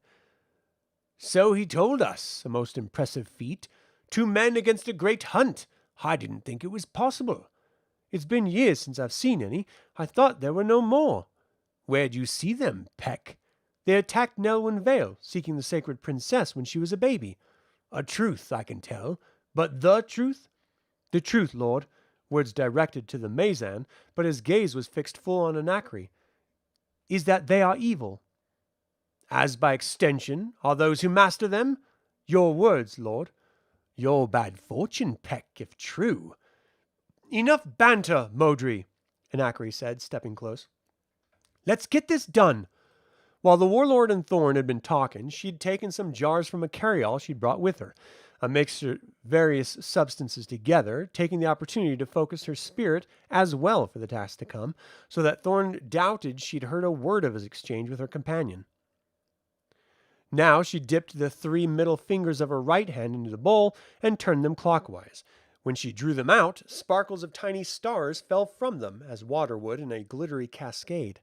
"So he told us. A most impressive feat. 2 men against a great hunt. I didn't think it was possible. It's been years since I've seen any. I thought there were no more." "Where'd you see them, Peck?" "They attacked Nelwyn Vale, seeking the sacred princess when she was a baby." "A truth, I can tell. But the truth?" "The truth, Lord." Words directed to the Myzan, but his gaze was fixed full on Anacre. "Is that they are evil." "As by extension are those who master them?" "Your words, Lord." Your bad fortune, Peck, if true. Enough banter, Modri, Anacre said, stepping close. Let's get this done. While the warlord and Thorn had been talking, she'd taken some jars from a carryall she'd brought with her, a mixture of various substances together, taking the opportunity to focus her spirit as well for the task to come, so that Thorn doubted she'd heard a word of his exchange with her companion. Now she dipped the 3 middle fingers of her right hand into the bowl and turned them clockwise. When she drew them out, sparkles of tiny stars fell from them as water would in a glittery cascade.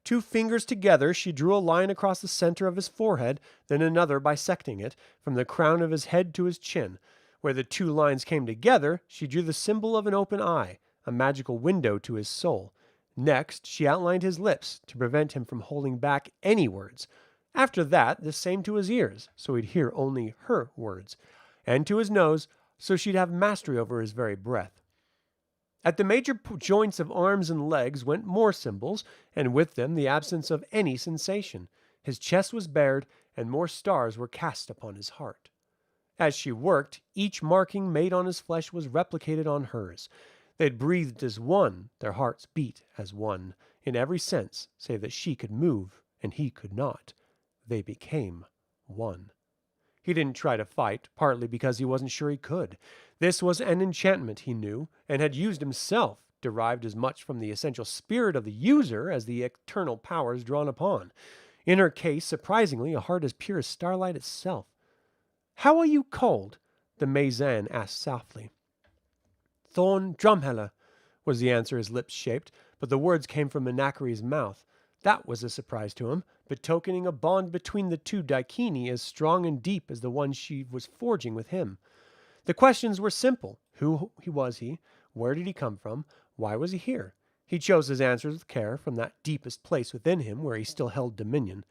2 fingers together, she drew a line across the center of his forehead, then another bisecting it, from the crown of his head to his chin. Where the 2 lines came together, she drew the symbol of an open eye, a magical window to his soul. Next, she outlined his lips to prevent him from holding back any words. After that, the same to his ears, so he'd hear only her words, and to his nose, so she'd have mastery over his very breath. At the major joints of arms and legs went more symbols, and with them the absence of any sensation. His chest was bared, and more stars were cast upon his heart. As she worked, each marking made on his flesh was replicated on hers. They had breathed as one, their hearts beat as one, in every sense, save that she could move, and he could not. They became one. He didn't try to fight, partly because he wasn't sure he could. This was an enchantment he knew, and had used himself, derived as much from the essential spirit of the user as the eternal powers drawn upon. In her case, surprisingly, a heart as pure as starlight itself. "How are you called?" the Maizan asked softly. "Thorn Drumheller," was the answer his lips shaped, but the words came from Anacre's mouth. That was a surprise to him, betokening a bond between the 2 Daikini as strong and deep as the one she was forging with him. The questions were simple. Who was he? Where did he come from? Why was he here? He chose his answers with care from that deepest place within him where he still held dominion.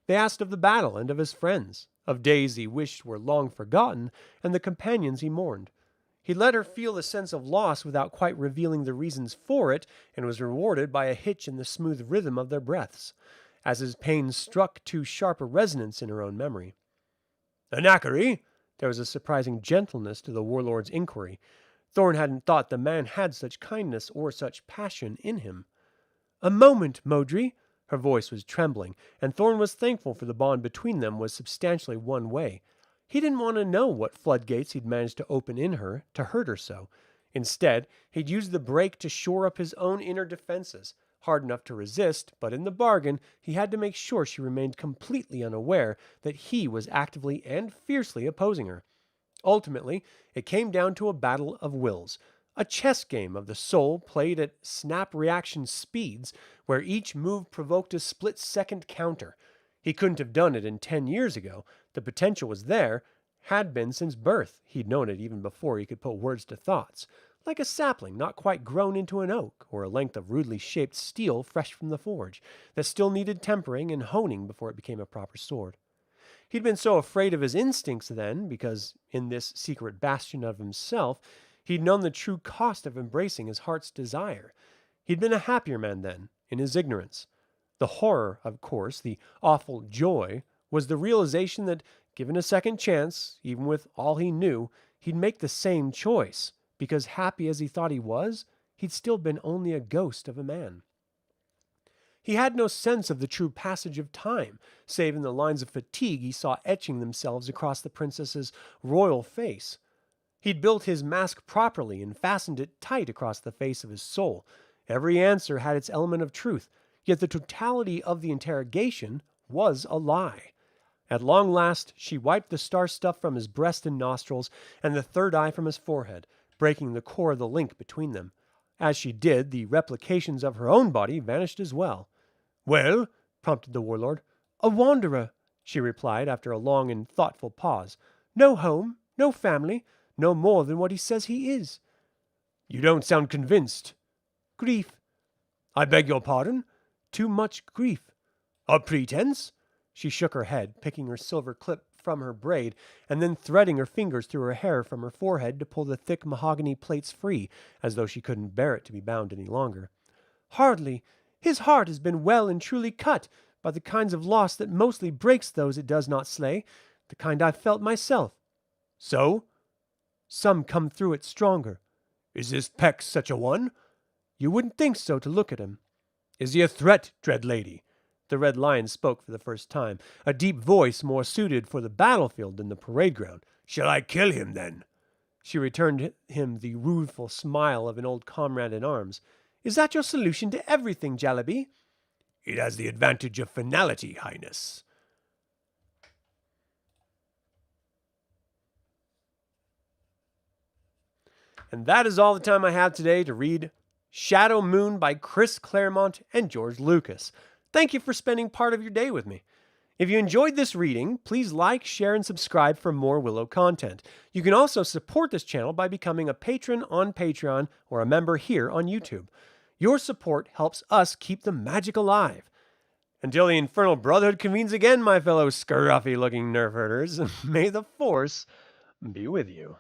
They asked of the battle and of his friends, of days he wished were long forgotten, and the companions he mourned. He let her feel the sense of loss without quite revealing the reasons for it, and was rewarded by a hitch in the smooth rhythm of their breaths, as his pain struck too sharp a resonance in her own memory. "Anacre?" There was a surprising gentleness to the warlord's inquiry. Thorn hadn't thought the man had such kindness or such passion in him. "A moment, Modri." Her voice was trembling, and Thorn was thankful for the bond between them was substantially one way. He didn't want to know what floodgates he'd managed to open in her to hurt her so. Instead, he'd used the break to shore up his own inner defenses, hard enough to resist, but in the bargain, he had to make sure she remained completely unaware that he was actively and fiercely opposing her. Ultimately, it came down to a battle of wills, a chess game of the soul played at snap reaction speeds, where each move provoked a split-second counter. He couldn't have done it 10 years ago. The potential was there, had been since birth. He'd known it even before he could put words to thoughts. Like a sapling not quite grown into an oak, or a length of rudely shaped steel fresh from the forge, that still needed tempering and honing before it became a proper sword. He'd been so afraid of his instincts then, because in this secret bastion of himself, he'd known the true cost of embracing his heart's desire. He'd been a happier man then, in his ignorance. The horror, of course, the awful joy, was the realization that, given a second chance, even with all he knew, he'd make the same choice, because happy as he thought he was, he'd still been only a ghost of a man. He had no sense of the true passage of time, save in the lines of fatigue he saw etching themselves across the princess's royal face. He'd built his mask properly and fastened it tight across the face of his soul. Every answer had its element of truth, yet the totality of the interrogation was a lie. At long last, she wiped the star stuff from his breast and nostrils, and the third eye from his forehead, breaking the core of the link between them. As she did, the replications of her own body vanished as well. "Well?" prompted the warlord. "A wanderer," she replied after a long and thoughtful pause. "No home, no family, no more than what he says he is." "You don't sound convinced." "Grief." "I beg your pardon?" "Too much grief." "A pretense?" She shook her head, picking her silver clip from her braid, and then threading her fingers through her hair from her forehead to pull the thick mahogany plaits free, as though she couldn't bear it to be bound any longer. "Hardly. His heart has been well and truly cut by the kinds of loss that mostly breaks those it does not slay, the kind I've felt myself." "So?" Some come through it stronger. Is this Peck such a one? You wouldn't think so to look at him. Is he a threat, dread lady? The Red Lion spoke for the first time, a deep voice more suited for the battlefield than the parade ground. Shall I kill him, then? She returned him the rueful smile of an old comrade in arms. Is that your solution to everything, Jalabi? It has the advantage of finality, Highness. And that is all the time I have today to read Shadow Moon by Chris Claremont and George Lucas. Thank you for spending part of your day with me. If you enjoyed this reading, please like, share, and subscribe for more Willow content. You can also support this channel by becoming a patron on Patreon or a member here on YouTube. Your support helps us keep the magic alive. Until the Infernal Brotherhood convenes again, my fellow scruffy-looking nerf herders, may the Force be with you.